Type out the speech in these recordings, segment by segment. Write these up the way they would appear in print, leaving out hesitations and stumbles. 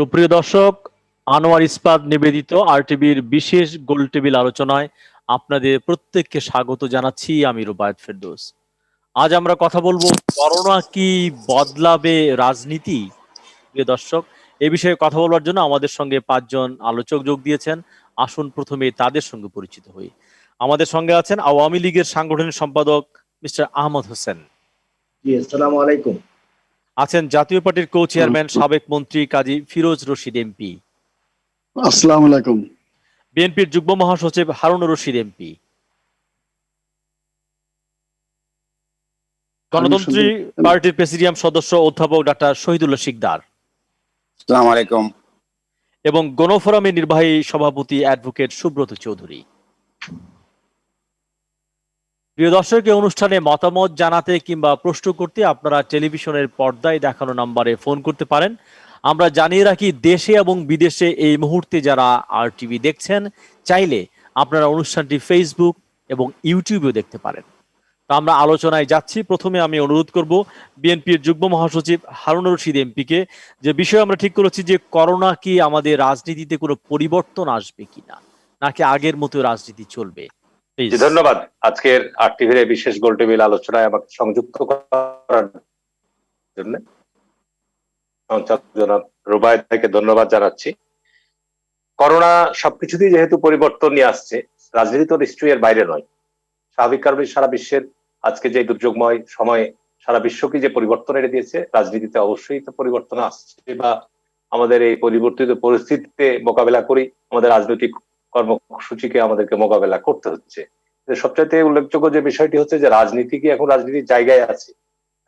সুপ্রিয় দর্শক, আনোয়ার ইস্পাত নিবেদিত আরটিভির বিশেষ গোল টেবিল আলোচনায় আপনাদের প্রত্যেককে স্বাগত জানাচ্ছি। আমি রুবায়েত ফেরদৌস। আজ আমরা কথা বলবো, করোনা কি বদলাবে রাজনীতি? প্রিয় দর্শক, এ বিষয়ে কথা বলবার জন্য আমাদের সঙ্গে 5 জন আলোচক যোগ দিয়েছেন। আসুন প্রথমে তাদের সঙ্গে পরিচিত হই। আমাদের সঙ্গে আছেন আওয়ামী লীগের সাংগঠনিক সম্পাদক মিস্টার আহমদ হোসেন। জি, আসসালামু আলাইকুম। আছেন জাতীয় পার্টির কো চেয়ারম্যান সাবেক মন্ত্রী কাজী ফিরোজ রশিদ এমপি। আসসালামু আলাইকুম। বিএনপির যুগ্ম মহাসচিব হারুনুর রশিদ এমপি। গণতন্ত্রী পার্টির প্রেসিডিয়াম সদস্য অধ্যাপক ডাক্তার শহীদুল্লাহ শিকদার। আসসালামু আলাইকুম। এবং গণফোরামের নির্বাহী সভাপতি অ্যাডভোকেট সুব্রত চৌধুরী। প্রিয় দর্শক, এই অনুষ্ঠানে মতামত জানাতে কিংবা প্রশ্ন করতে আপনারা টেলিভিশনের পর্দায় দেখানো নম্বরে ফোন করতে পারেন। আমরা জানিয়ে রাখি, দেশে এবং বিদেশে এই মুহূর্তে যারা আরটিভি দেখছেন, চাইলে আপনারা অনুষ্ঠানটি ফেসবুক এবং ইউটিউবেও দেখতে পারেন। তো আমরা আলোচনায় যাচ্ছি। প্রথমে আমি অনুরোধ করব বিএনপির যুগ্ম মহাসচিব হারুনুর রশিদ এমপিকে, যে বিষয় আমরা ঠিক করেছি যে করোনা কি আমাদের রাজনীতিতে কোনো পরিবর্তন আসবে কিনা, নাকি আগের মতো রাজনীতি চলবে। ধন্যবাদ। আজকের আরটিভির বিশেষ গোল টেবিল আলোচনায় আমাকে সংযুক্ত করার জন্য জনাব রুবায়েত ভাইকে ধন্যবাদ জানাচ্ছি। করোনা সবকিছুতেই যেহেতু পরিবর্তন নিয়ে আসছে, রাজনীতি তো নিশ্চয়ই এর বাইরে নয়। স্বাভাবিক কারণে সারা বিশ্বের আজকে যে দুর্যোগময় সময়ে সারা বিশ্বকে যে পরিবর্তন এনে দিয়েছে, রাজনীতিতে অবশ্যই তো পরিবর্তন আসছে, বা আমাদের এই পরিবর্তিত পরিস্থিতিতে মোকাবেলা করি আমাদের রাজনৈতিক কর্মসূচিকে আমাদেরকে মোকাবেলা করতে হচ্ছে। সবচেয়ে উল্লেখযোগ্য যে বিষয়টি হচ্ছে যে রাজনীতি কি এখন রাজনীতির জায়গায় আছে?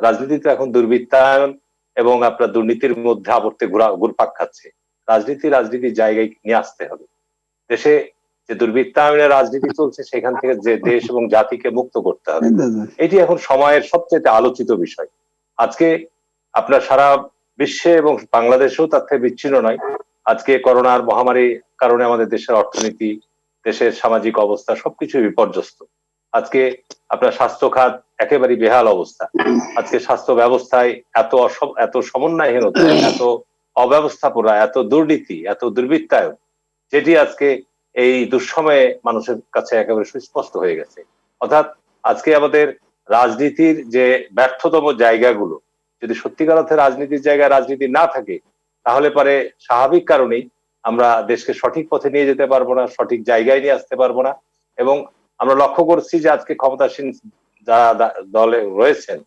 রাজনীতি তো এখন দুর্বৃত্তায়ন এবং আপনার দুর্নীতির মধ্যে আবর্তে ঘুরপাক খাচ্ছে। রাজনীতির জায়গায় নিয়ে আসতে হবে। দেশে যে দুর্বৃত্তায়নের রাজনীতি চলছে, সেখান থেকে যে দেশ এবং জাতিকে মুক্ত করতে হবে, এটি এখন সময়ের সবচেয়ে আলোচিত বিষয়। আজকে আপনার সারা বিশ্বে এবং বাংলাদেশেও তার থেকে বিচ্ছিন্ন নয়। আজকে করোনার মহামারীর কারণে আমাদের দেশের অর্থনীতি, দেশের সামাজিক অবস্থা সবকিছু বিপর্যস্ত। আজকে আপনার স্বাস্থ্য খাত একেবারে বেহাল অবস্থা। আজকে স্বাস্থ্য ব্যবস্থায় এত সমন্বয়হীনতা, এত অব্যবস্থাপনা, এত দুর্নীতি, এত দুর্বৃত্তায়ন, যেটি আজকে এই দুঃসময়ে মানুষের কাছে একেবারে সুস্পষ্ট হয়ে গেছে। অর্থাৎ আজকে আমাদের রাজনীতির যে ব্যর্থতম জায়গাগুলো, যদি সত্যিকার অর্থে রাজনীতির জায়গায় রাজনীতি না থাকে, তাহলে পরে স্বাভাবিক কারণেই আমরা দেশকে সঠিক পথে নিয়ে যেতে পারবো না, সঠিক জায়গায় নিয়ে আসতে পারবো না। এবং আমরা লক্ষ্য করছি যে আজকে ক্ষমতাসীন যারা দলে রয়েছেন,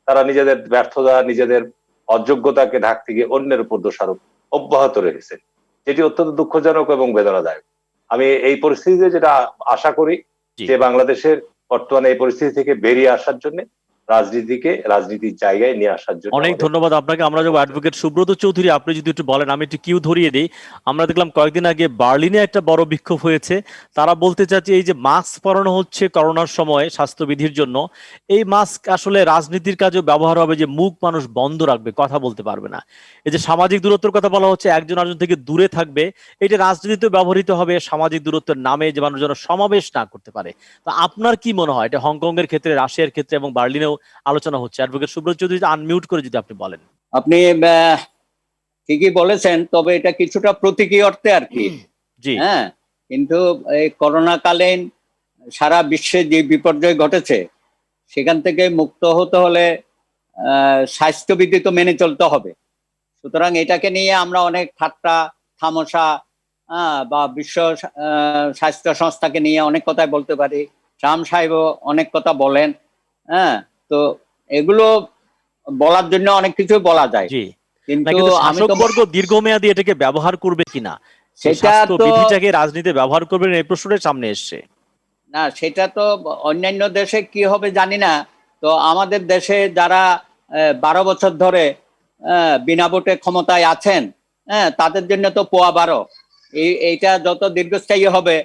তারা নিজেদের ব্যর্থতা, নিজেদের অযোগ্যতাকে ঢাকতে গিয়ে অন্যের উপর দোষারোপ অব্যাহত রেখেছেন, যেটি অত্যন্ত দুঃখজনক এবং বেদনাদায়ক। আমি এই পরিস্থিতিতে যেটা আশা করি যে বাংলাদেশের বর্তমানে এই পরিস্থিতি থেকে বেরিয়ে আসার জন্য রাজনীতির জায়গায় নিয়ে আসার জন্য। অনেক ধন্যবাদ আপনাকে। আমরা যাবো অ্যাডভোকেট সুব্রত চৌধুরী। আপনি যদি একটু বলেন, আমি একটু কিউ ধরিয়ে দিই। আমরা দেখলাম কয়েকদিন আগে বার্লিনে একটা বড় বিক্ষোভ হয়েছে। তারা বলতে চাচ্ছে এই যে মাস্ক পরানো হচ্ছে করোনার সময় স্বাস্থ্যবিধির জন্য, এই মাস্ক আসলে রাজনীতির কাজেও ব্যবহার হবে, যে মুখ মানুষ বন্ধ রাখবে, কথা বলতে পারবে না। এই যে সামাজিক দূরত্বের কথা বলা হচ্ছে, একজন আরেকজন থেকে দূরে থাকবে, এটা রাজনীতিতেও ব্যবহৃত হবে সামাজিক দূরত্বের নামে, যে মানুষ যেন সমাবেশ না করতে পারে। তো আপনার কি মনে হয়, এটা হংকং এর ক্ষেত্রে, রাশিয়ার ক্ষেত্রে এবং বার্লিনেও আলোচনা হচ্ছে? অ্যাডভোকেট সুব্রত চৌধুরী আনমিউট করে যদি আপনি বলেন। আপনি ঠিকই বলেছেন, তবে এটা কিছুটা প্রতীকী অর্থে আর কি। হ্যাঁ, কিন্তু এই করোনা কালীন সারা বিশ্বে যে বিপর্যয় ঘটেছে, সেখান থেকে মুক্ত হতে হলে স্বাস্থ্যবিধি তো মেনে চলতে হবে। সুতরাং এটাকে নিয়ে আমরা অনেক ঠাট্টা তামাশা বা বিশ্ব স্বাস্থ্য সংস্থাকে নিয়ে অনেক কথাই বলতে পারি। ট্রাম্প সাহেবও অনেক কথা বলেন। হ্যাঁ, তো এগুলো বলার জন্য অনেক কিছু বলা যায়, কিন্তু শাসকবর্গ দীর্ঘমেয়াদী এটাকে ব্যবহার করবে কিনা, সেটা তো বিধিটাকে রাজনীতিতে ব্যবহার করবেন, এই প্রশ্নটাই সামনে এসছে। না, সেটা তো অন্যান্য দেশে কি হবে জানি না। তো আমাদের দেশে যারা 12 বছর ধরে বিনা ভোটে ক্ষমতায় আছেন, তাদের জন্য তো পোয়া 12। এইটা যত দীর্ঘস্থায়ী হবে,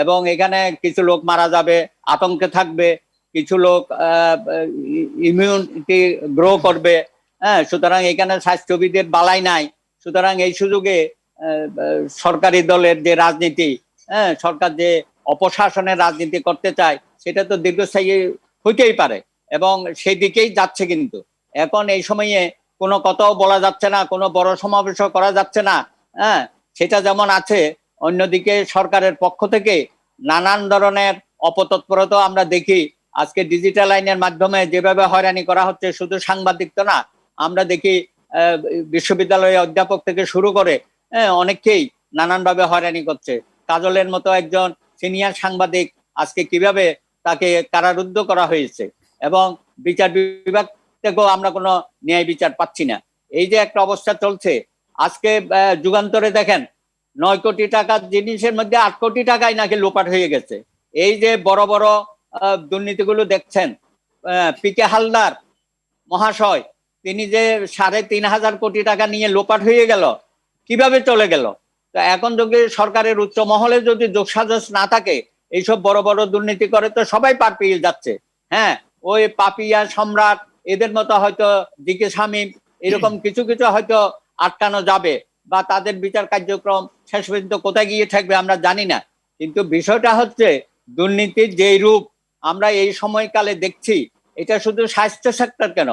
এবং এখানে কিছু লোক মারা যাবে, আতঙ্কে থাকবে, কিছু লোক ইমিউনিটি গ্রো করবে। সুতরাং এখানে স্বাস্থ্যবিধির বালাই নাই। সুতরাং এই সুযোগে সরকারি দলের যে রাজনীতি, সরকার যে অপশাসনের রাজনীতি করতে চায়, সেটা তো দীর্ঘস্থায়ী হইতেই পারে এবং সেই দিকেই যাচ্ছে। কিন্তু এখন এই সময়ে কোনো কথাও বলা যাচ্ছে না, কোনো বড় সমাবেশও করা যাচ্ছে না। হ্যাঁ, সেটা যেমন আছে, অন্যদিকে সরকারের পক্ষ থেকে নানান ধরনের অপতৎপরতা আমরা দেখি। আজকে ডিজিটাল আইনের মাধ্যমে যেভাবে হয়রানি করা হচ্ছে, শুধু সাংবাদিক তো না, আমরা দেখি বিশ্ববিদ্যালয়ের অধ্যাপক থেকে শুরু করে অনেককেই নানানভাবে হয়রানি করছে। কাজলের মতো একজন সিনিয়র সাংবাদিক আজকে কিভাবে তাকে কারারুদ্ধ করা হয়েছে, এবং বিচার বিভাগ থেকেও আমরা কোনো ন্যায় বিচার পাচ্ছি না। এই যে একটা অবস্থা চলছে, আজকে যুগান্তরে দেখেন 9 কোটি টাকার জিনিসের মধ্যে 8 কোটি টাকাই নাকি লোপাট হয়ে গেছে। এই যে বড় বড় দুর্নীতিগুলো দেখছেন, পিকে হালদার মহাশয় তিনি যে 3,500 কোটি টাকা নিয়ে লোপাট হয়ে গেল, কিভাবে চলে গেল? তো এখন যদি সরকারের উচ্চ মহলে যদি যোগসাজশ না থাকে, এইসব বড় বড় দুর্নীতি করে তো সবাই পার পেয়ে যাচ্ছে। হ্যাঁ, ওই পাপিয়া সম্রাট এদের মতো হয়তো দিকে শামীম এরকম কিছু কিছু হয়তো আটকানো যাবে, বা তাদের বিচার কার্যক্রম শেষ পর্যন্ত কোথায় গিয়ে থাকবে আমরা জানি না। কিন্তু বিষয়টা হচ্ছে, দুর্নীতির যেই রূপ আমরা এই সময়কালে দেখছি, এটা শুধু স্বাস্থ্য সেক্টর কেন,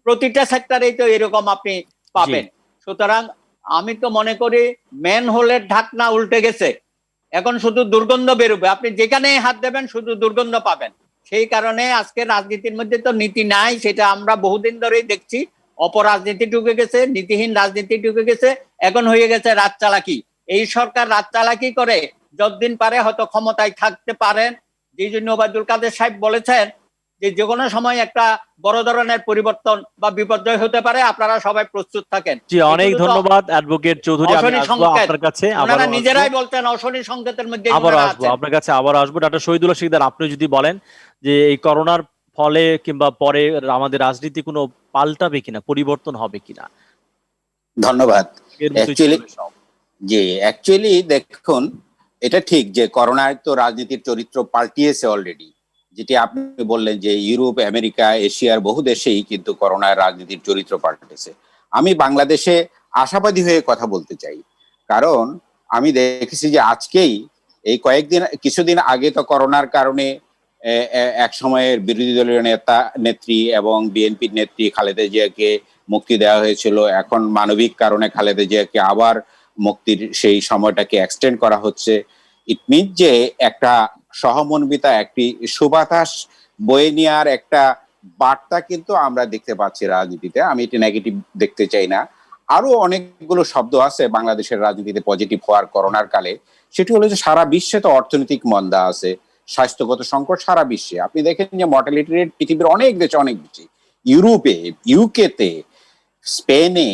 প্রতিটা সেক্টরেই তো এরকম আপনি পাবেন। সুতরাং আমি তো মনে করি ম্যান হোলের ঢাকনা উল্টে গেছে, এখন শুধু দুর্গন্ধ বেরোবে, আপনি যেখানে হাত দেবেন শুধু দুর্গন্ধ পাবেন। সেই কারণে আজকে রাজনীতির মধ্যে তো নীতি নাই, সেটা আমরা বহুদিন ধরেই দেখছি। অপরাজনীতি ঢুকে গেছে, নীতিহীন রাজনীতি ঢুকে গেছে, এখন হয়ে গেছে রাত চালাকি। এই সরকার রাত চালাকি করে যতদিন পারে হয়তো ক্ষমতায় থাকতে পারেন। যে জন্য ওবায়দুল কাদের সাহেব বলেছেন যে কোনো সময় একটা বড় ধরনের পরিবর্তন বা বিপর্যয় হতে পারে, আপনারা সবাই প্রস্তুত থাকেন। জি, অনেক ধন্যবাদ অ্যাডভোকেট চৌধুরী। আমি আসবো আপনার কাছে, আপনারা নিজেরাই বলতেন অশনি সংকেতের মধ্যে আবার আসবো আপনার কাছে, আবার আসবো। ডক্টর শহীদুল্লাহ শিকদার, আপনি যদি বলেন যে এই করোনার ফলে কিংবা পরে আমাদের রাজনীতি কোনো পাল্টাবে কিনা, পরিবর্তন হবে কিনা? ধন্যবাদ। অ্যাকচুয়ালি দেখুন, এটা ঠিক যে করোনায় তো রাজনীতির চরিত্র পাল্টিয়েছে অলরেডি। যেটি আপনি বললেন যে ইউরোপ, আমেরিকা, এশিয়ার বহু দেশেই কিন্তু করোনার রাজনীতির চরিত্র পাল্টেছে। আমি বাংলাদেশে আশাবাদী হয়ে কথা বলতে চাই, কারণ আমি দেখেছি যে আজকেই এই কিছুদিন আগে তো করোনার কারণে এক সময়ের বিরোধী দলীয় নেত্রী এবং বিএনপির নেত্রী খালেদা জিয়াকে মুক্তি দেওয়া হয়েছিল। এখন মানবিক কারণে খালেদা জিয়াকে আবার মুক্তির সেই সময়টাকে এক্সটেন্ড করা হচ্ছে। ইট মিনস যে একটা সহমর্মিতা, একটি সুবাতাস বয়ে নেওয়ার একটা বার্তা কিন্তু আমরা দেখতে পাচ্ছি রাজনীতিতে। আমি এটি নেগেটিভ দেখতে চাই না। আরো অনেকগুলো শব্দ আছে বাংলাদেশের রাজনীতিতে পজিটিভ হওয়ার করোনার কালে। সেটি হলো যে সারা বিশ্বে তো অর্থনৈতিক মন্দা আছে, স্বাস্থ্যগত সংকট সারা বিশ্বে। আপনি দেখেন যে মর্টালিটি রেট পৃথিবীর অনেক দেশে অনেক বেশি, ইউরোপে, ইউকেতে, স্পেনে,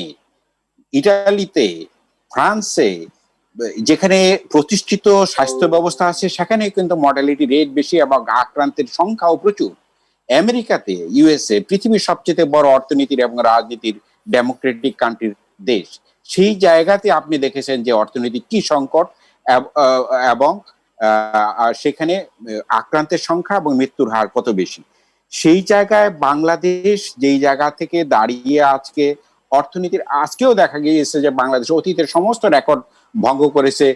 ইটালিতে, ফ্রান্সে, যেখানে প্রতিষ্ঠিত স্বাস্থ্য ব্যবস্থা আছে সেখানে কিন্তু মর্টালিটি রেট বেশি এবং আক্রান্তের সংখ্যাও প্রচুর। আমেরিকাতে, ইউএসএ পৃথিবীর সবচেয়ে বড় অর্থনীতির এবং রাজনীতির ডেমোক্রেটিক কান্ট্রির দেশ। সেই জায়গাতে আপনি দেখেছেন যে অর্থনৈতিক কি সংকট এবং সেখানে আক্রান্তের সংখ্যা এবং মৃত্যুর হার কত বেশি। সেই জায়গায় বাংলাদেশ যেই জায়গা থেকে দাঁড়িয়ে আজকে অর্থনীতির, আজকেও দেখা গিয়েছে যে বাংলাদেশ অতীতের সমস্ত রেকর্ড ভঙ্গ করেছে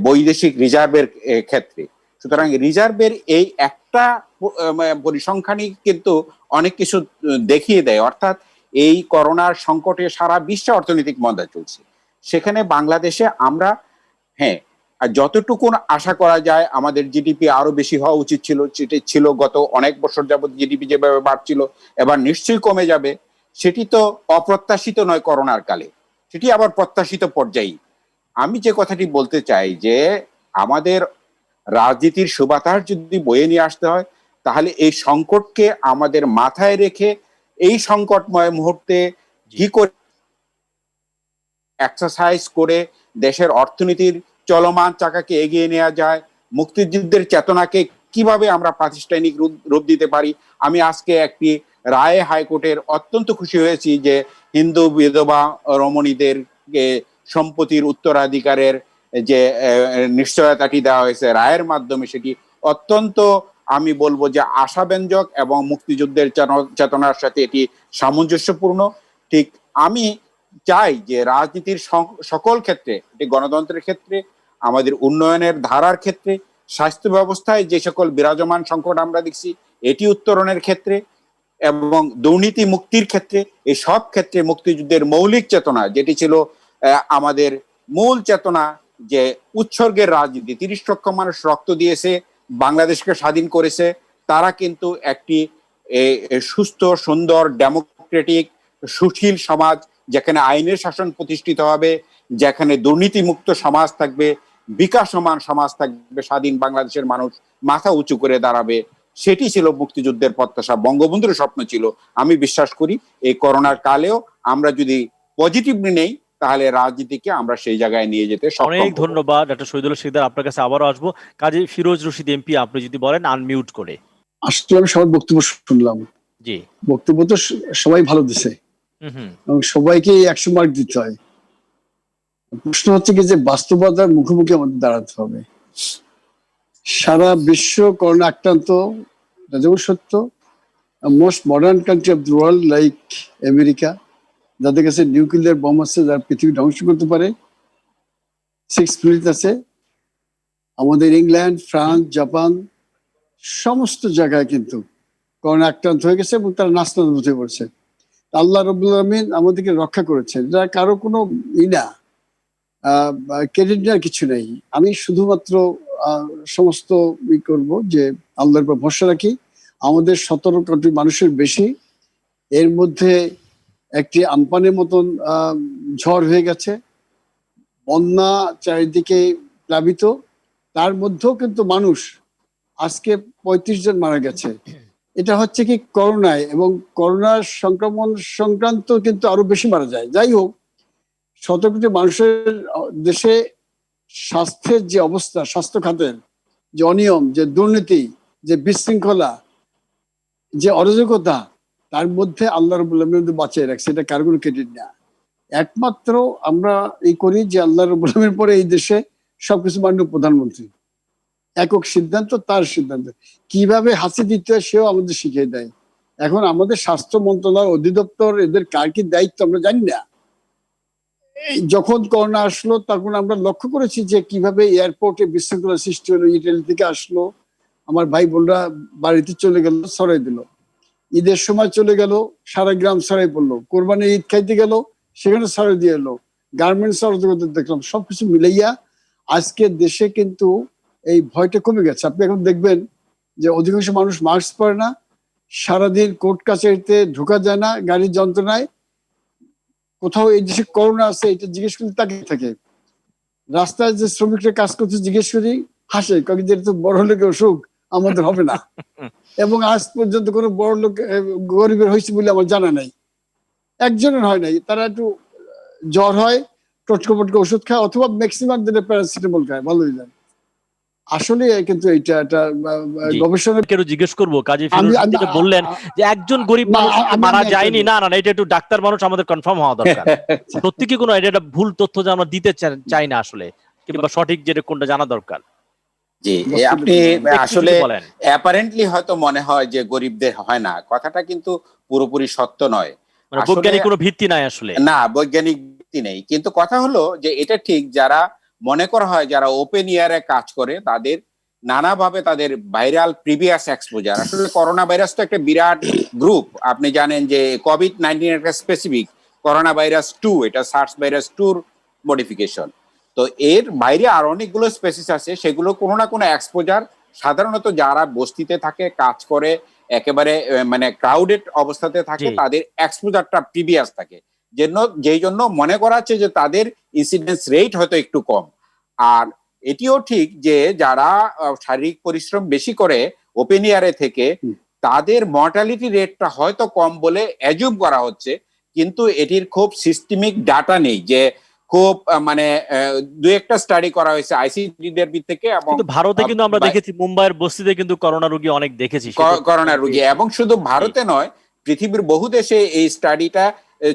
বৈদেশিক রিজার্ভের ক্ষেত্রে। সুতরাং রিজার্ভের এই একটা পরিসংখ্যানই কিন্তু অনেক কিছু দেখিয়ে দেয়। অর্থাৎ এই করোনার সংকটে সারা বিশ্বে অর্থনৈতিক মন্দা চলছে, সেখানে বাংলাদেশে আমরা যতটুকু আশা করা যায় আমাদের জিডিপি আরো বেশি হওয়া উচিত ছিল, সেটি ছিল গত অনেক বছর যাবত জিডিপি যেভাবে বাড়ছিল এবার নিশ্চয়ই কমে যাবে। সেটি তো অপ্রত্যাশিত নয় করোনার কালে, সেটি আবার প্রত্যাশিত পর্যায়ে। আমি যে কথাটি বলতে চাই যে আমাদের রাজনীতির সুবাতাস যদি বয়ে নিয়ে আসতে হয়, তাহলে এই সংকটকে আমাদের মাথায় রেখে এই সংকটময় মুহূর্তে কি করে এক্সারসাইজ করে দেশের অর্থনীতির চলমান চাকাকে এগিয়ে নেওয়া যায়, মুক্তিযুদ্ধের চেতনাকে কিভাবে আমরা প্রাতিষ্ঠানিক রূপ দিতে পারি। আমি আজকে একটি রায়ে হাইকোর্টের অত্যন্ত খুশি হয়েছি যে হিন্দু বিধবা রমণীদেরকে সম্পত্তির উত্তরাধিকারের যে নিশ্চয়তাটি দেওয়া হয়েছে রায়ের মাধ্যমে, সেটি অত্যন্ত আমি বলবো যে আশাব্যঞ্জক এবং মুক্তিযুদ্ধের চেতনার সাথে এটি সামঞ্জস্যপূর্ণ। ঠিক আমি চাই যে রাজনীতির সকল ক্ষেত্রে, এটি গণতন্ত্রের ক্ষেত্রে, আমাদের উন্নয়নের ধারার ক্ষেত্রে, স্বাস্থ্য ব্যবস্থায় যে সকল বিরাজমান সংকট আমরা দেখছি এটি উত্তরণের ক্ষেত্রে এবং দুর্নীতি মুক্তির ক্ষেত্রে, এই সব ক্ষেত্রে মুক্তিযুদ্ধের মৌলিক চেতনা যেটি ছিল আমাদের মূল চেতনা, যে উৎসর্গের রাজনীতি, 30 লক্ষ মানুষ রক্ত দিয়েছে, বাংলাদেশকে স্বাধীন করেছে, তারা কিন্তু একটি সুস্থ, সুন্দর, ডেমোক্রেটিক, সুশীল সমাজ, যেখানে আইনের শাসন প্রতিষ্ঠিত হবে, যেখানে দুর্নীতিমুক্ত সমাজ থাকবে, বিকাশমান সমাজ থাকবে, স্বাধীন বাংলাদেশের মানুষ মাথা উঁচু করে দাঁড়াবে, সেটি ছিল মুক্তিযুদ্ধের প্রত্যাশা, বঙ্গবন্ধুর স্বপ্ন ছিল। আমি বিশ্বাস করি এই করোনার কালেও আমরা যদি পজিটিভলি নেই, তাহলে রাজনীতিকে আমরা সেই জায়গায় নিয়ে যেতে সক্ষম। অনেক ধন্যবাদ ডক্টর শহীদুল্লাহ শিকদার, আপনার কাছে আবারও আসবো। কাজী ফিরোজ রশিদ এমপি, আপনি যদি বলেন আনমিউট করে। আসলে আমি সবার বক্তব্য শুনলাম, জি, বক্তব্য তো সবাই ভালো দিছে এবং সবাইকে 100 মার্ক দিতে হয়। প্রশ্ন হচ্ছে কি যে বাস্তবতার মুখোমুখি আমাদের দাঁড়াতে হবে। সারা বিশ্ব করোনা আক্রান্ত, এটা যেমন সত্য, most modern country of the world like America, যাদের কাছে নিউক্লিয়ার বম আছে, যারা পৃথিবী ধ্বংস করতে পারে, 6 ফ্লিট আছে। আমাদের ইংল্যান্ড, ফ্রান্স, জাপান সমস্ত জায়গায় কিন্তু করোনা আক্রান্ত হয়ে গেছে এবং তারা নাস্তানাবুদ হয়ে পড়ছে। আল্লাহ রাব্বুল আলামিন আমাদেরকে রক্ষা করেছেন, এটা কারো কোনো না, ক্রেডিট নেওয়ার কিছু নেই। আমি শুধুমাত্র সমস্ত করব যে আল্লাহর উপর ভরসা রাখি। আমাদের 17 কোটি মানুষের বেশি, এর মধ্যে একটি আমপানের মতন ঝড় হয়ে গেছে, বন্যা চারিদিকে প্লাবিত, তার মধ্যেও কিন্তু মানুষ আজকে 35 জন মারা গেছে। এটা হচ্ছে কি করোনায়, এবং করোনার সংক্রমণ সংক্রান্ত কিন্তু আরো বেশি মারা যায়। যাই হোক, 17 কোটি মানুষের দেশে স্বাস্থ্যের যে অবস্থা, স্বাস্থ্য খাতের যে অনিয়ম, যে দুর্নীতি, যে বিশৃঙ্খলা, যে অরাজকতা, তার মধ্যে আল্লাহ রাব্বুল আলামিন বাঁচিয়ে রাখছে, এটা কার কোনো ক্রেডিট না। একমাত্র আমরা এই করি যে আল্লাহ রাব্বুল আলামিনের পরে এই দেশে সবকিছু মাননীয় প্রধানমন্ত্রী, একক সিদ্ধান্ত, তার সিদ্ধান্ত, কিভাবে হাসি দিতে হয় সেও আমাদের শিখিয়ে দেয়। এখন আমাদের স্বাস্থ্য মন্ত্রণালয়, অধিদপ্তর, এদের কার কি দায়িত্ব আমরা জানি না। যখন করোনা আসলো তখন আমরা লক্ষ্য করেছি যে কিভাবে এয়ারপোর্টে বিশৃঙ্খলা সৃষ্টি হলো। ইটালি থেকে আসলো, আমার ভাই বোনরা বাড়িতে চলে গেল, ছড়াই দিল। ঈদের সময় চলে গেল, সারা গ্রাম ছড়াই পড়লো। কোরবানির ঈদ খাইতে গেল, সেখানে ছড়াই দিয়ে এলো। গার্মেন্টস অরাজকতা দেখলাম। সবকিছু মিলাইয়া আজকে দেশে কিন্তু এই ভয়টা কমে গেছে। আপনি এখন দেখবেন যে অধিকাংশ মানুষ মাস্ক পরে না, সারাদিন কোর্ট কাছারিতে ঢোকা যায় না গাড়ির যন্ত্রণায়। কোথাও এই দেশে করোনা আছে এটা জিজ্ঞেস করলে তাকিয়ে থাকে। রাস্তায় যে শ্রমিকরা কাজ করতে জিজ্ঞেস করি, হাসে, কারণ এটা তো বড় লোকের অসুখ, আমাদের হবে না। এবং আজ পর্যন্ত কোনো বড় লোক গরিবের হয়েছে বলে আমার জানা নাই, একজনের হয় নাই। তারা একটু জ্বর হয়, টটকা পটকা ওষুধ খায়, অথবা ম্যাক্সিমাম দিনে প্যারাসিটামল খায়, ভালো হয়ে যায়। আসলে কিন্তু এটা একটা গবেষণা। জিজ্ঞেস করবো, কাজী ফিরোজ যেটা বললেন যে একজন গরিব মানুষ মারা যায়নি, না না, এটা একটু ডাক্তার মানুষ আমাদের কনফার্ম হওয়া দরকার। সত্যি কি কোনো এটা ভুল তথ্য যে আমরা দিতে চাই না আসলে, কিংবা সঠিক যেটা কোনটা জানা দরকার? জি, আপনি আসলে অ্যাপারেন্টলি হয়তো মনে হয় যে গরিবদের হয় না, কথাটা কিন্তু পুরোপুরি সত্য নয়। বৈজ্ঞানিক কোনো ভিত্তি নাই আসলে, না, বৈজ্ঞানিক ভিত্তি নেই। কিন্তু কথা হলো যে এটা ঠিক, যারা মনে করা হয় যারা ওপেন এয়ারে কাজ করে তাদের নানাভাবে তাদের ভাইরাল প্রিভিয়াস এক্সপোজার, আসলে করোনা ভাইরাস তো একটা বিরাট গ্রুপ। আপনি জানেন যে কোভিড-19 একটা স্পেসিফিক, করোনা ভাইরাস 2 এটা সার্স ভাইরাস 2 মডিফিকেশন। তো এর বাইরে আর অনেকগুলো স্পেসিস আছে, সেগুলো কোনো না কোনো এক্সপোজার, সাধারণত যারা বস্তিতে থাকে, কাজ করে, একেবারে মানে ক্রাউডেড অবস্থাতে থাকে, তাদের এক্সপোজারটা প্রিভিয়াস থাকে, যেই জন্য মনে করা হচ্ছে যে তাদের ইনসিডেন্স রেট হয়তো একটু কম। আর এটিও ঠিক যে যারা শারীরিক পরিশ্রম বেশি করে ওপেন এয়ারে থেকে, তাদের মর্টালিটি রেটটা হয়তো কম বলে অ্যাজুম করা হচ্ছে, কিন্তু এটির খুব সিস্টেমিক ডাটা নেই। যে খুব মানে দুই একটা স্টাডি করা হয়েছে আইসিডির থেকে, এবং ভারতে কিন্তু আমরা দেখেছি, মুম্বাইয়ের বস্তিতে কিন্তু করোনা রোগী অনেক দেখেছি, করোনা রোগী। এবং শুধু ভারতে নয়, পৃথিবীর বহু দেশে এই স্টাডিটা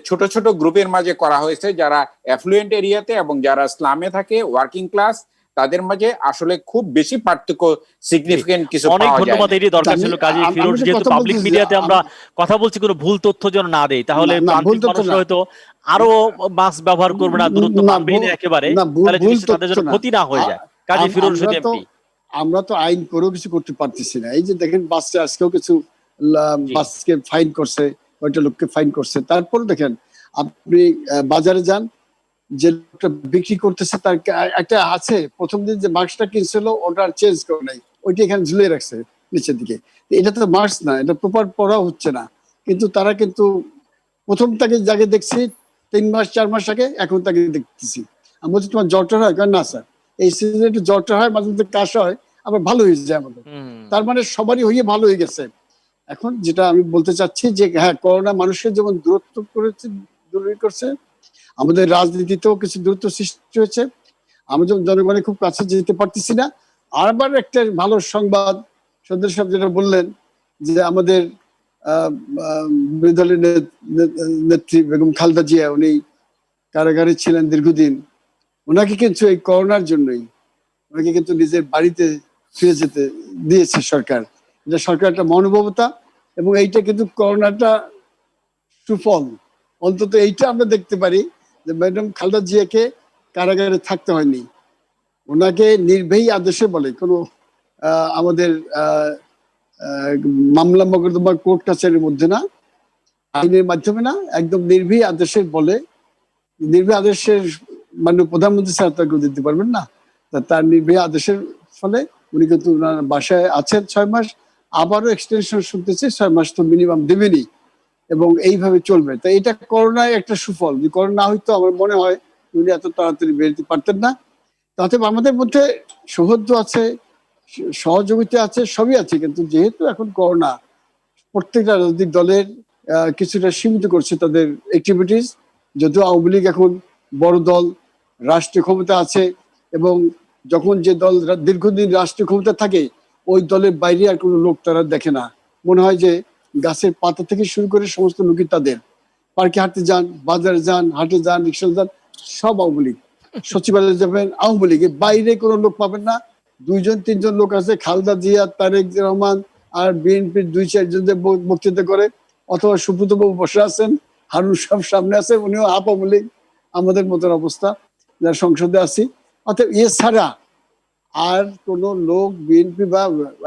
ছোট ছোট গ্রুপের মাঝে করা হয়েছে, যারা অ্যাফ্লুয়েন্ট এরিয়াতে এবং যারা স্লামে থাকে, ওয়ার্কিং ক্লাস, তাদের মাঝে আসলে খুব বেশি পার্থক্য, সিগনিফিকেন্ট কিছু পাওয়া যায়। অনেক ধন্যবাদ। এরই দরকার ছিল কাজী ফিরোজ, যেহেতু পাবলিক মিডিয়াতে আমরা কথা বলছি, কোনো ভুল তথ্য যেন না দেই, তাহলে মানুষ হয়তো আরো মাস্ক ব্যবহার করবে না, দূরত্ব মানবেই না একেবারে, তাহলে তাদের জন্য ক্ষতি না হয়ে যায়। কাজী ফিরোজ এমপি, আমরা তো আইন করেও কিছু করতে পারতেছি না। এই যে দেখেন, বাসে আজকেও কিছু জি। বাসকে ফাইন করছে, কয়টা লোককে ফাইন করছে। তারপর দেখেন আপনি বাজারে যান, যে লোকটা বিক্রি করতেছে তার একটা আছে, প্রথম দিন যে মাস্কটা কিনছিল ওটা আর চেঞ্জ করে নাই, ওইটা এখানে ঝুলিয়ে রাখছে নিচের দিকে। তো এটা তো মাস্ক না, এটা প্রপার পরা হচ্ছে না, কিন্তু তারা কিন্তু প্রথম তাকে যাকে দেখছি 3 মাস 4 মাস আগে, এখন তাকে দেখতেছি। আমি বলছি তোমার জ্বরটা হয়? না স্যার, এই সিজনে একটু জ্বরটা হয়, মাঝে মধ্যে কাশা হয়, আবার ভালো হয়ে যায় আমাদের। তার মানে সবারই হয়ে ভালো হয়ে গেছে। এখন যেটা আমি বলতে চাচ্ছি যে হ্যাঁ, করোনা মানুষের যেমন দূরত্ব করেছে, দূরী করছে, আমাদের রাজনীতিতেও কিছু দূরত্ব সৃষ্টি হয়েছে। আমরা যেমন জনগণের খুব কাছে যেতে পারতেছি না। আবার একটা ভালো সংবাদ, সন্দেশ সাহেব যেটা বললেন যে আমাদের বিরোধী দলের নেত্রী বেগম খালেদা জিয়া, উনি কারাগারে ছিলেন দীর্ঘদিন, ওনাকে কিন্তু এই করোনার জন্যই ওনাকে কিন্তু নিজের বাড়িতে ফিরে যেতে দিয়েছে সরকার। এটা সরকার একটা মনোভাবতা, এবং এইটা কিন্তু করোনাটা সুফল। অন্তত এইটা আমরা দেখতে পারি যে ম্যাডাম খালেদা জিয়াকে কারাগারে থাকতে হয়নি, ওনাকে নির্বাহী আদেশে বলে কোনো আমাদের মামলা মোকদ্দমা কোর্ট কাছারির মধ্যে না, আইনের মাধ্যমে না, একদম নির্বাহী আদেশের বলে। নির্বাহী আদেশের মানে প্রধানমন্ত্রী ছাড়া তাকে দিতে পারবেন না, তার নির্বাহী আদেশের ফলে উনি কিন্তু ওনার বাসায় আছেন 6 মাস, আবারও এক্সটেনশন শুনতেছে 6 মাস তো মিনিমাম দেবেনি, এবং এইভাবে চলবে। তো এটা করোনায় একটা সুফল। যদি করোনা হয়তো আমার মনে হয় উনি এত তাড়াতাড়ি বেরোতে পারতেন না। তাতে আমাদের মধ্যে সৌহার্দ্য আছে, সহযোগিতা আছে, সবই আছে, কিন্তু যেহেতু এখন করোনা প্রত্যেকটা রাজনৈতিক দলের কিছুটা সীমিত করছে তাদের অ্যাক্টিভিটিস। যদিও আওয়ামী লীগ এখন বড় দল, রাষ্ট্রীয় ক্ষমতা আছে, এবং যখন যে দল দীর্ঘদিন রাষ্ট্রীয় ক্ষমতা থাকে ওই দলের বাইরে আর কোনো লোক তারা দেখে না। মনে হয় যে গাছের পাতা থেকে শুরু করে সমস্ত লোকই তাদের। পার্কে হাঁটতে যান, বাজারে যান, হাটে যান, রিক্সা যান, সব আওয়ামী লীগ। সচিবালয়ে যাবেন, আওয়ামী লীগের বাইরে কোনো লোক পাবেন না। 2-3 জন লোক আছে, খালেদা জিয়া, তারেক রহমান আর বিএনপির 2-4 জন যে বক্তৃতা করে, অথবা সুব্রত বাবু বসে আছেন, হারুন সাহেব সামনে আছে, উনিও হাফ আওয়ামী লীগ, আমাদের মতন অবস্থা যারা সংসদে আছি। অর্থাৎ এছাড়া আর কোন লোক বিএনপি বা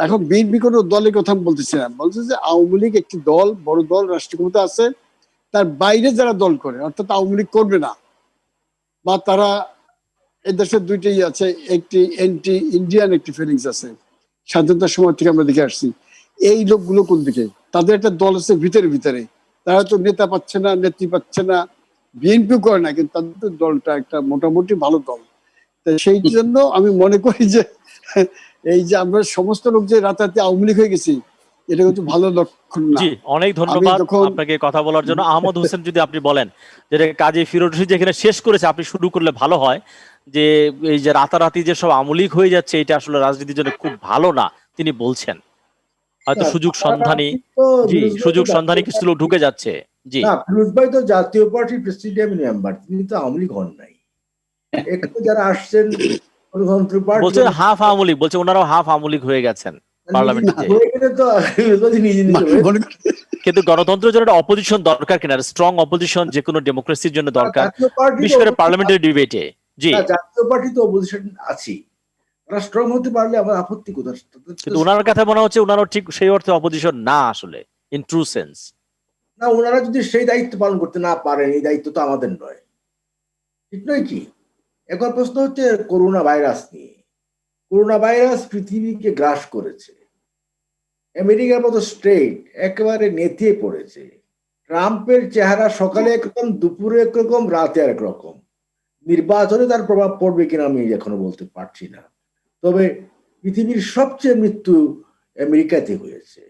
এখন বিএনপি কোনো দলের কথা আমি বলতেছি না, বলছে যে আওয়ামী লীগ একটি দল, বড় দল, রাষ্ট্রীয় ক্ষমতা আছে, তার বাইরে যারা দল করে, অর্থাৎ আওয়ামী লীগ করবে না, বা তারা এদেশে দুইটাই আছে, একটি এন্টি ইন্ডিয়ান একটি ফিলিংস আছে, স্বাধীনতার সময় থেকে আমরা দেখে আসছি। এই লোকগুলো কোন দিকে? তাদের একটা দল আছে ভিতরে ভিতরে, তারা তো নেতা পাচ্ছে না, নেত্রী পাচ্ছে না, বিএনপিও করে না, কিন্তু তাদের দলটা একটা মোটামুটি ভালো দল। সেই জন্য আমি মনে করি যে এই যে আমরা সমস্ত লোক যে রাতারাতি আওয়ামী লীগ হয়ে গেছি, এটা কিন্তু ভালো লক্ষণ না। জি, অনেক ধন্যবাদ আপনাকে কথা বলার জন্য। আহমদ হোসেন, যদি আপনি বলেন যেটা কাজী ফিরোজ রশিদ যেখানে শেষ করেছে, আপনি শুরু করলে ভালো হয়, যে এই যে রাতারাতি যে সব আওয়ামী লীগ হয়ে যাচ্ছে, এটা আসলে রাজনীতির জন্য খুব ভালো না তিনি বলছেন। হয়তো সুযোগ সন্ধানী, জি, সুযোগ সন্ধানী কিছু লোক ঢুকে যাচ্ছে। জি না, ফিরোজ ভাই তো জাতীয় পার্টির প্রেসিডিয়াম মেম্বার, তিনি তো আওয়ামী লীগ হন নাই। এখানে যারা আসছেন গণতন্ত্র পার্টি বলছে হাফ আওয়ামী লীগ, বলছে ওনারাও হাফ আওয়ামী লীগ হয়ে গেছেন পার্লামেন্টে। তো নিজে কিন্তু গণতন্ত্রের জন্য একটা অপোজিশন দরকার কিনা, স্ট্রং অপোজিশন যে কোনো ডেমোক্রেসির জন্য দরকার, বিশেষ করে পার্লামেন্টারি ডিবেটে। জি, জাতীয় পার্টি তো অপোজিশন আছে, তারা স্ট্রং হতে পারলে আমার আপত্তি কোথায়? কিন্তু ওনার কথা মনে হচ্ছে ওনারও ঠিক সেই অর্থে অপোজিশন না আসলে, ইন ট্রু সেন্স। না, ওনারা যদি সেই দায়িত্ব পালন করতে না পারেন, এই দায়িত্ব তো আমাদের নয়, ঠিক নয় কি? এখন প্রশ্ন হচ্ছে করোনা ভাইরাস নিয়ে। করোনা ভাইরাস পৃথিবীকে গ্রাস করেছে, আমেরিকার মতো স্টেট একেবারে নেতিয়ে পড়েছে। ট্রাম্পের চেহারা সকালে একরকম, দুপুরে একরকম, রাতে আরেক রকম। নির্বাচনে তার প্রভাব পড়বে কিনা আমি এখনো বলতে পারছি না। তবে পৃথিবীর সবচেয়ে মৃত্যু আমেরিকাতে হয়েছে,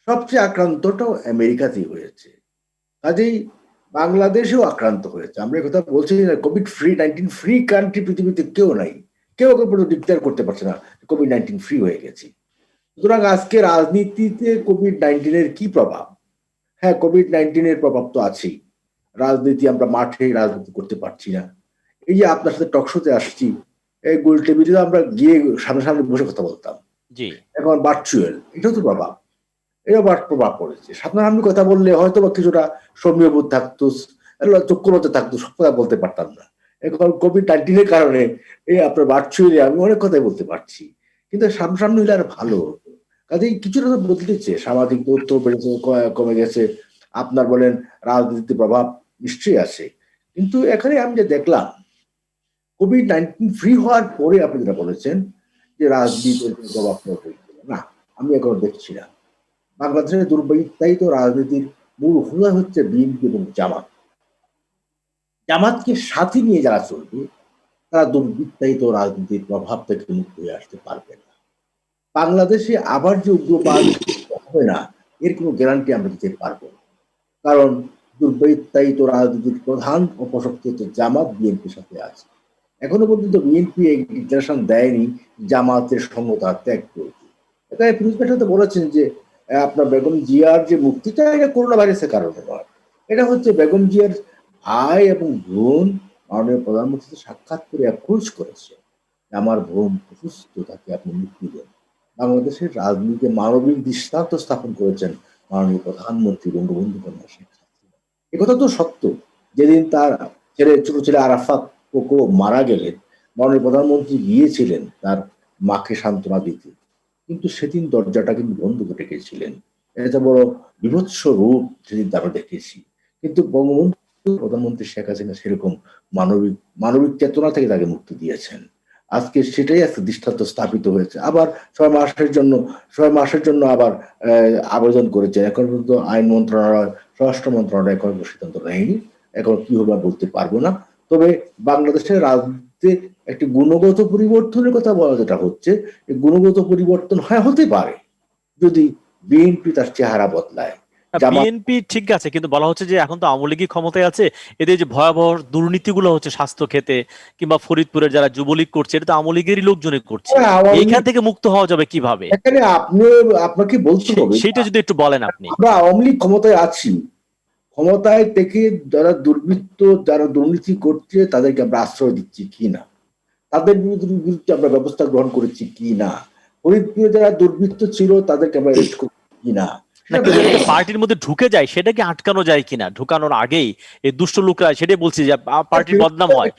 সবচেয়ে আক্রান্তটাও আমেরিকাতেই হয়েছে। কাজেই বাংলাদেশেও আক্রান্ত হয়েছে। আমরা কথা বলছি না, COVID-19 ফ্রি কান্ট্রি পৃথিবীতে কেউ নাই, কেউ ডিক্লেয়ার করতে পারছে না COVID-19 ফ্রি হয়ে গেছি। সুতরাং আজকে রাজনীতিতে COVID-19 এর কি প্রভাব? হ্যাঁ, COVID-19 এর প্রভাব তো আছেই। রাজনীতি, আমরা মাঠে রাজনীতি করতে পারছি না। এই যে আপনার সাথে টকশোতে আসছি, এই গোল টেবিলে আমরা গিয়ে সামনে বসে কথা বলতাম, জি, এখন ভার্চুয়াল, এটাও তো প্রভাব, এটা প্রভাব পড়েছে। সামনাসামনি কথা বললে হয়তো বা কিছুটা সৌম্যবোধ থাকতো, চক্ষুলতা থাকতো, সব কথা বলতে পারতাম না। এখন COVID-19 এর কারণে এই আপনার ভার্চুয়ালি আমি অনেক কথাই বলতে পারছি, কিন্তু সামনাসামনি হলে আর ভালো হতো। কাজেই কিছুটা তো বদলেছে, সামাজিক দূরত্ব বেড়েছে, কমে গেছে। আপনার বলেন রাজনীতির প্রভাব নিশ্চয়ই আছে, কিন্তু এখানে আমি যে দেখলাম কোভিড-19 ফ্রি হওয়ার পরে আপনি যেটা বলেছেন যে রাজনীতির কোনো প্রভাব পড়বে, না, আমি এখনো দেখছি না। বাংলাদেশের দুর্বৃত্তায়িত রাজনীতির মূল হোতা হচ্ছে বিএনপি এবং জামাত। জামাতকে সাথে নিয়ে যারা চলবে তারা দুর্বৃত্তায়িত রাজনীতির প্রভাব থেকে মুক্ত হয়ে আসতে পারবে না। বাংলাদেশে আবার যে উগ্রবাদ হবে না এর কোনো গ্যারান্টি আমরা দিতে পারবো না, কারণ দুর্বৃত্তায়িত রাজনীতির প্রধান অপশক্তি হচ্ছে জামাত বিএনপির সাথে আছে। এখনো পর্যন্ত বিএনপি এই ডিক্লারেশন দেয়নি জামাতের সমতা ত্যাগ করবে। এখানে ফিরোজ ভাই সাথে বলেছেন যে আপনার বেগম জিয়ার যে মুক্তিটা এটা করোনা ভাইরাসের কারণে নয়, এটা হচ্ছে বেগম জিয়ার ভাই এবং বোন মাননীয় প্রধানমন্ত্রীর সাক্ষাৎ করে অ্যাপ্রোচ করেছে, আমার বোন অসুস্থ, তাকে আপনি মুক্তি দেন। বাংলাদেশের রাজনীতিতে মানবিক দৃষ্টান্ত স্থাপন করেছেন মাননীয় প্রধানমন্ত্রী বঙ্গবন্ধু কন্যা শেখ হাসিনা। একথা তো সত্য। যেদিন তার ছোট ছেলে আরাফাত কোকো মারা গেলেন, মাননীয় প্রধানমন্ত্রী গিয়েছিলেন তার মাকে সান্ত্বনা দিতে, কিন্তু সেদিন দরজাটা কিন্তু বন্ধ করে রেখেছিলেন। এটা বড় বিভৎস রূপ সেদিন আমরা দেখেছি। কিন্তু বঙ্গবন্ধু প্রধানমন্ত্রী শেখ হাসিনা সেরকম মানবিক মানবিক চেতনা থেকে তাকে মুক্তি দিয়েছেন। আজকে সেটাই একটা দৃষ্টান্ত স্থাপিত হয়েছে। আবার 6 মাসের জন্য আবার আবেদন করেছে। এখন পর্যন্ত আইন মন্ত্রণালয়, স্বরাষ্ট্র মন্ত্রণালয় এখন সিদ্ধান্ত নেয়নি, এখন কি হবে বলতে পারবো না। তবে বাংলাদেশের রাজনীতিতে একটি গুণগত পরিবর্তনের কথা বলা যেটা হচ্ছে, এই গুণগত পরিবর্তন হতে পারে যদি বিএনপি তার চেহারা বদলায়। বিএনপি ঠিক আছে, কিন্তু বলা হচ্ছে যে এখন তো আওয়ামী লীগই ক্ষমতায় আছে, এদের যে ভয়াবহ দুর্নীতিগুলো হচ্ছে স্বাস্থ্য ক্ষেত্রে কিংবা ফরিদপুরের যারা যুবলীগ করছে, এটা তো আওয়ামী লীগেরই লোকজনই করছে। এইখান থেকে মুক্ত হওয়া যাবে কিভাবে? এখানে আপনাকে বলতে হবে, সেটা যদি একটু বলেন আপনি। আমরা আওয়ামী লীগ ক্ষমতায় আছি, ক্ষমতায় থেকে যারা দুর্বৃত্ত, যারা দুর্নীতি করছে তাদেরকে আমরা আশ্রয় দিচ্ছি কি না, তাদের বিরুদ্ধে আমরা ব্যবস্থা গ্রহণ করেছি কি না, ফরিদপুরে যারা দুর্বৃত্ত ছিল তাদেরকে আমরা অ্যারেস্ট করছি কি না, পার্টির মধ্যে ঢুকে যায় সেটাকে আটকানো যায় কিনা, ঢুকানোর আগেই এই দুষ্ট লোকরা সেটাই বলছি যে পার্টির বদনাম হয়,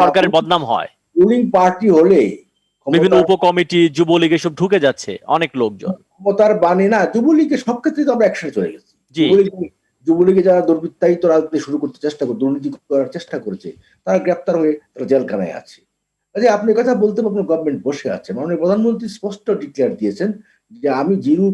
সরকারের বদনাম হয়, রুলিং পার্টি হলে বিভিন্ন উপকমিটি যুবলীগ এসব ঢুকে যাচ্ছে অনেক লোকজন। ক্ষমতার বাণী না, যুবলীগের সব ক্ষেত্রে তো আমরা একসাথে চলে গেছি। যুবলীগে যারা দুর্বৃত্তায়িত রাজনীতি শুরু করতে চেষ্টা করে, দুর্নীতি করার চেষ্টা করেছে, তারা গ্রেপ্তার হয়ে তারা জেলখানায় আছে। কাজে আপনি কথা বলতে আপনার গভর্নমেন্ট বসে আছে, মাননীয় প্রধানমন্ত্রী স্পষ্ট ডিক্লেয়ার দিয়েছেন যে আমি জিরো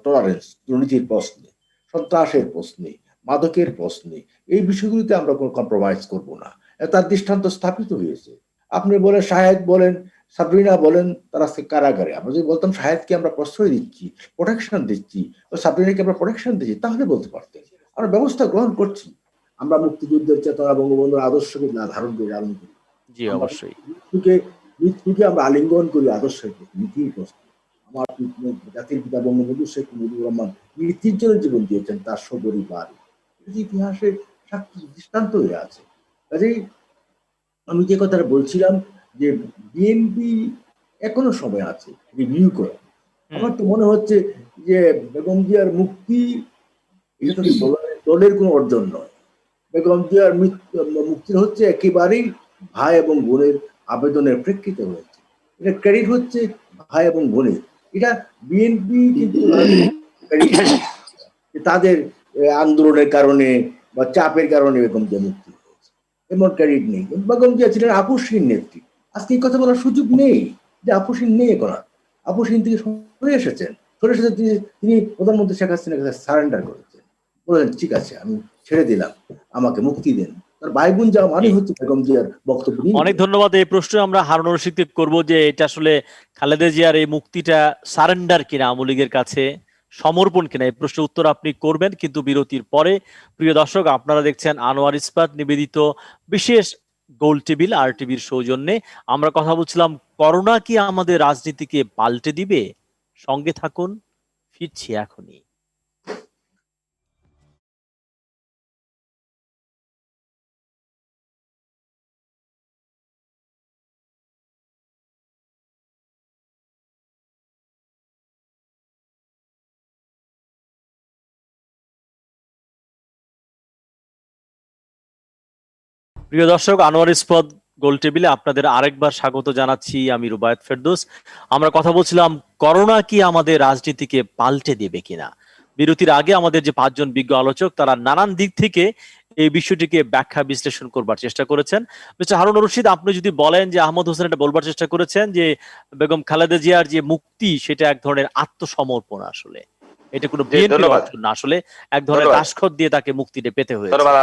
টলারেন্স দুর্নীতির প্রশ্নে, সন্ত্রাসের প্রশ্নে, মাদকের প্রশ্নে, এই বিষয়গুলিতে আমরা কোনো কম্প্রোমাইজ করব না। তার দৃষ্টান্ত স্থাপিত হয়েছে। আপনি বলেন শাহেদ বলেন, সাবরিনা বলেন, তারা কারাগারে। আমরা যদি বলতাম শাহেদকে আমরা প্রশ্রয় দিচ্ছি, প্রোটেকশন দিচ্ছি, ও সাবরিনাকে আমরা প্রোটেকশন দিচ্ছি, তাহলে বলতে পারতেন। আমরা ব্যবস্থা গ্রহণ করছি। আমরা মুক্তিযুদ্ধের চেতনা, বঙ্গবন্ধুর আদর্শকে ধারণ করি, লালন করি। জি অবশ্যই। মৃত্যুকে আমরা আলিঙ্গন করি আদর্শের নীতির প্রশ্ন। আমার জাতির পিতা বঙ্গবন্ধু শেখ মুজিবুর রহমান নীতির জন্য জীবন দিয়েছেন, তার সপরিবার ইতিহাসে সাক্ষী দৃষ্টান্ত হয়ে আছে। কাজেই আমি যে কথাটা বলছিলাম যে বিএনপি এখনো সময় আছে রিভিউ করে। আমার তো মনে হচ্ছে যে বেগম জিয়ার মুক্তি এটা তো দলের কোনো অর্জন নয়। বেগম জিয়ার মুক্তির হচ্ছে একেবারেই ভাই এবং বোনের আবেদনের প্রেক্ষিতে হয়েছে। এটা ক্রেডিট হচ্ছে ভাই এবং বোনের। এটা বিএনপি কিন্তু তাদের আন্দোলনের কারণে বা চাপের কারণে বেগম জিয়া মুক্তি হয়েছে, এমন ক্রেডিট নেই। বেগম জিয়া ছিলেন আপসহীন নেত্রী। আজকে এই কথা বলার সুযোগ নেই যে আপসহীন নেই, এখন আপসহীন থেকে সরে এসেছেন। তিনি প্রধানমন্ত্রী শেখ হাসিনার কাছে সারেন্ডার করেছেন, বললেন ঠিক আছে আমি ছেড়ে দিলাম, আমাকে মুক্তি দেন। তার ভাই বোন যাওয়া মানে হচ্ছে বেগম জিয়ার বক্তব্য। অনেক ধন্যবাদ। এই প্রশ্ন আমরা হারুন রশিদকে করব যে এটা আসলে খালেদা জিয়ার এই মুক্তিটা সারেন্ডার কিনা, আওয়ামী লীগের কাছে সমর্পণ কিনা, এই প্রশ্নের উত্তর আপনি করবেন কিন্তু বিরতির পরে। প্রিয় দর্শক, আপনারা দেখছেন আনোয়ার ইস্পাত নিবেদিত বিশেষ গোল টেবিল আর টিভির সৌজন্যে। আমরা কথা বলছিলাম করোনা কি আমাদের রাজনীতিকে পাল্টে দিবে? সঙ্গে থাকুন, ফিরছি এখনই। প্রিয় দর্শক, আনোয়ার ইস্পাত গোল টেবিলে আপনাদের আরেকবার স্বাগত জানাচ্ছি। আমি রুবায়েত ফেরদৌস। আমরা কথা বলছিলাম করোনা কি আমাদের রাজনীতিকে পাল্টে দেবে কিনা। বিরতির আগে আমাদের যে পাঁচজন বিজ্ঞ আলোচক তারা নানান দিক থেকে এই বিষয়টিকে ব্যাখ্যা বিশ্লেষণ করবার চেষ্টা করেছেন। মিস্টার হারুন রশিদ, আপনি যদি বলেন যে আহমদ হোসেন এটা বলবার চেষ্টা করেছেন যে বেগম খালেদা জিয়ার যে মুক্তি সেটা এক ধরনের আত্মসমর্পণ, আসলে এটা কোনো বিএনপির অর্জন না, আসলে এক ধরনের দাসখত দিয়ে তাকে মুক্তিটা পেতে হয়েছে। ধন্যবাদ।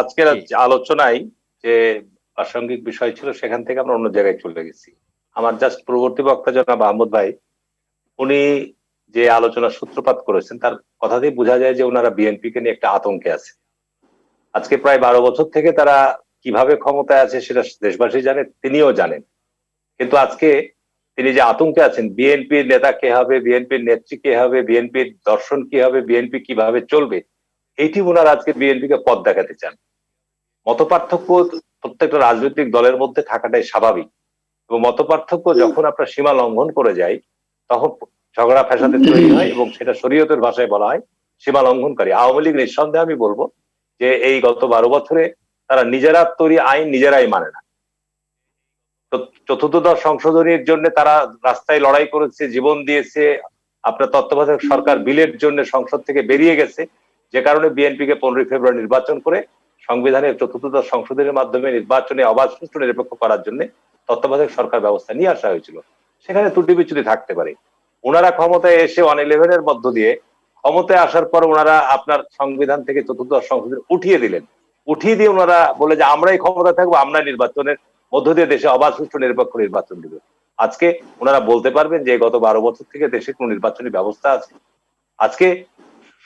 আজকের আলোচনায় যে প্রাসঙ্গিক বিষয় ছিল সেখান থেকে আমরা অন্য জায়গায় চলে গেছি। আমার জাস্ট পূর্ববর্তী বক্তা জনাব আহমদ ভাই, উনি যে আলোচনার সূত্রপাত করেছেন তার কথাতেই বোঝা যায় যে ওনারা বিএনপি কে নিয়ে একটা আতঙ্কে আছে। আজকে প্রায় 12 বছর থেকে তারা কিভাবে ক্ষমতায় আছে সেটা দেশবাসী জানে, তিনিও জানেন। কিন্তু আজকে তিনি যে আতঙ্কে আছেন, বিএনপির নেতা কে হবে, বিএনপির নেত্রী কে হবে, বিএনপির দর্শন কি হবে, বিএনপি কিভাবে চলবে, এইটি ওনারা আজকে বিএনপি কে পথ দেখাতে চান। মতপার্থক্য প্রত্যেকটা রাজনৈতিক দলের মধ্যে থাকাটাই স্বাভাবিক, এবং মতপার্থক্য যখন আপনার সীমা লঙ্ঘন করে যায় তখন ঝগড়া ফ্যাসাদে তৈরি হয়, এবং সেটা শরীয়তের ভাষায় বলা হয় সীমা লঙ্ঘনকারী। আওয়ামী লীগ নিঃসন্দেহে আমি বলবো যে এই গত 12 বছরে তারা নিজেরা তৈরি আইন নিজেরাই মানে না। চতুর্থ সংশোধনীর জন্য তারা রাস্তায় লড়াই করেছে, জীবন দিয়েছে। আপনার তত্ত্বাবধায়ক সরকার বিলের জন্য সংসদ থেকে বেরিয়ে গেছে, যে কারণে বিএনপি কে 15 ফেব্রুয়ারি নির্বাচন করে সংবিধানের চতুর্থ সংশোধনের মাধ্যমে নির্বাচনে অবাধ সুষ্ঠু নিরপেক্ষ করার জন্য তত্ত্বাবধায়ক সরকার ব্যবস্থা নিয়ে আসা হয়েছিল। সেখানে ত্রুটি বিচ্যুতি থাকতে পারে। ওনারা ক্ষমতায় এসে 111-এর মধ্য দিয়ে ক্ষমতায় আসার পর ওনারা আপনার সংবিধান থেকে চতুর্থ সংশোধন উঠিয়ে দিলেন। উঠিয়ে দিয়ে ওনারা বলে যে আমরাই ক্ষমতায় থাকবো, আমরা নির্বাচনের মধ্য দিয়ে দেশে অবাধ সুষ্ঠু নিরপেক্ষ নির্বাচন দিব। আজকে ওনারা বলতে পারবেন যে গত 12 বছর থেকে দেশে কোন নির্বাচনী ব্যবস্থা আছে? আজকে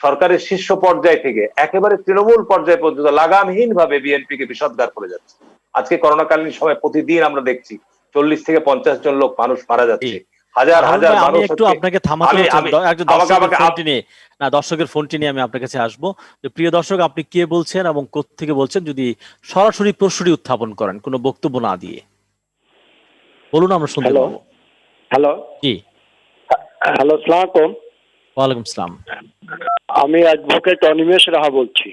সরকারের শীর্ষ পর্যায় থেকে একেবারে তৃণমূল পর্যায় পর্যন্ত লাগামহীন ভাবে বিএনপি কে বিষদগার করে যাচ্ছে। আজকে করোনাকালীন সময় প্রতিদিন আমরা দেখছি 40 থেকে 50 জন লোক মানুষ মারা যাচ্ছে, হাজার হাজার মানুষ। একটু আপনাকে থামাতে দর্শকের ফোনটি নিয়ে আমি আপনার কাছে আসবো। প্রিয় দর্শক, আপনি কে বলছেন এবং কোত্থেকে বলছেন, যদি সরাসরি প্রশ্নটি উত্থাপন করেন কোনো বক্তব্য না দিয়ে বলুন, আমরা শুনতে পাবো। হ্যালো জি, হ্যালো, আসসালামু আলাইকুম। ওয়ালাইকুম আসসালাম। আমি অ্যাডভোকেট অনিমেষ রাহা বলছি।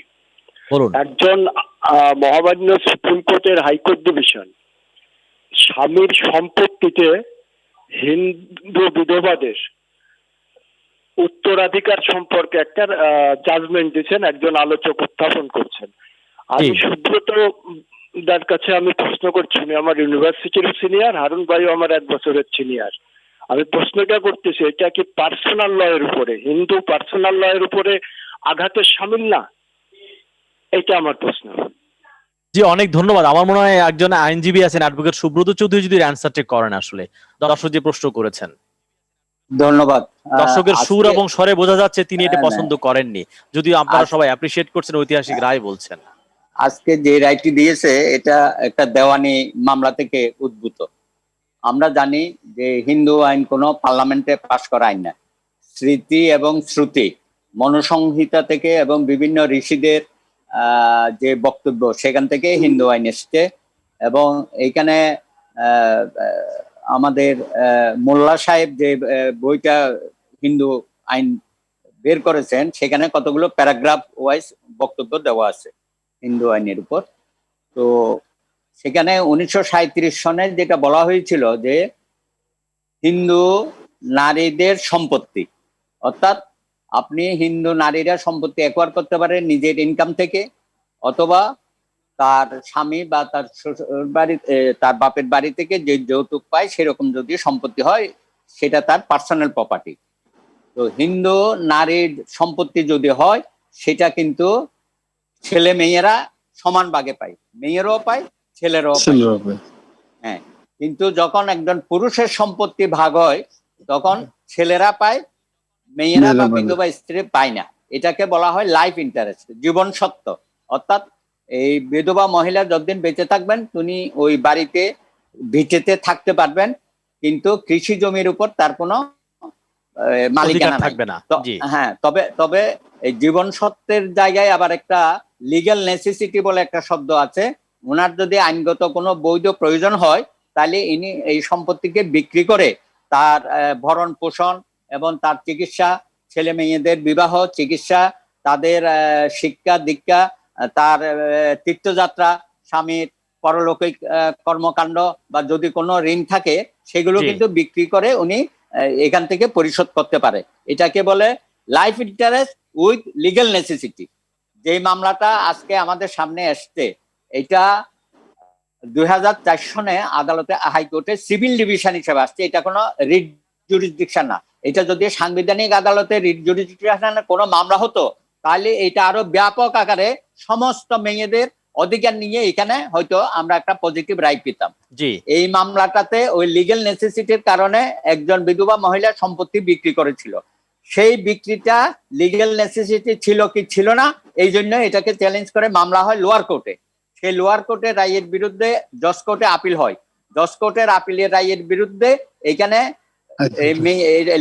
বলুন। একজন মহামান্য সুপ্রিম কোর্টের হাইকোর্ট ডিভিশন স্বামীর সম্পত্তিতে হিন্দু বিধবাদের উত্তরাধিকার সম্পর্কে একটা জাজমেন্ট দিয়েছেন, একজন আলোচক উত্থাপন করছেন। আমি সুব্রত দার কাছে আমি প্রশ্ন করছি, আমি আমার ইউনিভার্সিটির সিনিয়র, হারুন ভাইও আমার 1 বছরের সিনিয়র। আমি প্রশ্নটা করতেছি, এটা কি পার্সোনাল লয়ের উপরে, হিন্দু পার্সোনাল লয়ের উপরে আঘাতের সামিল না? এটা আমার প্রশ্ন। জি, অনেক ধন্যবাদ। আমার মনে হয় একজন আইনজীবী আছেন, অ্যাডভোকেট সুব্রত চৌধুরী, যদি অ্যানসারটি করেন। আসলে দর্শক যে প্রশ্ন করেছেন, ধন্যবাদ। দর্শকের সুর এবং স্বরে বোঝা যাচ্ছে তিনি এটা পছন্দ করেননি, যদিও আপনারা সবাই অ্যাপ্রিশিয়েট করছেন, ঐতিহাসিক রায় বলছেন। আজকে যে রায়টি দিয়েছে এটা একটা দেওয়ানি মামলা থেকে উদ্ভূত। আমরা জানি যে হিন্দু আইন কোনো পার্লামেন্টে পাশ করা আইন না। স্মৃতি এবং শ্রুতি, মনুসংহিতা থেকে এবং বিভিন্ন ঋষিদের যে বক্তব্য সেখান থেকে হিন্দু আইন এসছে। এবং এইখানে আমাদের মোল্লা সাহেব যে বইটা হিন্দু আইন বের করেছেন সেখানে কতগুলো প্যারাগ্রাফ ওয়াইজ বক্তব্য দেওয়া আছে হিন্দু আইনের উপর। তো সেখানে 1937 সনে যেটা বলা হয়েছিল যে হিন্দু নারীদের সম্পত্তি, অর্থাৎ আপনি হিন্দু নারীরা সম্পত্তি অ্যাকোয়ার করতে পারেন নিজের ইনকাম থেকে, অথবা তার স্বামী বা তার শ্বশুর বাড়ি, তার বাপের বাড়ি থেকে যে যৌতুক পায় সেরকম যদি সম্পত্তি হয় সেটা তার পার্সোনাল প্রপার্টি। তো হিন্দু নারীর সম্পত্তি যদি হয় সেটা কিন্তু ছেলে মেয়েরা সমান ভাগে পায়, মেয়েরাও পায় ছেলেরাও পায়। হ্যাঁ, কিন্তু যখন একজন পুরুষের সম্পত্তি ভাগ হয় তখন ছেলেরা পায়, মেয়েরা বা বিধবা স্ত্রী পায় না। এটাকে বলা হয় লাইফ ইন্টারেস্ট, জীবন সত্ত্ব। অর্থাৎ এই বিধবা মহিলা যতদিন বেঁচে থাকবেন তিনি ওই বাড়িতে ভিটেতে থাকতে পারবেন, কিন্তু কৃষি জমির উপর তার কোনো মালিকানা থাকবে না। হ্যাঁ, তবে এই জীবন সত্ত্বের জায়গায় আবার একটা লিগ্যাল নেসেসিটি বলে একটা শব্দ আছে। ওনার যদি আইনগত কোনো বৈধ প্রয়োজন হয় তাহলে ইনি এই সম্পত্তিকে বিক্রি করে তার ভরণ পোষণ এবং তার চিকিৎসা, ছেলে মেয়েদের বিবাহ, চিকিৎসা, তাদের শিক্ষা দীক্ষা, তার তীর্থযাত্রা, স্বামীর পরলৌকিক কর্মকাণ্ড বা যদি কোনো ঋণ থাকে সেগুলো জি। কিন্তু বিক্রি করে উনি এখান থেকে পরিশোধ করতে পারে। এটাকে বলে life interest with legal necessity. যেই মামলাটা আজকে আমাদের সামনে আসছে, এটা 2004 সনে আদালতে হাইকোর্টে সিভিল ডিভিশন হিসেবে আসছে। এটা কোনো রিট জুরিসডিকশন না। এটা যদি সাংবিধানিক আদালতে রিট জুরিসডিকশনের কোনো মামলা হতো তাহলে এটা আরো ব্যাপক আকারে সমস্ত মেয়েদের অধিকার নিয়ে এখানে হয়তো আমরা একটা পজিটিভ রায় পেতাম। জি। এই মামলাটাতে ওই লিগ্যাল নেসেসিটির কারণে একজন বিধবা মহিলা সম্পত্তি বিক্রি করেছিল। সেই বিক্রিটা লিগ্যাল নেসেসিটি ছিল কি ছিল না, এই জন্য এটাকে চ্যালেঞ্জ করে মামলা হয় লোয়ার কোর্টে। সেই লোয়ার কোর্টের রায়ের বিরুদ্ধে জজ কোর্টে আপিল হয়। জজ কোর্টের আপিলের রায়ের বিরুদ্ধে এখানে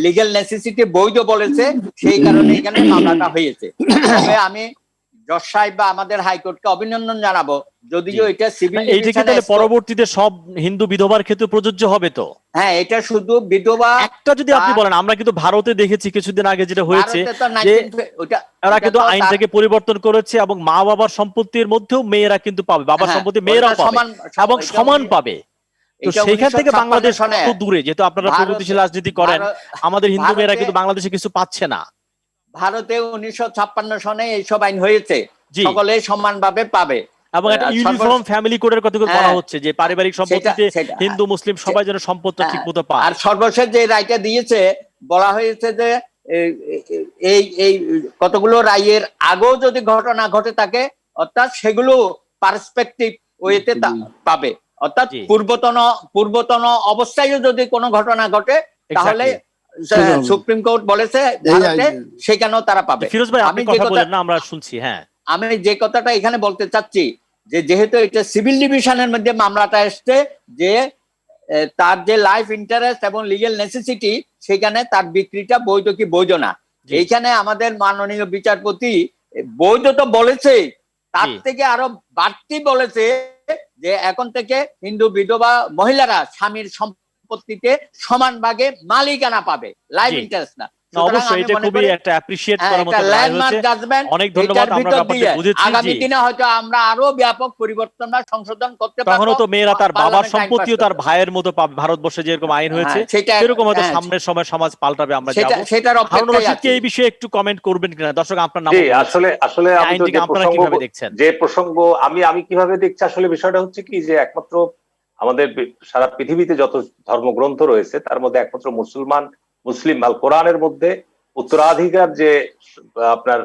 লিগ্যাল নেসেসিটি বৈধ বলেছে, সেই কারণে এখানে মামলাটা হয়েছে। তবে আমি জজ সাহেব বা আমাদের হাইকোর্টকে অভিনন্দন জানাবো, যদিও এটা সিভিল এইটা কি তাহলে পরবর্তীতে সব হিন্দু বিধবার ক্ষেত্রে প্রযোজ্য হবে তো? হ্যাঁ, এটা শুধু বিধবা একটা যদি আপনি বলেন, আমরা কিন্তু ভারতে দেখেছি কিছুদিন আগে যেটা হয়েছে ভারতে তো যে 19 ওটা এরা কিন্তু এটা তো আইনটাকে পরিবর্তন করেছে এবং মা বাবার সম্পত্তির মধ্যেও মেয়েরা কিন্তু পাবে, বাবার হ্যাঁ, সম্পত্তি মেয়েরাও ওটা পাবে সমান, এবং এটা সমান পাবে। তো এটা সেইখান থেকে 1956 বাংলাদেশ সনে কত দূরে, যেহেতু আপনারা ভারত- প্রগতিশীল রাজনীতি করেন, আমাদের হিন্দু মেয়েরা কিন্তু বাংলাদেশে কিছু পাচ্ছে না। ভারতে 1956 সনে এইসব আইন হয়েছে, জি। সকলে সমানভাবে পাবে। এবং একটা ইউনিফর্ম ফ্যামিলি কোডের কথা বলা হ্যাঁ, হচ্ছে যে পারিবারিক সম্পত্তিতে সেটা। হিন্দু মুসলিম সবাই যেন সম্পদটা হ্যাঁ, ঠিক মতো পায়। আর সর্বশেষ যে রায়টা দিয়েছে বলা হয়েছে যে এই এই কতগুলো রায়ের আগেও যদি ঘটনা ঘটে থাকে, অর্থাৎ সেগুলো পার্সপেক্টিভ ওয়েতে পাবে, অর্থাৎ জি। পূর্বতন অবস্থায়ও যদি কোনো ঘটনা ঘটে তাহলে সুপ্রিম কোর্ট বলেছে ভারতে সেখানেও তারা পাবে। ফিরোজ ভাই, আপনি আমি যে কথা কথা বলেন না, আমরা শুনছি। হ্যাঁ, আমি যে কথাটা এখানে বলতে চাচ্ছি যে যেহেতু এটা সিভিল ডিভিশনের মধ্যে মামলাটা এসছে, যে তার যে লাইফ ইন্টারেস্ট এবং লিগ্যাল নেসেসিটি, সেখানে তার বিক্রিটা বৈধ কি বৈধ না, জি। এইখানে আমাদের মাননীয় বিচারপতি বৈধ তো বলেছে, তার জি। থেকে আরো বাড়তি বলেছে যে এখন থেকে হিন্দু বিধবা মহিলারা স্বামীর সম্পত্তিতে সমান ভাগে মালিকানা পাবে, লাইফ জি। ইন্টারেস্ট না। না, অবশ্যই এটা খুবই একটা অ্যাপ্রিশিয়েট করার মতো রায় হয়েছে। অনেক ধন্যবাদ, আমরা ব্যাপারটা বুঝেছি। আগামী জি। দিনে হয়তো আমরা আরো ব্যাপক পরিবর্তন বা সংশোধন করতে পারবো। তখনও তো মেয়েরা তার বাবার পার্লামেন্ট সম্পত্তিও টাইম তার ভাইয়ের মতো পাবে। ভারতবর্ষে যেরকম আইন হয়েছে সেরকম হয়তো সামনের সময় সমাজ পাল্টাবে, আমরা যাবো। সেটার হারুন অপেক্ষায় রশিদ কি আছি। এই বিষয়ে একটু কমেন্ট করবেন কিনা? দর্শক আপনার নাম জি, বলুন। আসলে আমি তো আইনটিকে আপনারা কিভাবে দেখছেন? যে প্রসঙ্গ আমি কিভাবে দেখছি, আসলে বিষয়টা হচ্ছে কি যে একমাত্র আমাদের সারা পৃথিবীতে যত ধর্মগ্রন্থ রয়েছে তার মধ্যে একমাত্র মুসলিম আল কোরআনের মধ্যে উত্তরাধিকার যে আপনার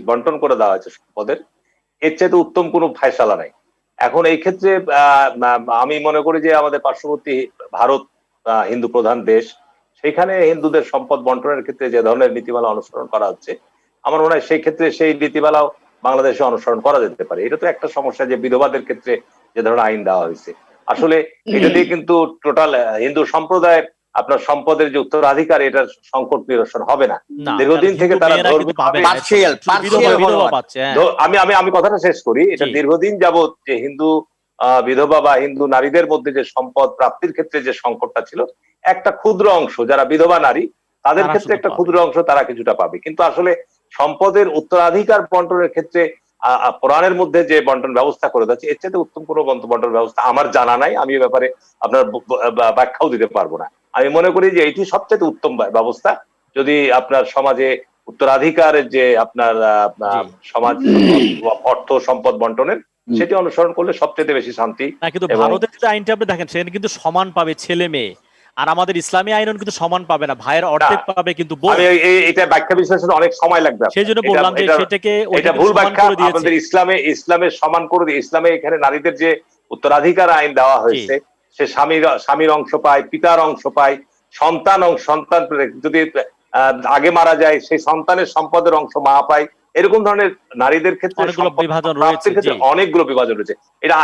বন্টন করে দেওয়া হয়েছে সম্পদের, এর চাইতে উত্তম কোনো ফায়সালা নাই। এখন এই ক্ষেত্রে আমি মনে করি যে আমাদের পার্শ্ববর্তী ভারত হিন্দু প্রধান দেশ, সেখানে হিন্দুদের সম্পদ বন্টনের ক্ষেত্রে যে ধরনের নীতিমালা অনুসরণ করা হচ্ছে, আমার মনে হয় সেই ক্ষেত্রে সেই নীতিমালাও বাংলাদেশে অনুসরণ করা যেতে পারে। এটা তো একটা সমস্যা যে বিধবাদের ক্ষেত্রে যে ধরনের আইন দেওয়া হয়েছে, আসলে এটা দিয়ে কিন্তু টোটাল হিন্দু সম্প্রদায়ের আপনার সম্পদের যে উত্তরাধিকার, এটার সংকট নিরসন হবে না। দীর্ঘদিন থেকে তারা আমি কথাটা শেষ করি। এটা দীর্ঘদিন যাবৎ যে হিন্দু বিধবা বা হিন্দু নারীদের মধ্যে যে সম্পদ প্রাপ্তির ক্ষেত্রে যে সংকটটা ছিল, একটা ক্ষুদ্র অংশ যারা বিধবা নারী, তাদের ক্ষেত্রে একটা ক্ষুদ্র অংশ তারা কিছুটা পাবে, কিন্তু আসলে সম্পদের উত্তরাধিকার বন্টনের ক্ষেত্রে কোরআনের মধ্যে যে বন্টন ব্যবস্থা করে দিচ্ছে, এর চাইতে উত্তম কোনো বন্টন ব্যবস্থা আমার জানা নাই। আমি এ ব্যাপারে আপনার ব্যাখ্যাও দিতে পারবো না। আমি মনে করি যে এটি সবচেয়ে উত্তম ব্যবস্থা, যদি আপনার সমাজে উত্তরাধিকারের যে আপনার সমাজ অর্থ সম্পদ বন্টনের, সেটি অনুসরণ করলে সবচেয়ে বেশি শান্তি। কিন্তু ভারতের যে আইনটা আপনি দেখেন, সেখানে কিন্তু সমান পাবে ছেলে মেয়ে, আর আমাদের ইসলামী আইন কিন্তু সমান পাবে না, ভাইয়ের অর্ধেক পাবে কিন্তু বোন। এটা ব্যাখ্যা বিশ্লেষণ অনেক সময় লাগবে, সেই জন্য বললাম যে সেটাকে এটা ভুল ব্যাখ্যা। আমাদের ইসলামের সমান করে দিয়ে, ইসলামে এখানে নারীদের যে উত্তরাধিকার আইন দেওয়া হয়েছে, সে স্বামীর অংশ পায়, পিতার অংশ পায়, সন্তান যদি আগে মারা যায় সেই সন্তানের সম্পদের অংশ মা পায়। এরকম ধরনের নারীদের ক্ষেত্রে অনেকগুলো বিভাজন রয়েছে।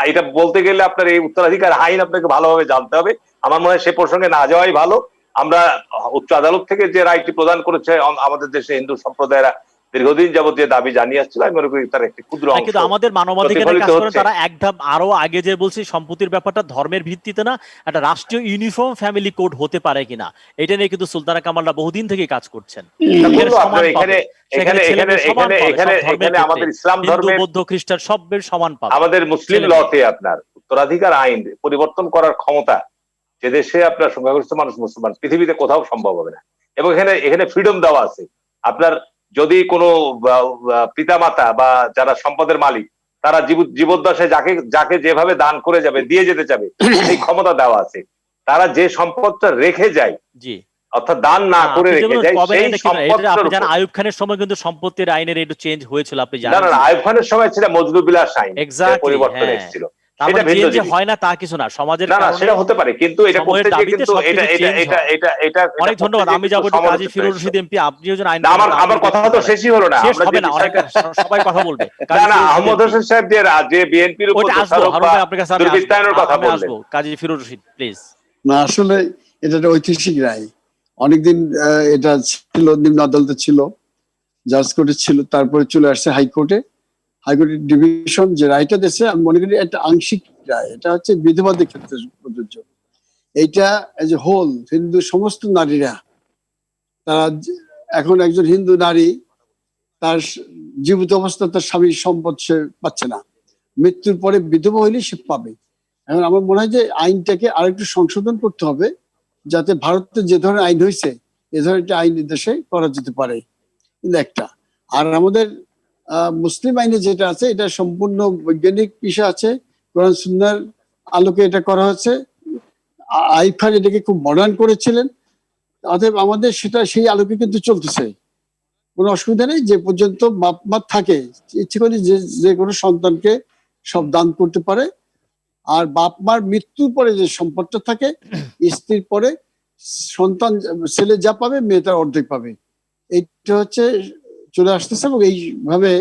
এটা বলতে গেলে আপনার এই উত্তরাধিকার আইন আপনাকে ভালোভাবে জানতে হবে। আমার মনে হয় সে প্রসঙ্গে না যাওয়াই ভালো। আমরা উচ্চ আদালত থেকে যে রায়টি প্রদান করেছে আমাদের দেশে হিন্দু সম্প্রদায়েরা, দীর্ঘদিন যাবত যে দাবি জানিয়ে আসছিল, আমি মনে করি তার একটি ক্ষুদ্র অংশ কিন্তু আমাদের মানবাধিকারের প্রতিফলিত কাজ করেন হচ্ছে। তারা এক ধাপ আরো আগে যে বলছি সম্পত্তির ব্যাপারটা ধর্মের ভিত্তিতে না, একটা রাষ্ট্রীয় ইউনিফর্ম ফ্যামিলি কোড হতে পারে কিনা এটা নিয়ে কিন্তু সুলতানা কামালরা বহুদিন থেকে কাজ করছেন। তা এখানে বললো সমান আপনার পাবে, সেখানে ছেলে মেয়ে সমান পাবে, সব ধর্মের এখানে আমাদের ক্ষেত্রে ইসলাম হিন্দু ধর্মের, বৌদ্ধ খ্রিস্টান সবের সমান পাবে। আমাদের মুসলিম ছেলে মেয়ে। লতে আপনার উত্তরাধিকার আইন পরিবর্তন করার ক্ষমতা যে দেশে আপনার সংখ্যাগরিষ্ঠ মানুষ মুসলমান, পৃথিবীতে কোথাও সম্ভব হবে না। এবং এখানে ফ্রিডম দেওয়া আছে আপনার, যদি কোনো পিতামাতা বা যারা সম্পদের মালিক তারা জীবদ্দশায় যাকে যেভাবে দান করে যাবে, দিয়ে যেতে যাবে, সেই ক্ষমতা দেওয়া আছে। তারা যে সম্পদটা রেখে যায়, জি, অর্থাৎ দান না করে রেখে যায়, সেই সম্পদটার আপনি জানেন আইয়ুব খানের সময় কিন্তু সম্পত্তির আইনের একটু চেঞ্জ হয়েছিল, আপনি না জানেন? না, আইয়ুব খানের সময় ছিল মজলুবিলাস আইন, এক্স্যাক্টলি, পরিবর্তন হ্যাঁ। এসেছিল, তার সেটা মানে ভিন্ন চেঞ্জ জিনিস। হয় না তা কিছু না, সমাজের না না, কারণে সেটা হতে পারে, কিন্তু এটা সময়ের করতে গিয়ে দাবিতে কিন্তু সবকিছু চেঞ্জ হয়। এটা অনেক ধন্যবাদ। আমি যাবো একটু কাজী ফিরোজ রশিদ এমপি, আপনিও যেন আইন না, আমার কথা তো শেষই হলো না। শেষ আমরা হবে যে না, অনেক সবাই কথা বলবে। না না, আহমদ হোসেন সাহেব যে বিএনপির উপর ওইটা আসবো, দোষারোপ হারুন বা ভাই আপনার কাছে আমি দুর্বৃত্তায়নের কথা আমি বললেন। আসবো। কাজী ফিরোজ রশিদ প্লিজ। না আসলে এটা একটা ঐতিহাসিক রায়, অনেকদিন এটা ছিল নিম্ন আদালতে ছিল, জাজ কোর্টে ছিল, তারপরে চলে আসছে হাইকোর্টে। হাইকোর্টের ডিভিশন যে রায়টা দিয়েছে আমি মনে করি একটা আংশিক রায়, এটা হচ্ছে বিধবাদের ক্ষেত্রে প্রযোজ্য। এইটা এজ এ হোল হিন্দু সমস্ত নারীরা, তারা এখন একজন হিন্দু নারী তার জীবিত অবস্থা তার স্বামীর সম্পদ সে পাচ্ছে না, মৃত্যুর পরে বিধবা হইলে সে পাবে। এখন আমার মনে হয় যে আইনটাকে আরেকটু সংশোধন করতে হবে, যাতে ভারতে যে ধরনের আইন হয়েছে এ ধরনের একটা আইন দেশে করা যেতে পারে, কিন্তু একটা। আর আমাদের মুসলিম আইনে যেটা আছে এটা সম্পূর্ণ বৈজ্ঞানিক বিষয় আছে, কোরআন সুন্নাহর আলোকে এটা করা হয়েছে। আইয়ুব খান এটাকে খুব মডার্ন করেছিলেন, অতএব আমাদের সেটা সেই আলোকে কিন্তু চলতেছে, কোনো অসুবিধা নেই। যে পর্যন্ত বাপ মা থাকে, ইচ্ছে করে যে কোনো সন্তানকে সব দান করতে পারে। আর বাপ মার মৃত্যুর পরে যে সম্পদটা থাকে, স্ত্রীর পরে সন্তান ছেলে যা পাবে মেয়ে তার অর্ধেক পাবে, এইটা হচ্ছে চলে আসতেছে। এবং এইভাবে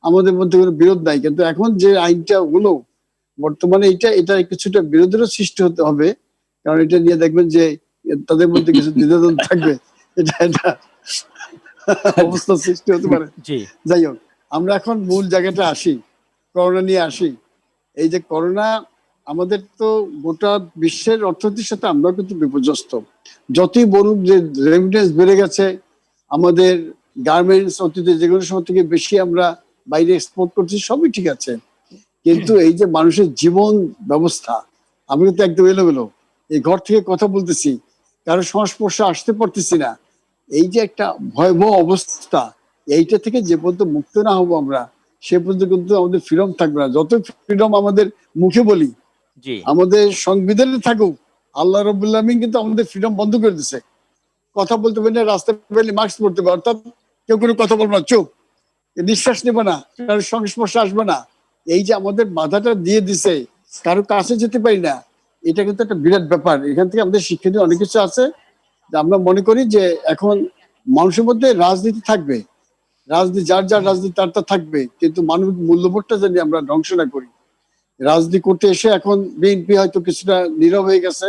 আমাদের মধ্যে কোনো বিরোধ নাই। কিন্তু এখন যে আইনটা হলো বর্তমানে এটা কিছুটা বিরোধেরও সৃষ্টি হতে হবে, কারণ এটা নিয়ে দেখবেন যে তাদের মধ্যে কিছু দ্বিধাদ্বন্দ্ব থাকবে, এটা অবস্থা সৃষ্টি হতে পারে। যাই হোক, আমরা এখন মূল জায়গাটা আসি, করোনা নিয়ে আসি। এই যে করোনা আমাদের তো গোটা বিশ্বের অর্থনীতির সাথে আমরা কিন্তু বিপর্যস্ত। যতই বলুক যে রেমিটেন্স বেড়ে গেছে, আমাদের গার্মেন্টস অতীতে যেগুলো সময় থেকে বেশি আমরা বাইরে এক্সপোর্ট করছি, সবই ঠিক আছে, কিন্তু এই যে মানুষের জীবন ব্যবস্থা, আমি কিন্তু একদম এলোমেলো। এই ঘর থেকে কথা বলতেছি, কারো সংস্পর্শে আসতে পারতেছি না, এই যে একটা ভয়াবহ অবস্থা, এইটা থেকে যে পর্যন্ত মুক্ত না হবো আমরা, সে পর্যন্ত কিন্তু আমাদের ফ্রিডম থাকবে না। যত ফ্রিডম আমাদের মুখে বলি, আমাদের সংবিধানে থাকুক, আল্লাহ রাব্বুল আলামিন কিন্তু আমাদের ফ্রিডম বন্ধ করে দিছে। কথা বলতে পারি না, রাস্তায় বেরোলে মাস্ক পরতে হবে, অর্থাৎ কেউ কোনো কথা বলবো না, চুপ, নিঃশ্বাস নেবে না, কারোর সংস্পর্শে আসবে না। এই যে আমাদের বাধাটা দিয়ে দিছে, কারো কাছে যেতে পারি না, এটা কিন্তু একটা বিরাট ব্যাপার। এখান থেকে আমাদের শিক্ষণীয় অনেক কিছু আছে। আমরা মনে করি যে এখন মানুষের মধ্যে রাজনীতি থাকবে, রাজনীতি যার যার রাজনীতি তার থাকবে, কিন্তু মানবিক মূল্যবোধটা যদি আমরা ধ্বংস না করি। রাজনীতি করতে এসে এখন বিএনপি হয়তো কিছুটা নীরব হয়ে গেছে,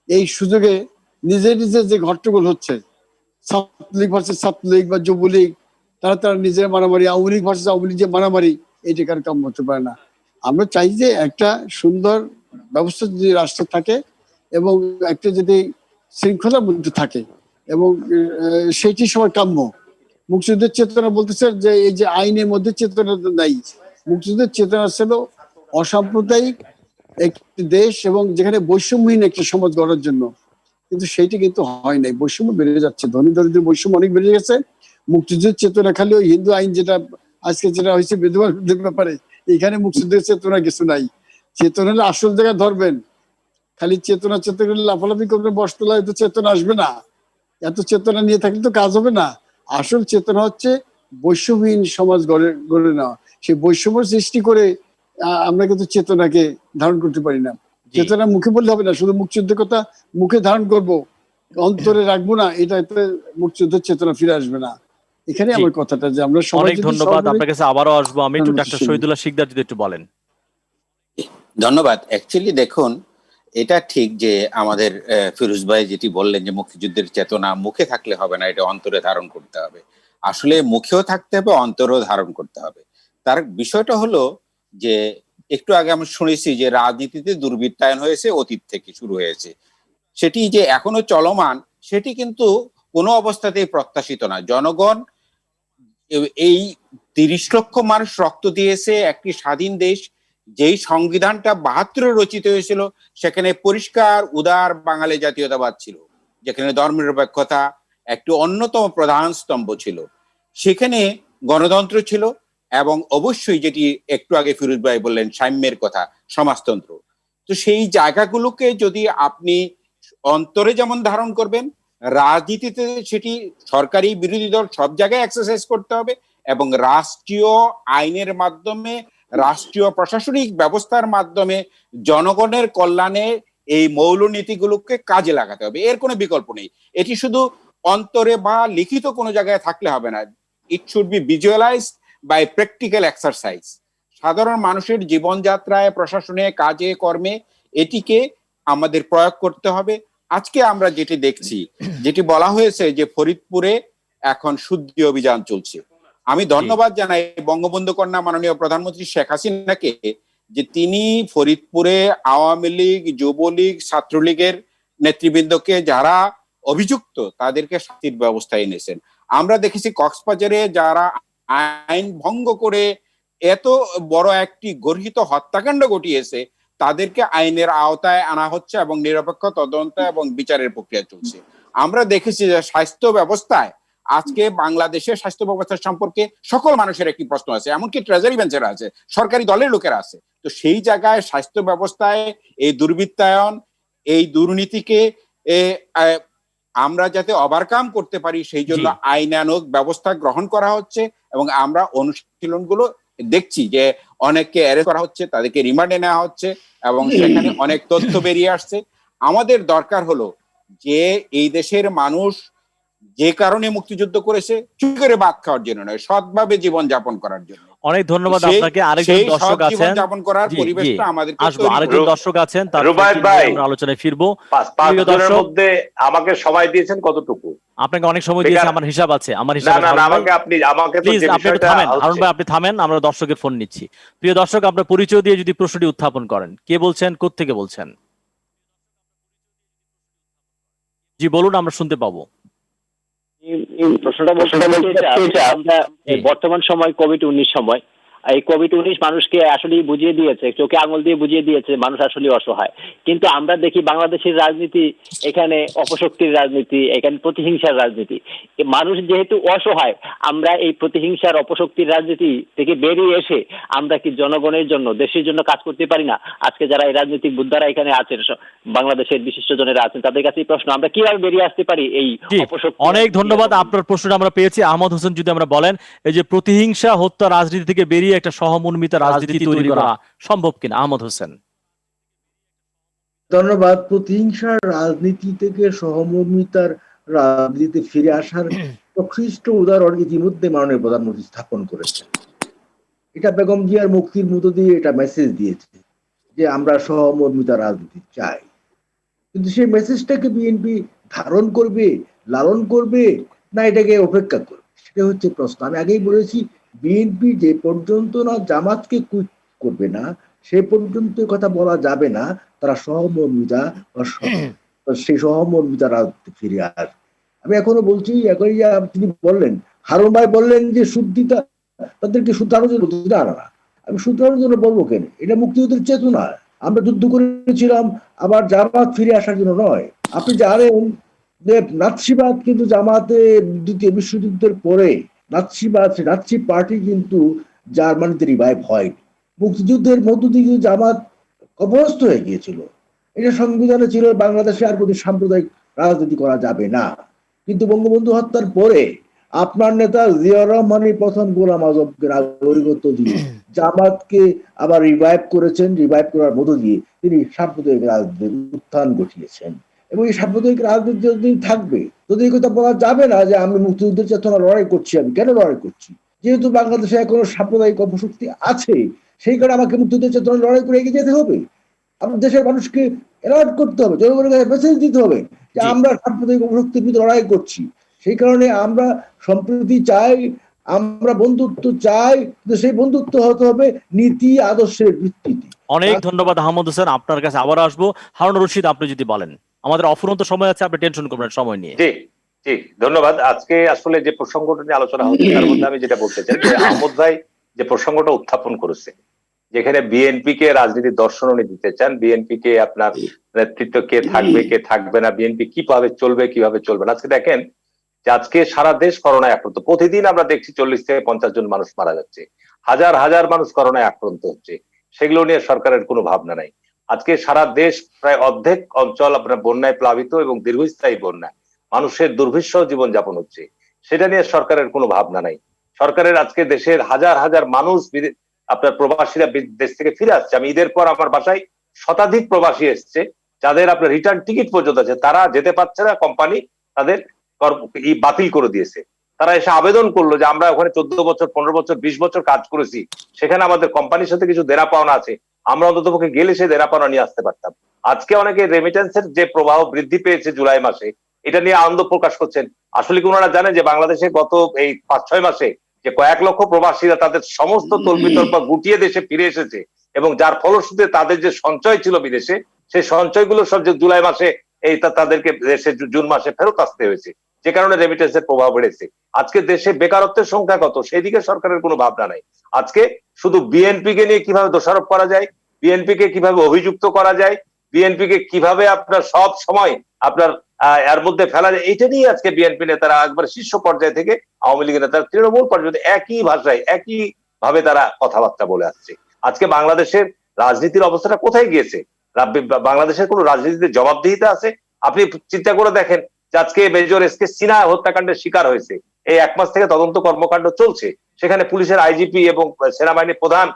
এই সুযোগে নিজে নিজে যে ঘট্টগোল হচ্ছে, ছাত্রলীগ ভার্সেস ছাত্রলীগ বা যুবলীগ, তারা নিজের মারামারি, আওয়ামী লীগ ভার্সেস আওয়ামী লীগ যে মারামারি, এই টাকার কাম হতে পারে না। আমরা চাই যে একটা সুন্দর ব্যবস্থা যদি রাষ্ট্র থাকে এবং একটা যদি শৃঙ্খলার মধ্যে থাকে, এবং সেইটি সবার কাম্য। মুক্তিযুদ্ধের চেতনা বলতেছে যে এই যে আইনের মধ্যে চেতনা নাই, মুক্তিযুদ্ধের চেতনা ছিল অসাম্প্রদায়িক একটি দেশ এবং যেখানে বৈষম্যহীন একটা সমাজ গড়ার জন্য, কিন্তু সেইটি কিন্তু হয় নাই। বৈষম্য বেড়ে যাচ্ছে, ধনী দরিদ্র বৈষম্য অনেক বেড়ে গেছে। মুক্তিযুদ্ধের চেতনা খালি ওই হিন্দু আইন যেটা আজকে যেটা হয়েছে বিধবার ব্যাপারে, এখানে মুক্তিযুদ্ধের চেতনা কিছু নাই। চেতনা হলে আসল জায়গায় ধরবেন, খালি চেতনা লাফালাফি করবে বসতলায়, তো চেতনা আসবে না। এত চেতনা নিয়ে থাকলে তো কাজ হবে না। আসল চেতনা হচ্ছে বৈষম্যহীন সমাজ গড়ে নেওয়া। সেই বৈষম্য সৃষ্টি করে আমরা কিন্তু চেতনাকে ধারণ করতে পারি না। চেতনা মুখে বললে হবে না, শুধু মুক্তিযুদ্ধের কথা মুখে ধারণ করব, অন্তরে রাখবো না, এটাতে মুক্তিযুদ্ধের চেতনা ফিরে আসবে না। এখানে আমার কথাটা যে আমরা সবাই। অনেক ধন্যবাদ, আপনার কাছে আবারও আসবো আমি। একটু ডাক্তার শহীদুল্লাহ শিকদার যদি একটু বলেন। ধন্যবাদ। অ্যাকচুয়ালি দেখুন, এটা ঠিক যে আমাদের ফিরোজ ভাই যেটি বললেন যে মুক্তিযুদ্ধের চেতনা মুখে থাকলে হবে না, এটা অন্তরে ধারণ করতে হবে। আসলে মুখেও থাকতে হবে, অন্তরও ধারণ করতে হবে। তার বিষয়টা হলো যে একটু আগে আমরা শুনেছি যে রাজনীতিতে দুর্বৃত্তায়ন হয়েছে, অতীত থেকে শুরু হয়েছে, সেটি যে এখনো চলমান সেটি কিন্তু কোনো অবস্থাতেই প্রত্যাশিত না। জনগণ এই 30 লক্ষ মানুষ রক্ত দিয়েছে একটি স্বাধীন দেশ, যেই সংবিধানটা 72-এ রচিত হয়েছিল, সেখানে পরিষ্কার উদার বাঙালি জাতীয়তাবাদ ছিল, যেখানে ধর্মনিরপেক্ষতা একটি অন্যতম প্রধান স্তম্ভ ছিল, সেখানে গণতন্ত্র ছিল, এবং অবশ্যই যেটি একটু আগে ফিরোজ ভাই বললেন সাম্যের কথা, সমাজতন্ত্র। তো সেই জায়গাগুলোকে যদি আপনি অন্তরে যেমন ধারণ করবেন, রাজনীতিতে সেটি সরকারি বিরোধী দল সব জায়গায় এক্সারসাইজ করতে হবে, এবং রাষ্ট্রীয় আইনের মাধ্যমে, রাষ্ট্রীয় প্রশাসনিক ব্যবস্থার মাধ্যমে জনগণের কল্যাণে এই মৌলনীতিগুলোকে কাজে লাগাতে হবে। এর কোনো বিকল্প নেই। এটি শুধু অন্তরে বা লিখিত কোনো জায়গায় থাকলে হবে না। It should be visualised by practical exercise. সাধারণ মানুষের জীবনযাত্রায়, প্রশাসনে, কাজে কর্মে এটিকে আমাদের প্রয়োগ করতে হবে। আজকে আমরা যেটি দেখছি, যেটি বলা হয়েছে যে ফরিদপুরে এখন শুদ্ধি অভিযান চলছে, আমি ধন্যবাদ জানাই বঙ্গবন্ধু কন্যা মাননীয় প্রধানমন্ত্রী শেখ হাসিনাকে, যে তিনি ফরিদপুরে আওয়ামী লীগ, যুবলীগ, ছাত্রলীগের নেতৃবৃন্দকে যারা অভিযুক্ত তাদেরকে শাস্তির ব্যবস্থা এনেছেন। আমরা দেখেছি কক্সবাজারে যারা আইন ভঙ্গ করে এত বড় একটি গর্হিত হত্যাকাণ্ড ঘটিয়েছে, তাদেরকে আইনের আওতায় আনা হচ্ছে এবং নিরপেক্ষ তদন্ত এবং বিচারের প্রক্রিয়া চলছে। আমরা দেখেছি যে স্বাস্থ্য ব্যবস্থায়, আজকে বাংলাদেশের স্বাস্থ্য ব্যবস্থা সম্পর্কে সকল মানুষের একটি প্রশ্ন আছে, এমনকি ট্রেজারি বেঞ্চের আছে, সরকারি দলের লোকেরা আছে। তো সেই জায়গায় স্বাস্থ্য ব্যবস্থায় এই দুর্বৃত্তায়ন, এই দুর্নীতিকে আমরা যাতে ওভারকাম করতে পারি, সেই জন্য আইনানুগ ব্যবস্থা গ্রহণ করা হচ্ছে, এবং আমরা অনুশীলনগুলো দেখছি যে অনেককে অ্যারেস্ট করা হচ্ছে, তাদেরকে রিমান্ডে নেওয়া হচ্ছে, এবং সেখানে অনেক তথ্য বেরিয়ে আসছে। আমাদের দরকার হলো যে এই দেশের মানুষ যে কারণে মুক্তিযুদ্ধ করেছে, চুরি করে ভাত খাওয়ার জন্য নয়, সৎভাবে জীবন যাপন করার জন্য। অনেক ধন্যবাদ আপনাকে। আরেকজন দর্শক আছেন, জীবন যাপন করার পরিবেশটা আমাদের আসবো। আরেকজন দর্শক আছেন, তার আমরা আলোচনায় ফিরবো। প্রিয় দর্শক, মধ্যে আমাকে সময় দিয়েছেন কতটুকু? আপনাকে অনেক সময় দিয়েছি, আমার হিসাব আছে, আমার হিসাব। না, আমাকে প্লিজ আপনি একটু থামেন, হারুন ভাই আপনি থামেন, আমরা দর্শকের ফোন নিচ্ছি। প্রিয় দর্শক, আপনার পরিচয় দিয়ে যদি প্রশ্নটি উত্থাপন করেন। কে বলছেন, কোত্থেকে বলছেন? জি বলুন, আমরা শুনতে পাবো। প্রশ্নটা আমরা বর্তমান সময় কোভিড-19 সময়, এই কোভিড-19 মানুষকে আসলে বুঝিয়ে দিয়েছে, চোখে আঙুল দিয়ে বুঝিয়ে দিয়েছে মানুষ আসলে অসহায়। কিন্তু আমরা দেখি বাংলাদেশের রাজনীতি, এখানে অপশক্তির রাজনীতি, এখানে প্রতিহিংসার রাজনীতি। মানুষ যেহেতু অসহায়, আমরা এই প্রতিহিংসার, অপশক্তির রাজনীতি থেকে বেরিয়ে এসে আমরা কি জনগণের জন্য, দেশের জন্য কাজ করতে পারি না? আজকে যারা এই রাজনৈতিক বুদ্ধারা এখানে আছেন, বাংলাদেশের বিশিষ্ট জনেরা আছেন, তাদের কাছে প্রশ্ন, আমরা কিভাবে বেরিয়ে আসতে পারি এই অপশক্তি? অনেক ধন্যবাদ, আপনার প্রশ্নটা আমরা পেয়েছি। আহমদ হোসেন, যদি আমরা বলেন, এই যে প্রতিহিংসা, হত্যা রাজনীতি থেকে বেরিয়ে একটা সহমর্মিতা রাজনীতি তৈরি করা সম্ভব কিনা? আহমদ হোসেন। ধন্যবাদ। প্রতিহিংসার রাজনীতি থেকে সহমর্মিতার রাজনীতিতে ফিরে আসার প্রকৃষ্ট উদাহরণ ইতিমধ্যে মাননীয় প্রধানমন্ত্রী স্থাপন করেছেন। এটা বেগম জিয়ার মুক্তির মধ্য দিয়ে এটা মেসেজ দিয়েছে যে আমরা সহমর্মিতা রাজনীতি চাই। কিন্তু সেই মেসেজটাকে বিএনপি ধারণ করবে, লালন করবে, না এটাকে উপেক্ষা করবে, সেটা হচ্ছে প্রশ্ন। আমি আগেই বলেছি, বিএনপি যে পর্যন্ত না জামাতকে কুইট করবে না, সে পর্যন্ত কথা বলা যাবে না তারা সহমর্মিতা সেই সহমর্মিতা রাজনীতি ফিরে আসবে। আমি এখনো বলছি, তিনি বললেন, হারুন ভাই বললেন যে শুদ্ধিতা, তাদেরকে শুদ্ধানোর জন্য না, আমি শুদ্ধানোর জন্য বলবো কেন? এটা মুক্তিযুদ্ধের চেতনা, আমরা যুদ্ধ করেছিলাম, আবার জামাত ফিরে আসার জন্য নয়। আপনি জানেন যে নাৎসিবাদ কিন্তু জামাতে দ্বিতীয় বিশ্বযুদ্ধের পরে নাৎসি পার্টি কিন্তু জার্মানিতে রিভাইভ হয়। মুক্তিযুদ্ধের মধ্য দিয়ে জামাত অপরাস্ত হয়ে গিয়েছিল। এটা সংবিধানে ছিল, বাংলাদেশে আর কোনো সাম্প্রদায়িক রাজনীতি করা যাবে না। কিন্তু বঙ্গবন্ধু হত্যার পরে আপনার নেতা জিয়াউর রহমানই প্রথম গোলাম আজমকে নাগরিকত্ব দিয়ে জামাতকে আবার রিভাইভ করেছেন। রিভাইভ করার মধ্য দিয়ে তিনি সাম্প্রদায়িক রাজনীতির উত্থান ঘটিয়েছেন, এবং এই সাম্প্রদায়িক রাজনীতি যতদিন থাকবে ততদিন কথা বলা যাবে না যে আমি মুক্তিযুদ্ধের চেতনা লড়াই করছি। আমি কেন লড়াই করছি? যেহেতু বাংলাদেশে এখনো সাম্প্রদায়িক অপশক্তি আছে, সেই কারণে আমাকে মুক্তিযুদ্ধের চেতনা লড়াই করে এগিয়ে যেতে হবে। আমাদের দেশের মানুষকে অ্যালার্ট করতে হবে, জনগণের কাছে মেসেজ দিতে হবে যে আমরা সাম্প্রদায়িক অপশক্তির বিরুদ্ধে লড়াই করছি। সেই কারণে আমরা সম্প্রীতি চাই, আমরা বন্ধুত্ব চাই, কিন্তু সেই বন্ধুত্ব হতে হবে নীতি আদর্শের ভিত্তিতে। অনেক ধন্যবাদ আহমদ হোসেন, আপনার কাছে আবার আসবো। হারুন রশিদ, আপনি যদি বলেন, আমাদের অফুরন্ত সময় আছে, আপনি টেনশন করবেন সময় নিয়ে। জি জি, ধন্যবাদ। আজকে আসলে যে প্রসঙ্গটা নিয়ে আলোচনা হচ্ছে তার মধ্যে আমি যেটা বলতে চাই যে আহমদ ভাই যে প্রসঙ্গটা উত্থাপন করেছে, যেখানে বিএনপি কে রাজনীতির দর্শন উনি দিতে চান, বিএনপি কে আপনার নেতৃত্ব কে থাকবে কে থাকবে না, বিএনপি কিভাবে চলবে না। আজকে দেখেন যে আজকে সারা দেশ করোনায় আক্রান্ত, প্রতিদিন আমরা দেখছি 40 থেকে 50 জন মানুষ মারা যাচ্ছে, হাজার হাজার মানুষ করোনায় আক্রান্ত হচ্ছে, সেগুলো নিয়ে সরকারের কোনো ভাবনা নাই। আজকে সারা দেশ প্রায় অর্ধেক অঞ্চল আপনার বন্যায় প্লাবিত এবং দীর্ঘস্থায়ী বন্যা, মানুষের দুর্বিষহ জীবনযাপন হচ্ছে, সেটা নিয়ে সরকারের কোনো ভাবনা নাই। সরকারের আজকে দেশের হাজার হাজার মানুষ আপনার প্রবাসীরা দেশ থেকে ফিরে আসছে। আমি ঈদের পর আমার বাসায় শতাধিক প্রবাসী এসছে, যাদের আপনার রিটার্ন টিকিট পর্যন্ত আছে, তারা যেতে পারছে না, কোম্পানি তাদের বাতিল করে দিয়েছে। তারা এসে আবেদন করলো যে আমরা ওখানে 14 বছর 15 বছর 20 বছর কাজ করেছি, সেখানে আমাদের কোম্পানির সাথে কিছু দেনা পাওনা আছে, আমরা অন্ততপক্ষে গেলে সেই দেনা পাওনা নিয়ে আসতে পারতাম। আজকে অনেকে রেমিটেন্সের যে প্রবাহ বৃদ্ধি পেয়েছে জুলাই মাসে, এটা নিয়ে আনন্দ প্রকাশ করছেন। আসলে কি ওনারা জানেন যে বাংলাদেশে গত এই 5-6 মাসে যে কয়েক লক্ষ প্রবাসীরা তাদের সমস্ত তল্পিতল্পা গুটিয়ে দেশে ফিরে এসেছে, এবং যার ফলশ্রুতিতে তাদের যে সঞ্চয় ছিল বিদেশে, সেই সঞ্চয়গুলো সব যে জুলাই মাসে এই তাদেরকে দেশে জুন মাসে ফেরত আসতে হয়েছে, যে কারণে রেমিটেন্সের প্রভাব বেড়েছে। আজকে দেশে বেকারত্বের সংখ্যা কত, সেই দিকে সরকারের কোনো ভাবনা নাই। আজকে শুধু বিএনপি কে নিয়ে কিভাবে দোষারোপ করা যায়, বিএনপি কে কিভাবে অভিযুক্ত করা যায়, বিএনপি কে কিভাবে আপনার সব সময় আপনার এর মধ্যে ফেলা যায়, এটা নিয়ে আজকে বিএনপি নেতারা একবার শীর্ষ পর্যায় থেকে আওয়ামী লীগের নেতারা তৃণমূল পর্যন্ত একই ভাষায় একই ভাবে তারা কথাবার্তা বলে আসছে। আজকে বাংলাদেশের রাজনীতির অবস্থাটা কোথায় গিয়েছে? বাংলাদেশের কোন রাজনীতিতে জবাবদিহিতা আছে? আপনি চিন্তা করে দেখেন যে আজকে মেজর এসকে সিনহা হত্যাকাণ্ডের শিকার হয়েছে, এই 1 মাস থেকে তদন্ত কর্মকাণ্ড চলছে, সেখানে পুলিশের আইজিপি এবং সেনাবাহিনীর প্রধান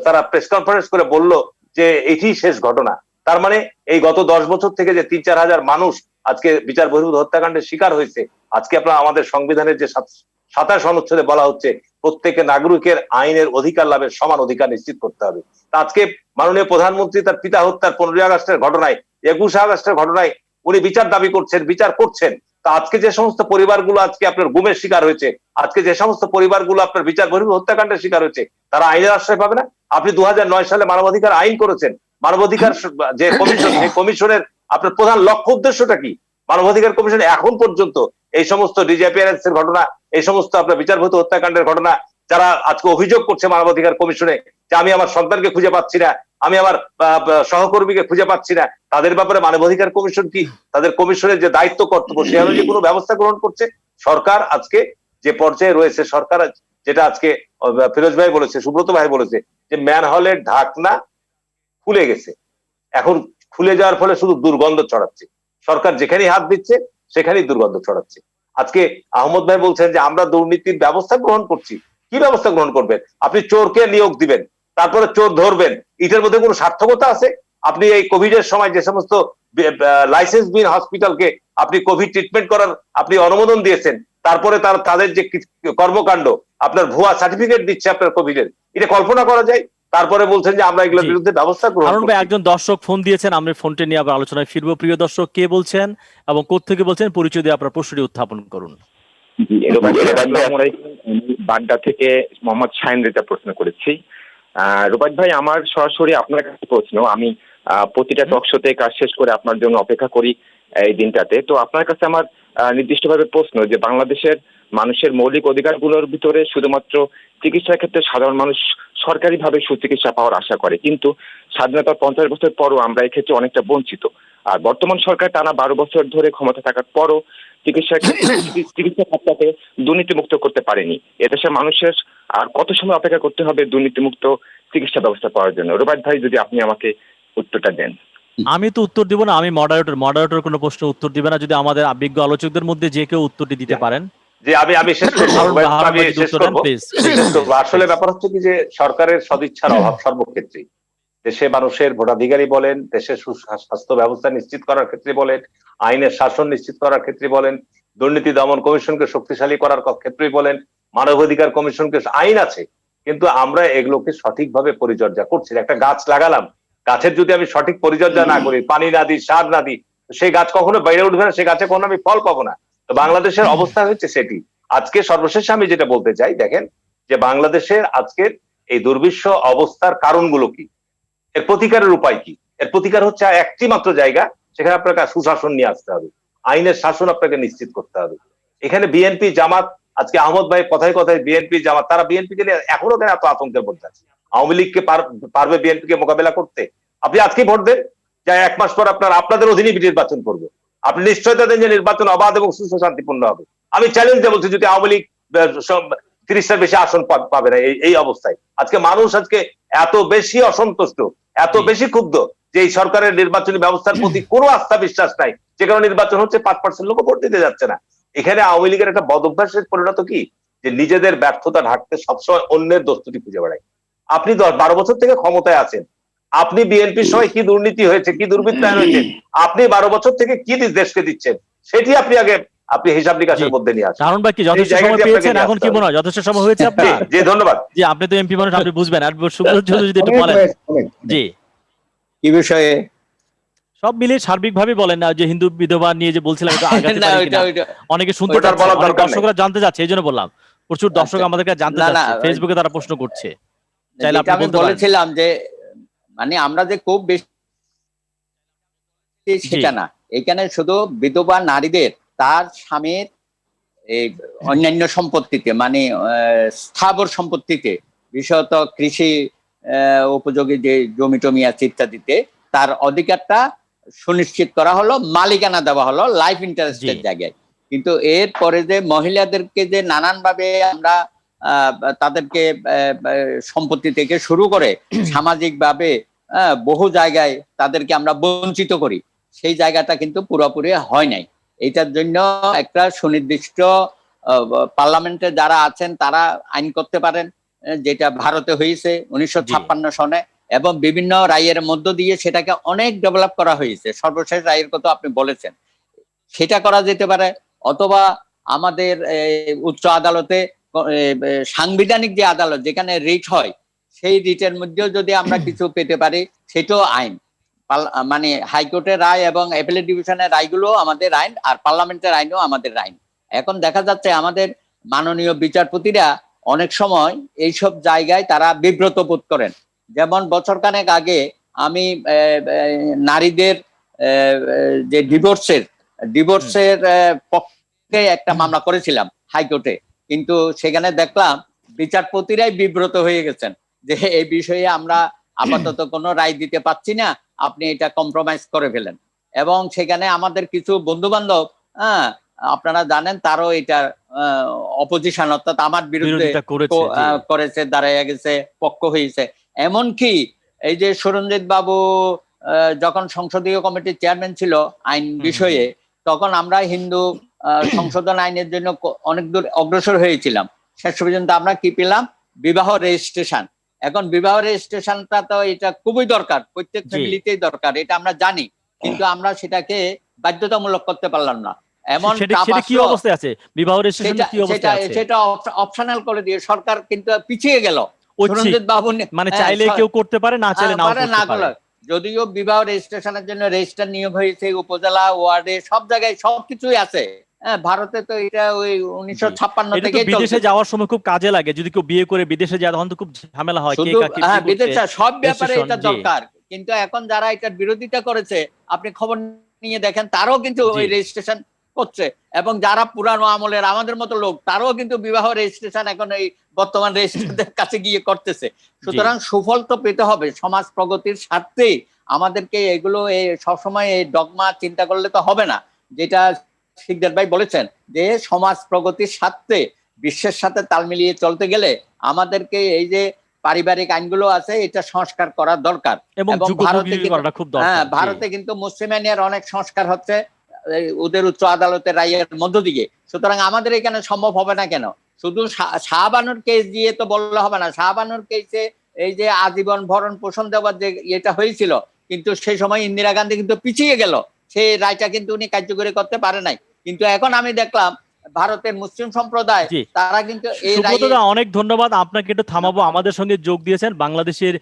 তারা প্রেস কনফারেন্স করে বলল যে এটি শেষ ঘটনা। তার মানে এই গত 10 বছর থেকে যে 3-4 হাজার মানুষ আজকে বিচার বহির্ভূত হত্যাকাণ্ডের শিকার হয়েছে, আজকে আপনার আমাদের সংবিধানের যে 27 অনুচ্ছেদে বলা হচ্ছে প্রত্যেক নাগরিকের আইনের অধিকার লাভের সমান অধিকার নিশ্চিত করতে হবে। তা আজকে মাননীয় প্রধানমন্ত্রী তার পিতা হত্যার 15 আগস্টের ঘটনায়, 21 আগস্টের ঘটনায় উনি বিচার দাবি করছেন, বিচার করছেন। তা আজকে যে সমস্ত পরিবারগুলো আজকে আপনার গুমের শিকার হয়েছে, আজকে যে সমস্ত পরিবারগুলো আপনার বিচার বহির্ভূত হত্যাকাণ্ডের শিকার হয়েছে, তারা আইনের আশ্রয় পাবে না? আপনি 2009 সালে মানবাধিকার আইন করেছেন, মানবাধিকার যে কমিশন, সেই কমিশনের আপনার প্রধান লক্ষ্য উদ্দেশ্যটা কি? মানবাধিকার কমিশন এখন পর্যন্ত এই সমস্ত ডিসঅ্যাপিয়ারেন্সের ঘটনা, এই সমস্ত আপনার বিচারভূত হত্যাকাণ্ডের ঘটনা, যারা আজকে অভিযোগ করছে মানবাধিকার কমিশনে যে আমি আমার সন্তানকে খুঁজে পাচ্ছি না, আমি আমার সহকর্মীকে খুঁজে পাচ্ছি না, তাদের ব্যাপারে মানবাধিকার কমিশন কি তাদের কমিশনের যে দায়িত্ব কর্তব্য সে অনুযায়ী কোনো ব্যবস্থা গ্রহণ করছে? সরকার আজকে যে পর্যায়ে রয়েছে, সরকার যেটা আজকে ফিরোজ ভাই বলেছে, সুব্রত ভাই বলেছে যে ম্যানহোলের ঢাকনা খুলে গেছে, এখন খুলে যাওয়ার ফলে শুধু দুর্গন্ধ ছড়াচ্ছে। সরকার যেখানেই হাত দিচ্ছে সেখানেই দুর্গন্ধ ছড়াচ্ছে। আজকে আহমদ ভাই বলছেন যে আমরা দুর্নীতির ব্যবস্থা গ্রহণ করছি। কি ব্যবস্থা গ্রহণ করবেন? আপনি চোরকে নিয়োগ দিবেন, তারপরে চোর ধরবেন, এটার মধ্যে কোনো সার্থকতা আছে? আপনি এই কোভিডের সময় যে সমস্ত লাইসেন্সবিহীন হসপিটালকে আপনি কোভিড ট্রিটমেন্ট করার আপনি অনুমোদন দিয়েছেন, তারপরে তাদের যে কর্মকাণ্ড আপনার ভুয়া সার্টিফিকেট দিচ্ছে আপনার কোভিডের, এটা কল্পনা করা যায়? তারপরে বলছেন যে আমরা এগুলোর বিরুদ্ধে ব্যবস্থা গ্রহণ করব। একজন দর্শক ফোন দিয়েছেন, আমি ফোনটা নিয়ে আবার আলোচনায় ফিরবো। প্রিয় দর্শক, কে বলছেন এবং কোত্থেকে বলছেন, পরিচয় দিয়ে আপনার প্রশ্নটি উত্থাপন করুন। বাড্ডা থেকে মোহাম্মদ শাহিন রেজা প্রশ্ন করেছি। রুবাদ ভাই, আমার সরাসরি আপনার কাছে প্রশ্ন। আমি প্রতিটা টক শোতে কাজ শেষ করে আপনার জন্য অপেক্ষা করি এই দিনটাতে। তো আপনার কাছে আমার নির্দিষ্টভাবে প্রশ্ন যে বাংলাদেশের মানুষের মৌলিক অধিকারগুলোর ভিতরে শুধুমাত্র চিকিৎসার ক্ষেত্রে সাধারণ মানুষ সরকারিভাবে সুচিকিৎসা পাওয়ার আশা করে, কিন্তু স্বাধীনতার 50 বছর পরও আমরা এক্ষেত্রে অনেকটা বঞ্চিত। আর বর্তমান সরকার টানা 12 বছর ধরে ক্ষমতা থাকার পরও চিকিৎসা খাতটাকে দুর্নীতিমুক্ত করতে পারেনি। এদেশের মানুষের আর কত সময় অপেক্ষা করতে হবে দুর্নীতিমুক্ত চিকিৎসা ব্যবস্থা পাওয়ার জন্য? রুবাদ ভাই, যদি আপনি আমাকে উত্তরটা দেন। আমি তো উত্তর দিব না, আমি মডারেটর কোনো প্রশ্ন উত্তর দিবে না। যদি আমাদের বিজ্ঞ আলোচকদের মধ্যে যে কেউ উত্তরটি দিতে পারেন। যে আমি শেষ করব। আসলে ব্যাপার হচ্ছে কি যে সরকারের সদিচ্ছার অভাব সর্বক্ষেত্রে, দেশে মানুষের ভোটাধিকারী বলেন, দেশের সুস্বাস্থ্য ব্যবস্থা নিশ্চিত করার ক্ষেত্রে বলেন, আইনের শাসন নিশ্চিত করার ক্ষেত্রে বলেন, দুর্নীতি দমন কমিশনকে শক্তিশালী করার ক্ষেত্রেই বলেন, মানবাধিকার কমিশনকে আইন আছে, কিন্তু আমরা এগুলোকে সঠিকভাবে পরিচর্যা করছি। একটা গাছ লাগালাম, গাছের যদি আমি সঠিক পরিচর্যা না করি, পানি না দিই, সার না দিই, সেই গাছ কখনো বেড়ে উঠবে না, সেই গাছে কখনো আমি ফল পাবো না। তো বাংলাদেশের অবস্থা হচ্ছে সেটি। আজকে সর্বশেষ আমি যেটা বলতে চাই, দেখেন যে বাংলাদেশের আজকের এই দুর্বিষহ অবস্থার কারণগুলো কি, এর প্রতিকারের উপায় কি। এর প্রতিকার হচ্ছে একটি মাত্র জায়গা, সেখানে আপনাকে সুশাসন নিয়ে আসতে হবে, আইনের শাসন আপনাকে নিশ্চিত করতে হবে। এখানে বিএনপি জামাত, আজকে আহমদ ভাই কথায় কথায় বিএনপি জামাত, তারা বিএনপি কে নিয়ে এখনো কেন এত আতঙ্কের মধ্যে আছে? আওয়ামী লীগকে পারবে বিএনপি কে মোকাবেলা করতে? আপনি আজকে ভোট দেন, যা 1 মাস পর আপনাদের অধীনে নির্বাচন করবে, আপনি নিশ্চয়তা দেন যে নির্বাচন অবাধ এবং সুস্থ শান্তিপূর্ণ হবে। আমি চ্যালেঞ্জ দিয়ে বলছি, যদি আওয়ামী লীগ 30টার বেশি আসন পাবে না এই অবস্থায়, আজকে মানুষ আজকে এত বেশি অসন্তুষ্ট, এত বেশি ক্ষুব্ধ যে এই সরকারের নির্বাচনী ব্যবস্থার প্রতি কোনো আস্থা বিশ্বাস নাই, যে কারণে নির্বাচন হচ্ছে 5% লোক ভোট দিতে যাচ্ছে না। এখানে আওয়ামী লীগের একটা বদভ্যাসের পরিণত কি, যে নিজেদের ব্যর্থতা ঢাকতে সবসময় অন্যের দোষটি খুঁজে বেড়ায়। আপনি 10-12 বছর থেকে ক্ষমতায় আছেন, আপনি বিএনপির সময় কি দুর্নীতি হয়েছে, কি দুর্বৃত্তায়ন হয়েছে, আপনি 12 বছর থেকে কি দেশকে দিচ্ছেন, সেটি আপনি হিসাব নিকাশের মধ্যে নিয়ে আসেন। কারণ কি যথেষ্ট সময় পেয়েছেন? এখন কি মনে হয় যথেষ্ট সময় হয়েছে আপনার? জি ধন্যবাদ। জি, আপনি তো এমপি মানুষ, আপনি বুঝবেন। আর সুব্রত চৌধুরী যদি একটু বলেন। জি, কি বিষয়ে? সব মিলিয়ে সার্বিকভাবে বলেন না, যে হিন্দু বিধবা নিয়ে যে বলছিলাম, এটা আগাতে না, পারি কিনা? অনেকে শুনতে চাচ্ছে, অনেক দর্শকরা জানতে চাচ্ছে, এই জন্য বললাম। প্রচুর দর্শক আমাদের কাছে জানতে চাচ্ছে, ফেসবুকে তারা প্রশ্ন করছে। চাইলে আপনি আমি বলতে পারেন। বলেছিলাম যে মানে আমরা যে খুব বেশি সেটা না, এখানে শুধু বিধবা নারীদের তার স্বামীর এই অন্যান্য সম্পত্তিতে, মানে স্থাবর সম্পত্তিতে, বিশেষত কৃষি উপযোগী যে জমি টমি আছে ইত্যাদিতে, তার অধিকারটা সুনিশ্চিত করা হলো, মালিকানা দেওয়া হলো লাইফ ইন্টারেস্টের জায়গায়। কিন্তু এর পরে যে মহিলাদেরকে যে নানানভাবে আমরা তাদেরকে সম্পত্তি থেকে শুরু করে সামাজিকভাবে বহু জায়গায় তাদেরকে আমরা বঞ্চিত করি, সেই জায়গাটা কিন্তু পুরোপুরি হয় নাই। এটার জন্য একটা সুনির্দিষ্ট পার্লামেন্টে যারা আছেন তারা আইন করতে পারেন, যেটা ভারতে হয়েছে 1956 সনে, এবং বিভিন্ন রায়ের মধ্য দিয়ে সেটাকে অনেক ডেভেলপ করা হয়েছে। সর্বশেষ রায়ের কথা আপনি বলেছেন, সেটা করা যেতে পারে। অথবা আমাদের উচ্চ আদালতে সাংবিধানিক যে আদালত, যেখানে রিট হয়, সেই রিটের মধ্যেও যদি আমরা কিছু পেতে পারি, সেটাও আইন। মানে হাইকোর্টের রায় এবং অ্যাপিলেট ডিভিশনের রায়গুলো আমাদের আইন, আর পার্লামেন্টের আইনও আমাদের আইন। এখন দেখা যাচ্ছে আমাদের মাননীয় বিচারপতিরা অনেক সময় এইসব জায়গায় তারা বিব্রত বোধ করেন। যেমন বছরখানেক আগে আমি নারীদের যে ডিভোর্সের পক্ষে একটা মামলা করেছিলাম হাইকোর্টে, কিন্তু সেখানে দেখলাম বিচারপতিরাই বিব্রত হয়ে গেছেন যে এই বিষয়ে আমরা আপাতত কোনো রায় দিতে পাচ্ছি না, আপনি এটা কম্প্রোমাইজ করে ফেলেন। এবং সেখানে আমাদের কিছু বন্ধু বান্ধব, আপনারা জানেন, তারও এটার অপোজিশন, অর্থাৎ আমার বিরুদ্ধে করেছে, দাঁড়াইয়া গেছে, পক্ষ হয়েছে। এমনকি এই যে সুরঞ্জিত বাবু যখন সংসদীয় কমিটির চেয়ারম্যান ছিল আইন বিষয়ে, তখন আমরা হিন্দু সংশোধন আইনের জন্য অনেক দূর অগ্রসর হয়েছিলাম। শেষ পর্যন্ত আমরা কি পেলাম? বিবাহ রেজিস্ট্রেশন। এখন বিবাহ রেজিস্ট্রেশনটা তো এটা খুবই দরকার, প্রত্যেক ফ্যামিলিতেই দরকার, এটা আমরা জানি, কিন্তু আমরা সেটাকে বাধ্যতামূলক করতে পারলাম না। এমন কি অবস্থায় আছে বিবাহ রেজিস্ট্রেশন? কি অবস্থায় আছে? সেটা অপশনাল করে দিয়ে সরকার কিন্তু পিছিয়ে গেল। সুরঞ্জিত বাবু মানে চাইলে কেউ করতে পারে, না চাইলে নাও করতে পারে। যদিও বিবাহ রেজিস্ট্রেশনের জন্য রেজিস্ট্রার নিয়োগ হয়েছে উপজেলা, ওয়ার্ডে, সব জায়গায় সবকিছুই আছে। ভারতে তো এটা ওই 1956 থেকে বিদেশে যাওয়ার সময় খুব কাজে লাগে। যদি কেউ বিয়ে করে বিদেশে যায় তখন তো খুব ঝামেলা হয়। বিদেশে সব ব্যাপারে এটা দরকার, কিন্তু এখন যারা এটার বিরোধিতা করেছে, আপনি খবর নিয়ে দেখেন, তারাও কিন্তু ওই রেজিস্ট্রেশন করছে। এবং যারা পুরানো আমলের আমাদের মতো লোক, তারাও কিন্তু বিবাহ রেজিস্ট্রেশন এখন এই বর্তমান রেজিস্ট্রারদের কাছে গিয়ে করতেছে। সুতরাং সুফল তো পেতে হবে, সমাজ প্রগতির স্বার্থে আমাদেরকে এগুলো সবসময় এই ডগমা চিন্তা করলে তো হবে না। যেটা শিকদার ভাই বলেছেন যে সমাজ প্রগতির স্বার্থে বিশ্বের সাথে তাল মিলিয়ে চলতে গেলে আমাদেরকে এই যে পারিবারিক আইনগুলো আছে এটা সংস্কার করা দরকার। এবং ভারতে কিন্তু মুসলিম আইনের অনেক সংস্কার হচ্ছে ওদের উচ্চ আদালতের রায়ের মধ্য দিয়ে। সুতরাং আমাদের এখানে সম্ভব হবে না কেন? শুধু শাহবানুর কেস দিয়ে তো বললে হবে না। শাহবানুর কেসে এই যে আজীবন ভরণ পোষণ দেওয়ার যে এটা হয়েছিল, কিন্তু সেই সময় ইন্দিরা গান্ধী কিন্তু পিছিয়ে গেল, সেই রায়টা কিন্তু উনি কার্যকরী করতে পারে নাই। কিন্তু এখন আমি দেখলাম ভারতের মুসলিম সম্প্রদায় তারা কিন্তু অনেক ধন্যবাদ আপনাকে। একটু থামাবো। আমাদের সঙ্গে যোগ দিয়েছেন বাংলাদেশের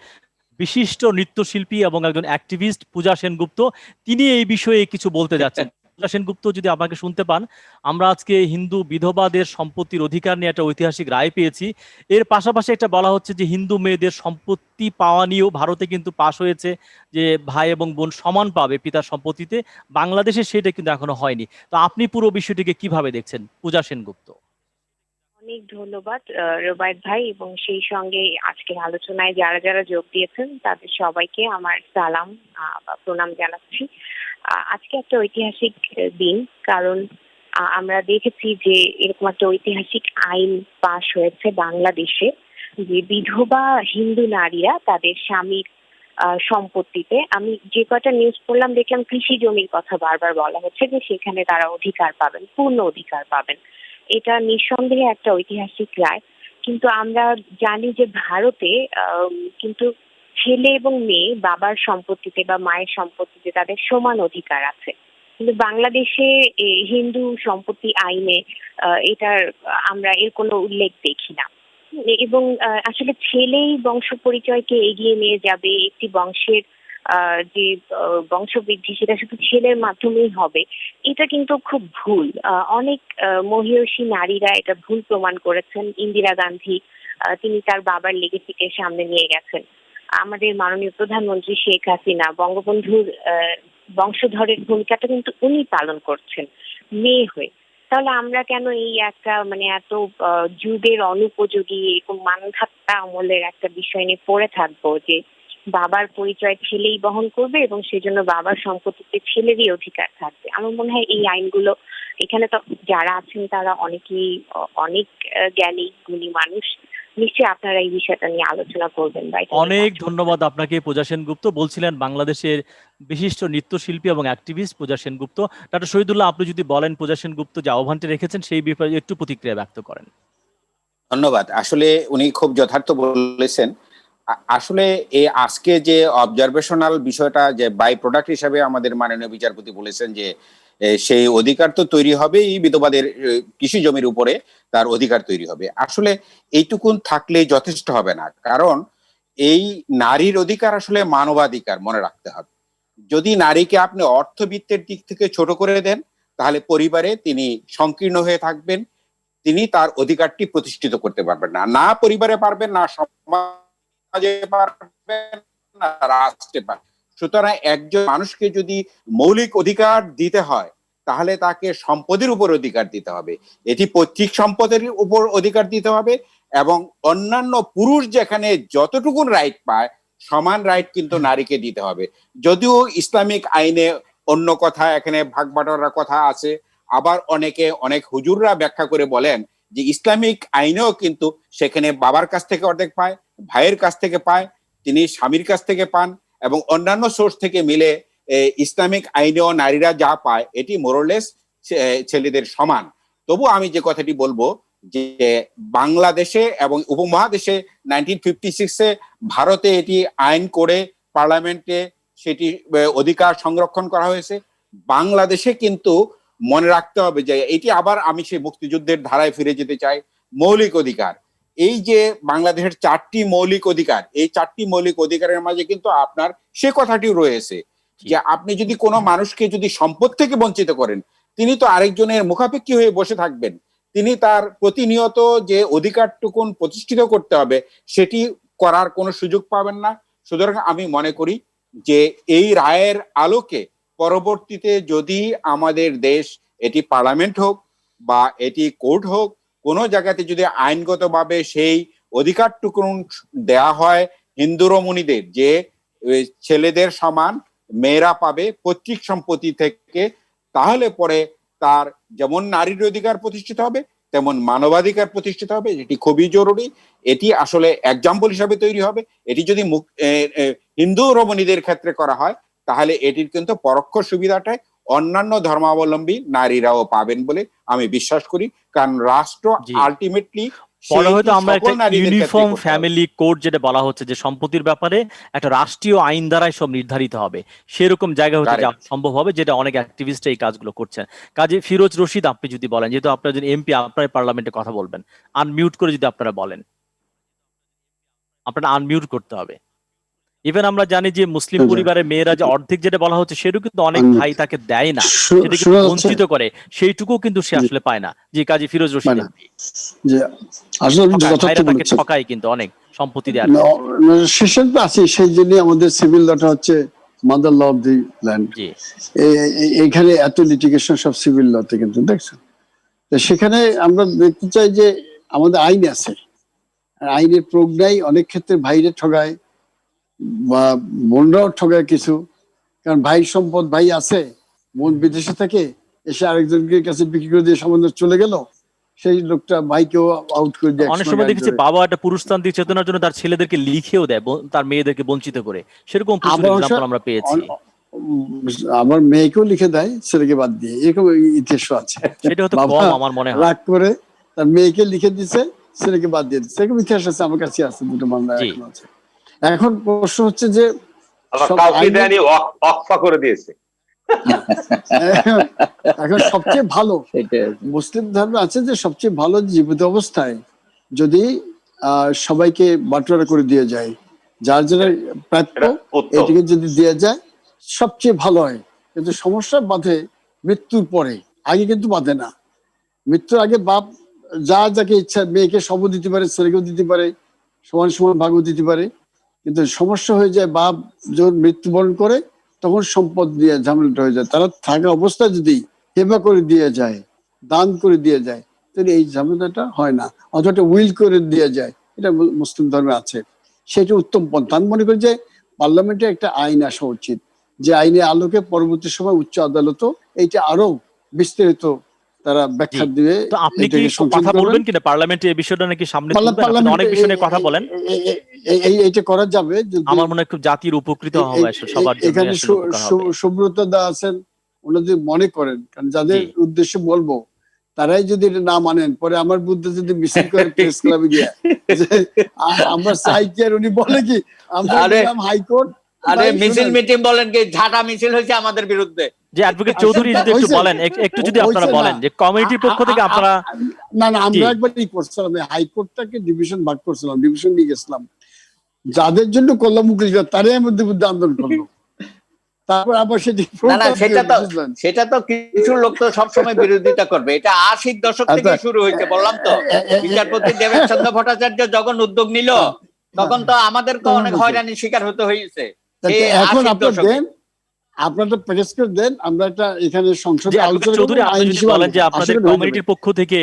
বিশিষ্ট নৃত্যশিল্পী এবং একজন অ্যাক্টিভিস্ট পূজা সেনগুপ্ত। তিনি এই বিষয়ে কিছু বলতে যাচ্ছেন। সেনগুপ্ত যদি আমাকে শুনতে পান, আমরা আজকে হিন্দু বিধবাদের সম্পত্তির অধিকার নিয়ে একটা ঐতিহাসিক রায় পেয়েছি। এর পাশাপাশি একটা বলা হচ্ছে যে হিন্দু মেয়েদের সম্পত্তি পাওয়া নিয়েও ভারতে কিন্তু পাশ হয়েছে যে ভাই এবং বোন সমান পাবে পিতার সম্পত্তিতে। বাংলাদেশে সেটা কিন্তু এখনো হয়নি। তো আপনি পুরো বিষয়টিকে কিভাবে দেখছেন, পূজা সেনগুপ্ত? অনেক ধন্যবাদ রোবায়েত ভাই, এবং সেই সঙ্গে আজকের আলোচনায় যারা যারা যোগ দিয়েছেন তাদের সবাইকে আমার সালাম বা প্রণাম জানাচ্ছি। আজকে একটা ঐতিহাসিক দিন, কারণ আমরা দেখেছি যে এরকম একটা ঐতিহাসিক আইন পাশ হয়েছে বাংলাদেশে, যে বিধবা হিন্দু নারীরা তাদের স্বামীর সম্পত্তিতে, আমি যে কটা নিউজ পড়লাম দেখলাম কৃষি জমির কথা বারবার বলা হচ্ছে যে সেখানে তারা অধিকার পাবেন, পূর্ণ অধিকার পাবেন। এটা নিঃসন্দেহে একটা ঐতিহাসিক রায়। কিন্তু আমরা জানি যে ভারতে কিন্তু ছেলে এবং মেয়ে বাবার সম্পত্তিতে বা মায়ের সম্পত্তিতে তাদের সমান অধিকার আছে। কিন্তু বাংলাদেশে হিন্দু সম্পত্তি আইনে এটার আমরা এর কোনো উল্লেখ দেখি না। এবং আসলে ছেলেই বংশ পরিচয়কে এগিয়ে নিয়ে যাবে, একটি বংশের যে বংশবৃদ্ধি সেটা শুধু ছেলের মাধ্যমেই হবে, এটা কিন্তু খুব ভুল। অনেক মহিয়সী নারীরা এটা ভুল প্রমাণ করেছেন। ইন্দিরা গান্ধী তিনি তার বাবার লেগেসিকে সামনে নিয়ে গেছেন। আমাদের মাননীয় প্রধানমন্ত্রী শেখ হাসিনা বঙ্গবন্ধুর বংশধরের ভূমিকাটা কিন্তু উনি পালন করছেন মেয়ে হয়ে। তাহলে আমরা কেন এই একটা মানে এত যুগের অনুপযোগী এরকম মানধাত্তা আমলের একটা বিষয় নিয়ে পড়ে থাকবো যে বাবার পরিচয় ছেলেই বহন করবে এবং সেজন্য বাবার সম্পত্তিতে ছেলেরই অধিকার থাকবে? আমার মনে হয় এই আইনগুলো, এখানে তো যারা আছেন তারা অনেকেই অনেক জ্ঞানী গুণী মানুষ, নিশ্চয়ই আপনারা এই বিষয়টা নিয়ে আলোচনা করবেন। অনেক ধন্যবাদ আপনাকে পূজা সেনগুপ্ত। বলছিলেন বাংলাদেশের বিশিষ্ট নৃত্যশিল্পী এবং অ্যাক্টিভিস্ট পূজা সেনগুপ্ত। ডক্টর শহীদুল্লাহ, আপনি যদি বলেন পূজা সেনগুপ্ত যে আহ্বানটি রেখেছেন সেই ব্যাপারে একটু প্রতিক্রিয়া ব্যক্ত করেন। ধন্যবাদ। আসলে উনি খুব যথার্থ বলেছেন। আসলে এই আজকে যে অবজারভেশনাল বিষয়টা, যে বাই প্রোডাক্ট হিসাবে আমাদের মাননীয় বিচারপতি বলেছেন যে সেই অধিকার তো তৈরি হবে এই বিধবাদের কৃষি জমির উপরে তার অধিকার তৈরি হবে। আসলে এইটুকুন থাকলে যথেষ্ট হবে না, কারণ এই নারীর অধিকার আসলে মানবাধিকার, মনে রাখতে হবে। যদি নারীকে আপনি অর্থবিত্তের দিক থেকে ছোট করে দেন, তাহলে পরিবারে তিনি সংকীর্ণ হয়ে থাকবেন, তিনি তার অধিকারটি প্রতিষ্ঠিত করতে পারবেন না, না পরিবারে পারবেন, না সমাজে পারবেন, না রাষ্ট্রে পারবেন। সুতরাং একজন মানুষকে যদি মৌলিক অধিকার দিতে হয় তাহলে তাকে সম্পদের উপর অধিকার দিতে হবে, এটি পৈতৃক সম্পদের উপর অধিকার দিতে হবে, এবং অন্যান্য পুরুষ যেখানে যতটুকুন রাইট পায় সমান রাইট কিন্তু নারীকে দিতে হবে। যদিও ইসলামিক আইনে অন্য কথা, এখানে ভাগ বাটোয়ারার কথা আছে। আবার অনেক হুজুররা ব্যাখ্যা করে বলেন যে ইসলামিক আইনেও কিন্তু সেখানে বাবার কাছ থেকে অর্ধেক পায়, ভাইয়ের কাছ থেকে পায়, তিনি স্বামীর কাছ থেকে পান, এবং অন্যান্য সোর্স থেকে মিলে ইসলামিক আইনেও নারীরা যা পায় এটি মোরলেস ছেলেদের সমান। তবু আমি যে কথাটি বলবো যে বাংলাদেশে এবং উপমহাদেশে 1956-এ ভারতে এটি আইন করে পার্লামেন্টে সেটি অধিকার সংরক্ষণ করা হয়েছে। বাংলাদেশে কিন্তু মনে রাখতে হবে যে এটি, আবার আমি সেই মুক্তিযুদ্ধের ধারায় ফিরে যেতে চাই, মৌলিক অধিকার। এই যে বাংলাদেশের 4টি মৌলিক অধিকার, এই 4টি মৌলিক অধিকারের মাঝে কিন্তু আপনার সে কথাটিও রয়েছে যে আপনি যদি কোনো মানুষকে যদি সম্পদ থেকে বঞ্চিত করেন, তিনি তো আরেকজনের মুখাপেক্ষী হয়ে বসে থাকবেন, তিনি তার প্রতিনিয়ত যে অধিকারটুকুন প্রতিষ্ঠিত করতে হবে সেটি করার কোনো সুযোগ পাবেন না। সুতরাং আমি মনে করি যে এই রায়ের আলোকে পরবর্তীতে যদি আমাদের দেশ, এটি পার্লামেন্ট হোক বা এটি কোর্ট হোক, কোনো জায়গাতে যদি আইনগতভাবে সেই অধিকারটুকু দেয়া হয় হিন্দু রমণীদের, যে ছেলেদের সমান মেয়েরা পাবে পৈতৃক সম্পত্তি থেকে, তাহলে পরে তার যেমন নারীর অধিকার প্রতিষ্ঠিত হবে তেমন মানবাধিকার প্রতিষ্ঠিত হবে। এটি খুবই জরুরি। এটি আসলে এক্সাম্পল হিসাবে তৈরি হবে। এটি যদি হিন্দু রমণীদের ক্ষেত্রে করা হয় তাহলে এটির কিন্তু পরোক্ষ সুবিধাটাই অন্যান্য ধর্মাবলম্বী নারীরাও পাবেন বলে আমি বিশ্বাস করি, কারণ রাষ্ট্র আলটিমেটলি পরে হয়তো আমরা একটা ইউনিফর্ম ফ্যামিলি কোড যেটা বলা হচ্ছে যে সম্পত্তির ব্যাপারে একটা রাষ্ট্রীয় আইন দ্বারাই সব নির্ধারিত হবে, সেরকম জায়গা হতে যাওয়া সম্ভব হবে, যেটা অনেক অ্যাক্টিভিস্ট এই কাজগুলো করছেন। কাজে ফিরোজ রশিদ, আপনি যদি বলেন, যেহেতু আপনার যদি এমপি, আপনার পার্লামেন্টে কথা বলবেন, আনমিউট করে যদি আপনারা বলেন, আপনারা আনমিউট করতে হবে। ইভেন আমরা জানি যে মুসলিম পরিবারের মেয়েরা যে অর্ধেক যেটা বলা হচ্ছে সেটাও কিন্তু অনেক ভাই তাকে দেয় না, সেটাকে বঞ্চিত করে, সেইটুকু কিন্তু সে আসলে পায় না। যে কাজী ফিরোজ রশিদ যে আসলে তাকে ঠকায় কিন্তু অনেক সম্পত্তি দেয়। শেষের তো আছে, সেই জন্য আমাদের সিভিল লটা হচ্ছে mother law of the land. এখানে এত লিটিগেশন সব সিভিল লতে কিন্তু দেখছেন। তো সেখানে আমরা দেখতে চাই যে আমাদের আইন আছে, আইনের প্রয়োগ নাই। অনেক ক্ষেত্রে ভাইরে ঠগায় বা বোনরাও ঠগায় কিছু, কারণ ভাই সম্পদ ভাই আছে, বোন বিদেশে থাকে, এসে আরেকজনের কাছে বিক্রি করে দিয়ে সম্বন্ধ চলে গেল, সেই লোকটা ভাইকেও আউট করে দিয়ে। অনেক সময় দেখেছি বাবা একটা পুরুষতান্ত্রিক চেতনার জন্য তার ছেলেদেরকে লিখেও দেয় তার মেয়েদেরকে বঞ্চিত করে, সেরকম এক্সাম্পল আমরা পেয়েছি। আমার মেয়েকেও লিখে দেয় ছেলেকে বাদ দিয়ে, এরকম ইতিহাস আছে। সেটা হয়তো কম আমার মনে হয়। রাগ করে তার মেয়েকে লিখে দিচ্ছে, ছেলেকে বাদ দিয়ে দিচ্ছে, এরকম ইতিহাস আছে, আমার কাছে আছে, দুটো মামলা এখন আছে। এখন প্রশ্ন হচ্ছে যে করে দিয়েছে। এখন সবচেয়ে ভালো মুসলিম ধর্মে আছে যে সবচেয়ে ভালো জীবিত অবস্থায় যদি সবাইকে বাটোয়ারা করে দিয়ে যায়, যার যারা প্রাপ্য এটিকে যদি দিয়ে যায় সবচেয়ে ভালো হয়। কিন্তু সমস্যা বাঁধে মৃত্যুর পরে, আগে কিন্তু বাঁধে না। মৃত্যুর আগে বাপ যাকে ইচ্ছা, মেয়েকে সবও দিতে পারে, ছেলেকেও দিতে পারে, সমান সমান ভাগও দিতে পারে। কিন্তু সমস্যা হয়ে যায় বাপ যখন মৃত্যুবরণ করে তখন সম্পদ দিয়ে ঝামেলাটা হয়ে যায়। তারা থাকা অবস্থায় যদি হেবা করে দিয়ে যায়, দান করে দিয়ে যায়, তাহলে এই ঝামেলাটা হয় না। অথবা উইল করে দিয়ে যায়, এটা মুসলিম ধর্মে আছে, সেটা উত্তম পন্থা। আমি মনে করি যে পার্লামেন্টে একটা আইন আসা উচিত, যে আইনের আলোকে পরবর্তী সময় উচ্চ আদালতও এইটা আরো বিস্তারিত তারা ব্যাখ্যা দিবে। তো আপনি কি কথা বলবেন কিনা পার্লামেন্টে এই বিষয়টা নাকি সামনে তুলবেন? অনেক বিষয় নিয়ে কথা বলেন, এইটা করা যাবে। আমার মনে হয় খুব জাতির উপকৃত হবে সবার জন্য। এখানে সুব্রত দা আছেন, ওনারা যদি মনে করেন, কারণ যাদের উদ্দেশ্যে বলবো তারাই যদি এটা না মানেন, পরে আমার বিরুদ্ধে যদি মিছিল করে প্রেস ক্লাবে গিয়ে আমরা চাই কি, আর উনি বলে কি আমরা হাইকোর্ট আরে মিছিল মিটিং বলেন কি, ঝাঁটা মিছিল হয়েছে আমাদের বিরুদ্ধে। যে অ্যাডভোকেট চৌধুরী যদি একটু বলেন, একটু যদি আপনারা বলেন যে কমিটির পক্ষ থেকে আপনারা। না আমরা একবার কি করছিলাম, হাইকোর্টটাকে ডিভিশন ভাগ করছিলাম, ডিভিশন নিয়ে গেছিলাম, যাদের জন্য করলাম উকিল তারাই আমাদের বিরুদ্ধে আন্দোলন করলো। তারপর আবার সেটা তো কিছু লোক তো সবসময় বিরোধিতা করবে, এটা 80 দশক থেকে শুরু হয়েছে, বললাম তো। বিচারপতি দেবেশচন্দ্র ভট্টাচার্য যখন উদ্যোগ নিল তখন তো আমাদেরকে অনেক হয়রানির শিকার হতে হয়েছে। এখন আপনারা প্রেস করে দেন, আমরা একটা এখানে সংসদে আলোচনা চৌধুরী আপনি যদি বলেন যে আপনাদের কমিটির পক্ষ থেকে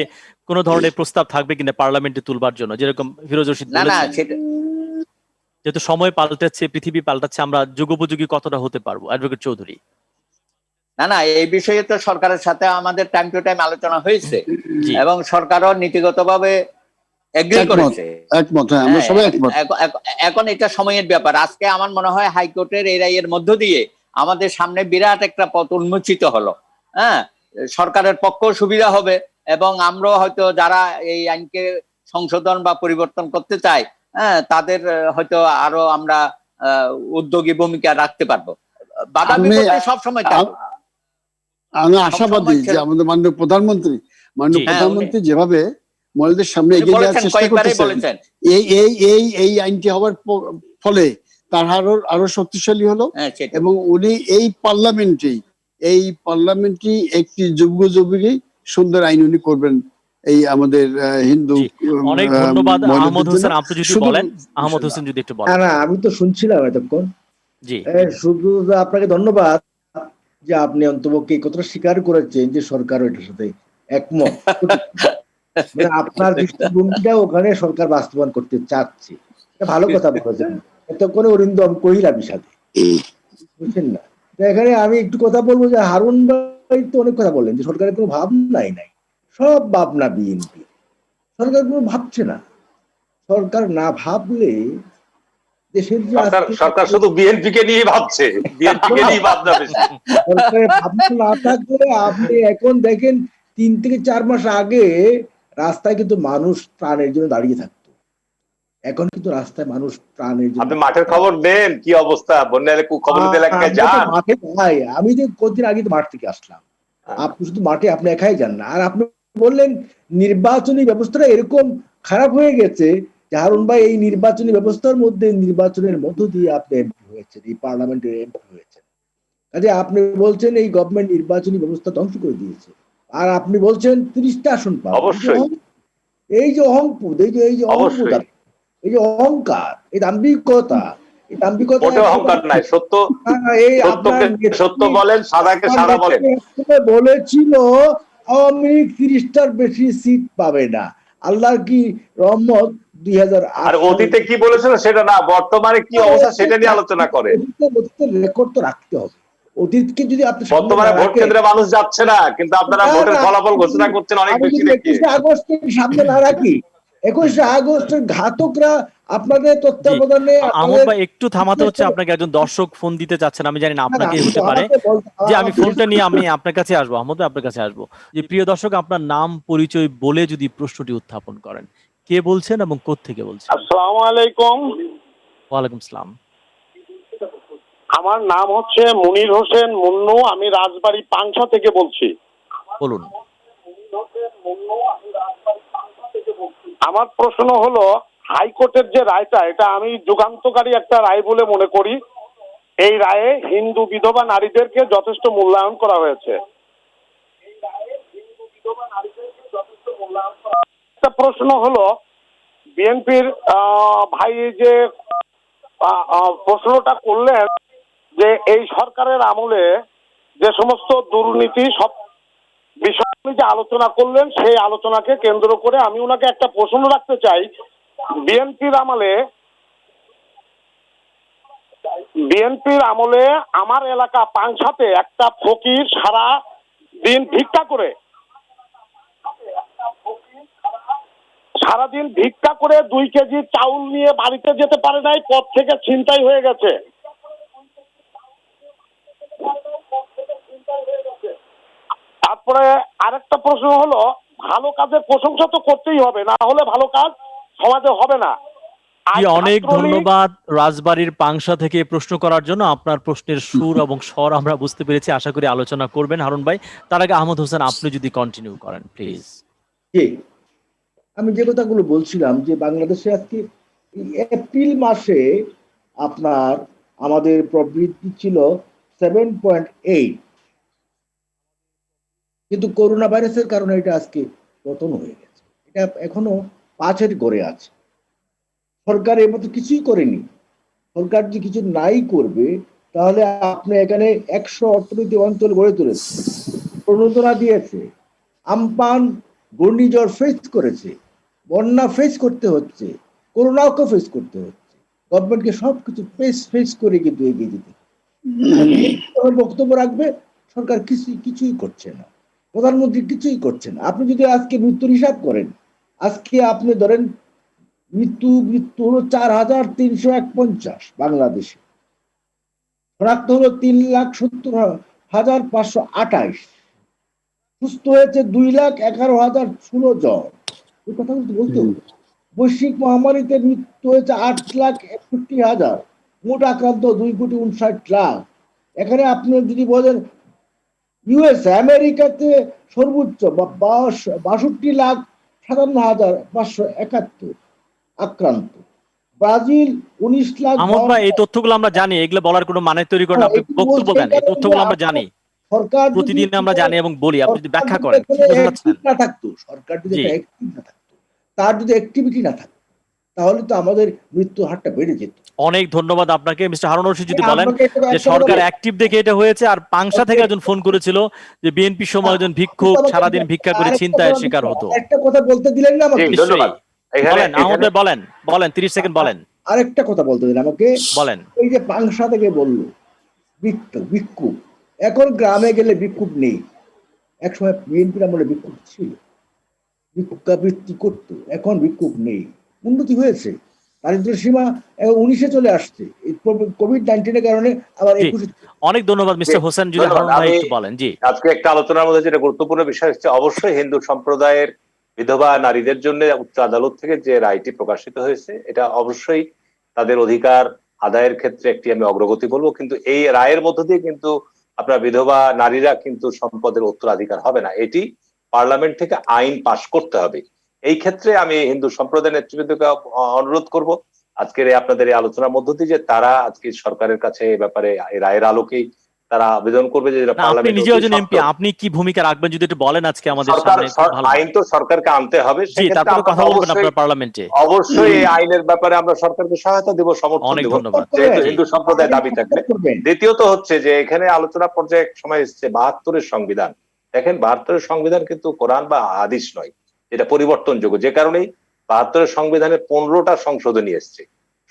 কোন ধরনের প্রস্তাব থাকবে কিনা পার্লামেন্টে তুলবার জন্য, যেরকম ফিরোজ রশিদ বলেছেন, যেহেতু সময় পাল্টাচ্ছে, পৃথিবী পাল্টাচ্ছে, আমরা যুগোপযোগী কতটা হতে পারবো? অ্যাডভোকেট চৌধুরী। না এই বিষয়ে তো সরকারের সাথে আমাদের টাইম টু টাইম আলোচনা হয়েছে এবং সরকারও নীতিগতভাবে এগ্রি করেছে, একমত। হ্যাঁ, আমরা সবাই একমত। এখন এটা সময়ের ব্যাপার। আজকে আমার মনে হয় হাইকোর্টের এই রায়ের মধ্য দিয়ে আমাদের সামনে বিরাট একটা পথ উন্মোচিত হলো। হ্যাঁ, সরকারের পক্ষ সুবিধা হবে এবং আমরাও হয়তো যারা এই আইনকে সংশোধন বা পরিবর্তন করতে চাই, হ্যাঁ, তাদের হয়তো আরো আমরা উদ্যোগী ভূমিকা রাখতে পারবো। বাধা বিপত্তি সবসময় থাকবে। আমি আশাবাদী যে আমাদের মাননীয় প্রধানমন্ত্রী যেভাবে মহিলাদের সামনে এগিয়ে যাওয়ার চেষ্টা করতেছেন, এই আইনটি হওয়ার ফলে তার আরো শক্তিশালী হলো এবং উনি এই পার্লামেন্টে একটি যুগোপযোগী সুন্দর আইন উনি করবেন এই আমাদের হিন্দু। অনেক ধন্যবাদ আহমদ হোসেন, আপনি যদি বলেন। আহমদ হোসেন যদি একটু বলেন। না আমি তো শুনছিলাম এতক্ষণ। জি, শুধু আপনাকে ধন্যবাদ যে আপনি অন্তপক্ষে এই কথাটা স্বীকার করেছেন যে সরকার এটার সাথে একমত। মানে আপনার দৃষ্টিভঙ্গিটা ওখানে সরকার বাস্তবায়ন করতে চাচ্ছে, ভালো কথা বলেছেন। এতক্ষণে অরিন্দম কহিলা বিষাদে, বুঝছেন না? এখানে আমি একটু কথা বলবো যে হারুন ভাই তো অনেক কথা বললেন যে সরকারের কোনো ভাবনাই নাই, সব ভাবনা বিএনপি। সরকার কোনো ভাবছে না। সরকার না ভাবলে দেশের যে সরকার শুধু বিএনপি কে নিয়ে ভাবছে, বিএনপি কে নিয়ে ভাবনা বেশি। সরকারের ভাবনা না থাকলে আপনি এখন দেখেন 3 থেকে 4 মাস আগে রাস্তায় কিন্তু মানুষ ত্রাণের জন্য দাঁড়িয়ে থাকতো, এখন কিন্তু রাস্তায় মানুষ ত্রাণের জন্য। আপনি মাঠের খবর দেন কি অবস্থা, বন্যার খবর মাঠে যাই। আমি যে কতদিন আগে তো মাঠ থেকে আসলাম, আপনি শুধু মাঠে আপনি একাই যান না। আর আপনি বললেন নির্বাচনী ব্যবস্থাটা এরকম খারাপ হয়ে গেছে যে হারুন ভাই এই নির্বাচনী ব্যবস্থার মধ্যে নির্বাচনের মধ্য দিয়ে আপনি এমপি হয়েছেন, এই পার্লামেন্টের এমপি হয়েছেন, কাজে আপনি বলছেন এই গভর্নমেন্ট নির্বাচনী ব্যবস্থা ধ্বংস করে দিয়েছে, আর আপনি বলছেন 30টা আসন পাবেন। অবশ্যই এই যে অহংবোধ, এই যে অহংবোধ, এই যে অহংকার, এই দাম্ভিকতা, এই দাম্ভিকতা মোটেও অহংকার নাই, সত্য এই আপনার সত্য বলেন, সাদাকে সাদা বলেন। বলেছিল আওয়ামী লীগ 30টার বেশি সিট পাবে না, আল্লাহর কি রহমত 2008 আর অতীতে কি বলেছিল সেটা না, বর্তমানে কি অবস্থা সেটা নিয়ে আলোচনা করে। অতীতের রেকর্ড তো রাখতে হবে। অতীতকে যদি আপনি বর্তমানে ভোট কেন্দ্রে মানুষ যাচ্ছে না, কিন্তু আপনারা ভোটের ফলাফল ঘোষণা করছেন অনেক বেশি দেখে। 21 আগস্টের সামনে না রাখি, 21 আগস্টের ঘাতকরা আপনাদের তত্ত্বাবধানে আমদ ভাই একটু থামাতে হচ্ছে, আপনাকে একজন দর্শক ফোন দিতে চাচ্ছেন, আমি জানি না আপনাকে হতে পারে, যে আমি ফোনটা নিয়ে আমি আপনার কাছে আসবো, আহমদ ভাই আপনার কাছে আসবো। যে প্রিয় দর্শক, আপনার নাম পরিচয় বলে যদি প্রশ্নটি উত্থাপন করেন, কে বলছেন এবং কোত্থেকে বলছেন? আসসালামু আলাইকুম। ওয়ালাইকুম সালাম। আমার নাম হচ্ছে মুনির হোসেন মুন্নু, আমি রাজবাড়ী পাংশা থেকে বলছি। বলুন। আমার প্রশ্ন হলো, হাইকোর্টের যে রায়টা, এটা আমি যুগান্তকারী একটা রায় বলে মনে করি। এই রায়ে হিন্দু বিধবা নারীদেরকে যথেষ্ট মূল্যায়ন করা হয়েছে। একটা প্রশ্ন হলো, বিএনপির ভাই যে প্রশ্নটা করলেন যে এই সরকারের আমলে যে সমস্ত দুর্নীতি সব বিষয় যে আলোচনা করলেন, সেই আলোচনাকে কেন্দ্র করে আমি ওনাকে একটা প্রশ্ন রাখতে চাই। বিএনপির আমলে আমার এলাকা পাংশাতে একটা ফকির সারা দিন ভিক্ষা করে, সারাদিন ভিক্ষা করে 2 কেজি চাউল নিয়ে বাড়িতে যেতে পারে নাই, পথ থেকে ছিনতাই হয়ে গেছে। তারপরে আরেকটা প্রশ্ন হলো, ভালো কাজের প্রশংসা তো করতেই হবে, না হলে ভালো কাজ সমাজে হবে না। অনেক ধন্যবাদ রাজবাড়ির পাংশা থেকে প্রশ্ন করার জন্য। আপনার প্রশ্নের সুর এবং স্বর আমরা বুঝতে পেরেছি, আশা করি আলোচনা করবেন হারুন ভাই। তার আগে আহমদ হোসেন আপনি যদি কন্টিনিউ করেন প্লিজ। আমি যে কথাগুলো বলছিলাম যে বাংলাদেশে আজকে এপ্রিল মাসে আপনার আমাদের প্রবৃদ্ধি ছিল 7.8, কিন্তু করোনা ভাইরাসের কারণে এটা আজকে পতন হয়ে গেছে, এটা এখনো 5-এর ঘরে আছে। সরকার এর মতো কিছুই করেনি। সরকার যদি কিছু নাই করবে, তাহলে আপনি এখানে 100 অর্থনৈতিক অঞ্চল গড়ে তুলেছে, প্রণোদনা দিয়েছে, আমপান ঘূর্ণিঝড় ফেস করেছে, বন্যা ফেস করতে হচ্ছে, করোনাকে ফেস করতে হচ্ছে, গভর্নমেন্টকে সবকিছু ফেস করে কিন্তু এগিয়ে যেতে বক্তব্য রাখবে। সরকার কিছুই করছে না, প্রধানমন্ত্রী কিছুই করছে না। আপনি যদি আজকে মৃত্যুর হিসাব করেন, আজকে আপনি ধরেন মৃত্যু হলো 4,351 বাংলাদেশে, শনাক্ত হলো 3,70,528, সুস্থ হয়েছে 2,11,016 জন। এই কথা বলতে হবে। বৈশ্বিক মহামারীতে মৃত্যু হয়েছে 8,61,000, মোট আক্রান্ত 2,59,00,000। এখানে আপনি যদি বলেন ইউএস আমেরিকাতে সর্বোচ্চ 62,57,571 আক্রান্ত, ব্রাজিল 19,00,000। আহমদ ভাই এই তথ্যগুলো আমরা জানি, এগুলো বলার কোনো মানে তৈরি করেন, আপনি বক্তব্য দেন, এই তথ্যগুলো আমরা জানি, সরকার প্রতিদিন আমরা জানি এবং বলি, আপনি যদি ব্যাখ্যা করেন কি বোঝাচ্ছেন। না থাকতো, সরকার যদি অ্যাক্টিভ না থাকতো, তার যদি অ্যাক্টিভিটি না থাকতো, তাহলে তো আমাদের মৃত্যু হারটা বেড়ে যেত। অনেক ধন্যবাদ আপনাকে। মিস্টার হারুন রশিদ যদি বলেন যে সরকার অ্যাক্টিভ দেখে এটা হয়েছে, আর পাংশা থেকে একজন ফোন করেছিল যে বিএনপি সময় একজন ভিক্ষুক সারাদিন ভিক্ষা করে ছিনতাইয়ের শিকার হতো। একটা কথা বলতে দিলেন না আমাকে? বলেন আহমদ ভাই, বলেন 30 সেকেন্ড বলেন। আরেকটা কথা বলতে দিলেন আমাকে, বলেন। এই যে পাংশা থেকে বললো ভিক্ষুক, এখন গ্রামে গেলে ভিক্ষুক নেই। একসময় বিএনপির আমলে ভিক্ষুক ছিল, ভিক্ষাবৃত্তি করতো, এখন ভিক্ষুক নেই। উন্নতি হয়েছে, দারিদ্র সীমা 19-এ চলে আসছে কোভিড-19 কারণে, আবার 21-এ। অনেক ধন্যবাদ মিস্টার হোসেন, যদি হারুন ভাই একটু বলেন। জি, আজকে একটা আলোচনার মধ্যে যেটা গুরুত্বপূর্ণ বিষয় হচ্ছে, অবশ্যই হিন্দু সম্প্রদায়ের বিধবা নারীদের জন্য উচ্চ আদালত থেকে যে রায়টি প্রকাশিত হয়েছে, এটা অবশ্যই তাদের অধিকার আদায়ের ক্ষেত্রে একটি আমি অগ্রগতি বলবো। কিন্তু এই রায়ের মধ্য দিয়ে কিন্তু আপনার বিধবা নারীরা কিন্তু সম্পদের উত্তরাধিকার হবে না, এটি পার্লামেন্ট থেকে আইন পাশ করতে হবে। এই ক্ষেত্রে আমি হিন্দু সম্প্রদায়ের নেতৃবৃন্দকে অনুরোধ করব আজকের আপনাদের এই আলোচনার মধ্য দিয়ে যে তারা আজকে সরকারের কাছে এই ব্যাপারে রায়ের আলোকেই তারা আবেদন করবে যে আপনি নিজেও একজন এমপি, আপনি কি ভূমিকা রাখবেন যদি একটু বলেন আজকে আমাদের সামনে? আইন তো সরকারকে আনতে হবে, জি, তারপরে কথা বলবেন আপনার পার্লামেন্টে। অবশ্যই এই আইনের ব্যাপারে আমরা সরকারকে সহায়তা দেব, সমর্থন দেব, যেহেতু হিন্দু সম্প্রদায় দাবি থাকলে। দ্বিতীয়ত হচ্ছে যে এখানে আলোচনা পর্যায়ে এক সময় এসছে 72-এর সংবিধান। দেখেন 72-এর সংবিধান কিন্তু কোরআন বা হাদিস নয়, এটা পরিবর্তনযোগ্য, যে কারণেই 72-এর সংবিধানে 15টা সংশোধনী এসছে।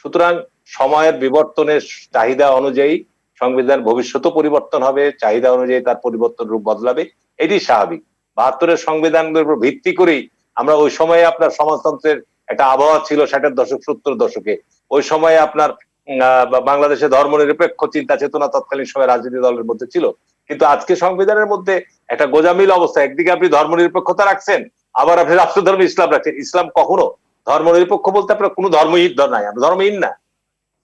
সুতরাং সময়ের বিবর্তনের চাহিদা অনুযায়ী সংবিধান ভবিষ্যতে পরিবর্তন হবে, চাহিদা অনুযায়ী তার পরিবর্তন রূপ বদলাবে, এটি স্বাভাবিক। 72-এর সংবিধানের উপর ভিত্তি করেই আমরা ওই সময়ে আপনার সমাজতন্ত্রের একটা আবহাওয়া ছিল 60-এর দশক 70-এর দশকে। ওই সময়ে আপনার বাংলাদেশে ধর্মনিরপেক্ষ চিন্তা চেতনা তৎকালীন সময় রাজনীতি দলের মধ্যে ছিল। কিন্তু আজকে সংবিধানের মধ্যে একটা গোজামিল অবস্থা, একদিকে আপনি ধর্মনিরপেক্ষতা রাখছেন, আবার আপনি রাষ্ট্রধর্ম ইসলাম রাখছেন। ইসলাম কখনো ধর্মনিরপেক্ষ বলতে আপনার কোনো ধর্মহীন নাই, আমরা ধর্মহীন না।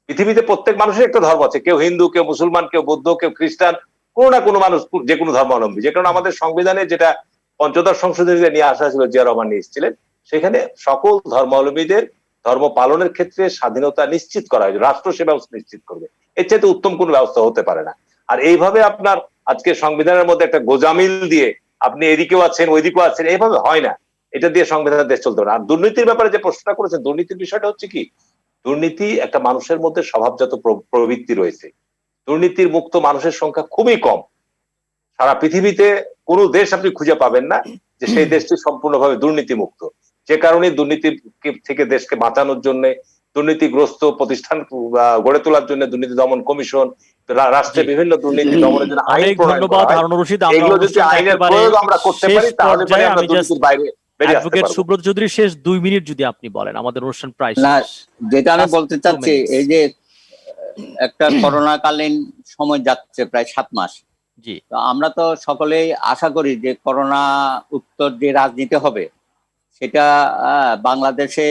পৃথিবীতে প্রত্যেক মানুষের একটা ধর্ম আছে, কেউ হিন্দু, কেউ মুসলমান, কেউ বৌদ্ধ, কেউ খ্রিস্টান, কোনো না কোনো মানুষ যে কোনো ধর্মাবলম্বী। যে কারণে আমাদের সংবিধানে যেটা 15 সংশোধনীতে নিয়ে আসা ছিল, জিয়া রহমান নিয়ে এসেছিলেন, সেখানে সকল ধর্মাবলম্বীদের ধর্ম পালনের ক্ষেত্রে স্বাধীনতা নিশ্চিত করা হয়েছে, রাষ্ট্র সে ব্যবস্থা নিশ্চিত করবে। এর চাইতে উত্তম কোনো ব্যবস্থা হতে পারে না। আর এইভাবে আপনার আজকে সংবিধানের মধ্যে একটা গোজামিল দিয়ে আপনি এদিকেও আছেন ওইদিকেও আছেন, এইভাবে হয় না। এটা দিয়ে সংবিধানের দেশ চলতে পারে। আর দুর্নীতির ব্যাপারে যে প্রশ্নটা করেছেন, দুর্নীতির বিষয়টা হচ্ছে কি, দুর্নীতি একটা মানুষের মধ্যে স্বভাবজাত প্রবৃত্তি রয়েছে। দুর্নীতির মুক্ত মানুষের সংখ্যা খুবই কম। সারা পৃথিবীতে কোন দেশ আপনি খুঁজে পাবেন না যে সেই দেশটি সম্পূর্ণভাবে দুর্নীতি মুক্ত। যে কারণে দুর্নীতি থেকে দেশকে বাঁচানোর জন্য, দুর্নীতিগ্রস্ত প্রতিষ্ঠান গড়ে তোলার জন্য দুর্নীতি দমন কমিশন, রাষ্ট্রে বিভিন্ন দুর্নীতি দমনের জন্য আইন প্রণয়ন করা হয়। এগুলো যদি আইনের প্রয়োগ আমরা করতে পারি তাহলে আমরা দুর্নীতির বাইরে বেরিয়ে আসতে পারবো। সুব্রত চৌধুরী, শেষ 2 মিনিট যদি আপনি বলেন, আমাদের অনুষ্ঠান প্রায় না, শেষ। যেটা আমি বলতে চাচ্ছি, এই যে একটা করোনাকালীন সময় যাচ্ছে প্রায় 7 মাস, জি, তো আমরা তো সকলেই আশা করি যে করোনা উত্তর যে রাজনীতি হবে সেটা বাংলাদেশে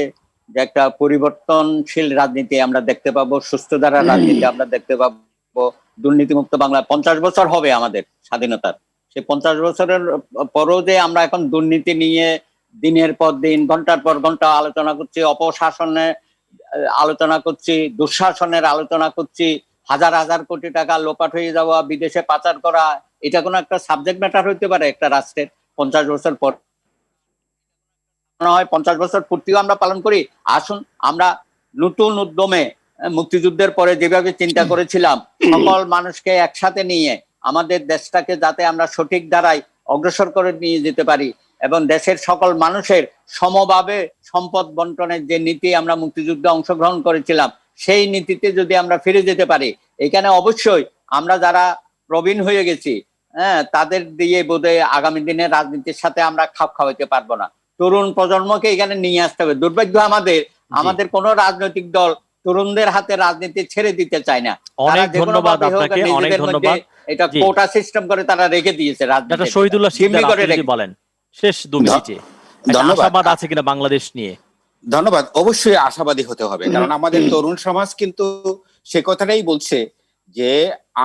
যে একটা পরিবর্তনশীল রাজনীতি আমরা দেখতে পাবো, সুস্থ ধারা রাজনীতি আমরা দেখতে পাবো, দুর্নীতিমুক্ত বাংলা। 50 বছর হবে আমাদের স্বাধীনতার, সেই 50 বছরের পরও যে আমরা এখন দুর্নীতি নিয়ে দিনের পর দিন, ঘন্টার পর ঘন্টা আলোচনা করছি, অপশাসনের আলোচনা করছি, দুঃশাসনের আলোচনা করছি, হাজার হাজার কোটি টাকা লোপাট হয়ে যাওয়া, বিদেশে পাচার করা, এটা কোনো একটা সাবজেক্ট ম্যাটার হইতে পারে একটা রাষ্ট্রের 50 বছর পর? হয় 50 বছর পূর্তিও আমরা পালন করি। আসুন আমরা নতুন উদ্যমে মুক্তিযুদ্ধের পরে যেভাবে চিন্তা করেছিলাম সকল মানুষকে একসাথে নিয়ে আমাদের দেশটাকে যাতে আমরা সঠিক ধারায় অগ্রসর করে নিয়ে যেতে পারি এবং দেশের সকল মানুষের সমভাবে সম্পদ বন্টনের যে নীতি আমরা মুক্তিযুদ্ধে অংশগ্রহণ করেছিলাম, সেই নীতিতে যদি আমরা ফিরে যেতে পারি, এখানে অবশ্যই আমরা যারা প্রবীণ হয়ে গেছি, তাদের দিয়ে বোধহয় আগামী দিনের রাজনীতির সাথে আমরা খাপ খাওয়াইতে পারবো না। তরুণ প্রজন্মকে এখানে নিয়ে আসতে হবে। দুর্ভাগ্য আমাদের কোন রাজনৈতিক দল তরুণদের হাতে রাজনীতি ছেড়ে দিতে চায় না। অনেক ধন্যবাদ আপনাকে, অনেক ধন্যবাদ। এটা কোটা সিস্টেম করে তারা রেখে দিয়েছে রাজনীতি। শহীদুল্লাহ সিকদার বলেন শেষ 2 মিনিটে আশাবাদ আছে কিনা বাংলাদেশ নিয়ে? ধন্যবাদ। অবশ্যই আশাবাদী হতে হবে, কারণ আমাদের তরুণ সমাজ কিন্তু সে কথাটাই বলছে যে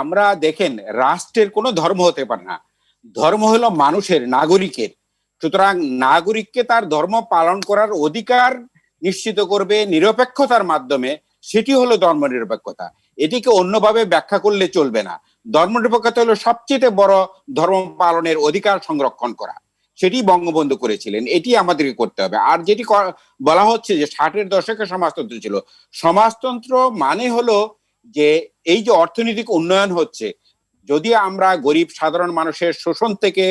আমরা দেখেন রাষ্ট্রের কোনো ধর্ম হতে পারে না, ধর্ম হলো মানুষের, নাগরিকের। সুতরাং নাগরিককে তার ধর্ম পালন করার অধিকার নিশ্চিত করবে নিরপেক্ষতার মাধ্যমে, সেটি হলো ধর্মনিরপেক্ষতা। এটিকে অন্যভাবে ব্যাখ্যা করলে চলবে না। ধর্মনিরপেক্ষতা হলো সবচেয়ে বড় ধর্ম পালনের অধিকার সংরক্ষণ করা, সেটি বঙ্গবন্ধু করেছিলেন, এটি আমাদেরকে করতে হবে। আর যেটি বলা হচ্ছে যে 60-এর দশকে সমাজতন্ত্র ছিল, সমাজতন্ত্র মানে হলো যে এই যে অর্থনৈতিক উন্নয়ন হচ্ছে, যদি আমরা গরিব সাধারণ মানুষের শোষণ থেকে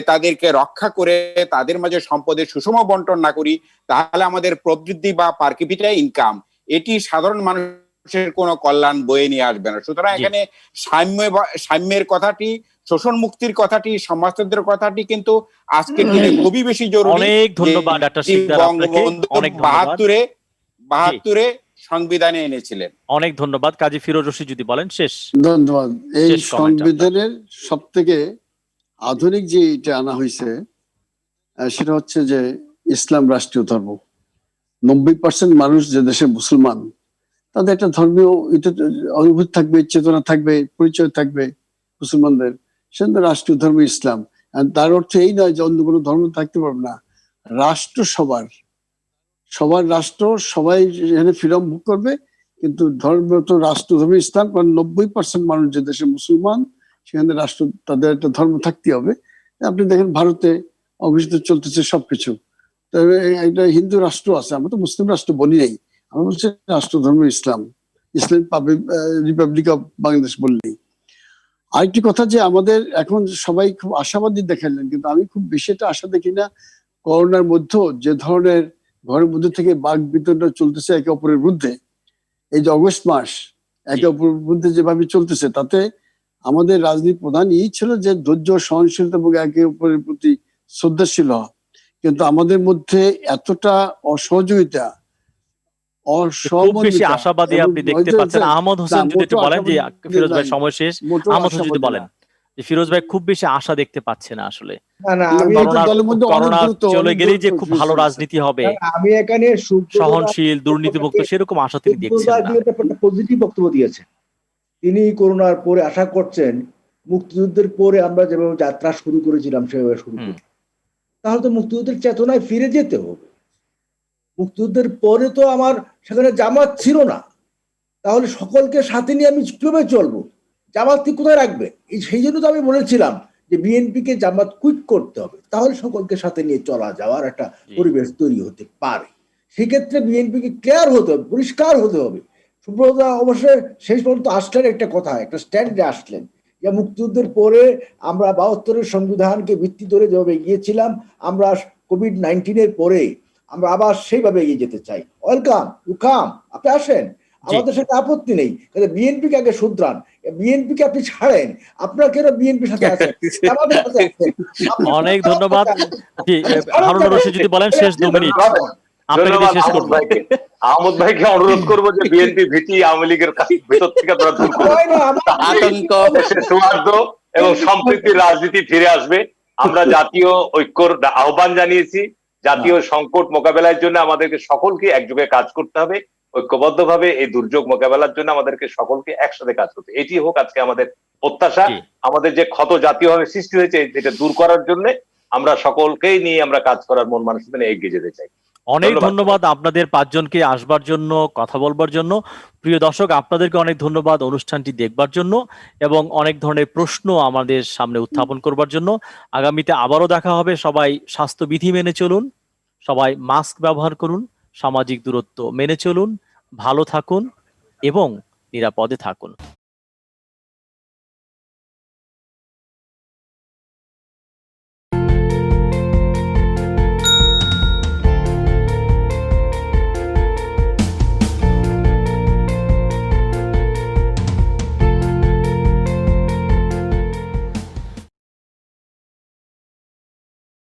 তাদেরকে রক্ষা করে তাদের মাঝে সম্পদের সুষম বন্টন না করি, তাহলে আমাদের প্রবৃদ্ধি বা পার ক্যাপিটা ইনকাম এটি সাধারণ মানুষের কোনো কল্যাণ বয়ে নিয়ে আসবে না। সুতরাং এখানে সাম্যের কথাটি, শোষণ মুক্তির কথাটি, সমাজতন্ত্রের কথাটি কিন্তু আজকের দিনে খুবই বেশি জরুরি। অনেক ধন্যবাদ ডাক্তার সিকদার আপনাকে, অনেক ধন্যবাদ। 72-এ সংবিধানে এনেছিলেন। অনেক ধন্যবাদ। কাজী ফিরোজ রশিদ যদি বলেন শেষ। ধন্যবাদ। এই সংবিধানের সব থেকে আধুনিক যে এটা আনা হয়েছে সেটা হচ্ছে যে ইসলাম রাষ্ট্রীয় ধর্ম। 90% মানুষ যে দেশে মুসলমান, তাদের একটা ধর্মীয় অনুভূতি থাকবে, চেতনা থাকবে, পরিচয় থাকবে মুসলমানদের, সেটা রাষ্ট্রীয় ধর্ম ইসলাম। তার অর্থ এই নয় যে অন্য কোনো ধর্ম থাকতে পারবে না। রাষ্ট্র সবার সবার রাষ্ট্র, সবাই এখানে ফ্রিডম ভোগ করবে, কিন্তু ধর্ম তো রাষ্ট্র ধর্ম ইসলাম, কারণ 90% মানুষ যে দেশে মুসলমান সেখানে রাষ্ট্র তাদের একটা ধর্ম থাকতে হবে। আপনি দেখেন ভারতে অভিষিত চলতেছে সবকিছু, তবে একটা হিন্দু রাষ্ট্র আছে, আমরা তো মুসলিম রাষ্ট্র বলি নাই, আমরা বলছি রাষ্ট্র ধর্ম ইসলাম, ইসলাম রিপাবলিক অফ বাংলাদেশ বললেই। আরেকটি কথা যে আমাদের এখন সবাই খুব আশাবাদী দেখালেন, কিন্তু আমি খুব বেশি একটা আশা দেখি না। করোনার মধ্যেও যে ধরনের ঘরের মধ্যে থেকে বাক বিতরণটা চলতেছে একে অপরের বিরুদ্ধে, এই যে অগস্ট মাস একে অপরের বিরুদ্ধে যেভাবে চলতেছে, তাতে আমাদের রাজনীতির প্রধান ছিল যে ধৈর্য, সহনশীলতা এবং একে অপরের প্রতি শ্রদ্ধাশীল হওয়া। কিন্তু আমাদের মধ্যে এতটা অসহযোগিতা, খুব বেশি আশাবাদী আপনি দেখতে পাচ্ছেন। আহমদ হোসেন যদি একটু বলেন যে, ফিরোজ ভাই সময় শেষ, আহমদ হোসেন যদি বলেন যে ফিরোজ ভাই খুব বেশি আশা দেখতে পাচ্ছে না আসলে, করোনা চলে গেলেই যে খুব ভালো রাজনীতি হবে, আমি এখানে সহনশীল, দুর্নীতিমুক্ত সেরকম আশা তিনি দেখছেন না। পজিটিভ বক্তব্য দিয়েছেন। তিনি করোনার পরে আশা করছেন মুক্তিযুদ্ধের পরে আমরা যেভাবে যাত্রা শুরু করেছিলাম সেভাবে শুরু করি, তাহলে তো মুক্তিযুদ্ধের চেতনায় ফিরে যেতে হবে। মুক্তিযুদ্ধের পরে তো আমার সেখানে জামাত ছিল না, তাহলে সকলকে সাথে নিয়ে আমি কিভাবে চলবো? জামাত কি কোথায় রাখবে? সেই জন্য তো আমি বলেছিলাম যে বিএনপিকে জামাত কুইট করতে হবে, তাহলে সকলকে সাথে নিয়ে চলা যাওয়ার একটা পরিবেশ তৈরি হতে পারে। সেক্ষেত্রে বিএনপিকে ক্লিয়ার হতে হবে, পরিষ্কার হতে হবে। সুব্রত অবশ্যই শেষ পর্যন্ত আসলেন একটা কথা, একটা স্ট্যান্ডে আসলেন যে মুক্তিযুদ্ধের পরে আমরা 72-এর সংবিধানকে ভিত্তি ধরে যেভাবে এগিয়েছিলাম, আমরা কোভিড-19 পরে আমরা আবার সেইভাবে এগিয়ে যেতে চাই। ওয়েলকাম, ইউ কাম, আপনি আসেন, আমাদের সাথে আপত্তি নেই। বিএনপিকে আগে শুধরান, বিএনপিকে আপনি ছাড়েন, আপনার কেন বিএনপির সাথে আছেন, আমাদের সাথে আছেন। অনেক ধন্যবাদ। হারুনুর রশিদ যদি বলেন শেষ 2 মিনিট আপনাকে শেষ করব। আহমদ ভাইকে অনুরোধ করবো যে বিএনপি ভীতি আওয়ামী লীগের ভিতর থেকে দূর করুন, আতঙ্ক, সৌহার্দ্য এবং সম্প্রীতির রাজনীতি ফিরে আসবে। আমরা জাতীয় ঐক্যর আহ্বান জানিয়েছি। জাতীয় সংকট মোকাবেলার জন্য আমাদেরকে সকলকে একযোগে কাজ করতে হবে, ঐক্যবদ্ধভাবে এই দুর্যোগ মোকাবেলার জন্য আমাদেরকে সকলকে একসাথে কাজ করতে। এটি হোক আজকে আমাদের প্রত্যাশা। আমাদের যে ক্ষত জাতীয়ভাবে সৃষ্টি হয়েছে যেটা দূর করার জন্য আমরা সকলকেই নিয়ে আমরা কাজ করার মন মানসিকতা নিয়ে এগিয়ে যেতে চাই। অনেক ধন্যবাদ আপনাদের 5 জনকে আসবার জন্য, কথা বলবার জন্য। প্রিয় দর্শক, আপনাদেরকে অনেক ধন্যবাদ অনুষ্ঠানটি দেখবার জন্য এবং অনেক ধরনের প্রশ্ন আমাদের সামনে উত্থাপন করবার জন্য। আগামীতে আবারও দেখা হবে। সবাই স্বাস্থ্যবিধি মেনে চলুন, সবাই মাস্ক ব্যবহার করুন, সামাজিক দূরত্ব মেনে চলুন, ভালো থাকুন এবং নিরাপদে থাকুন।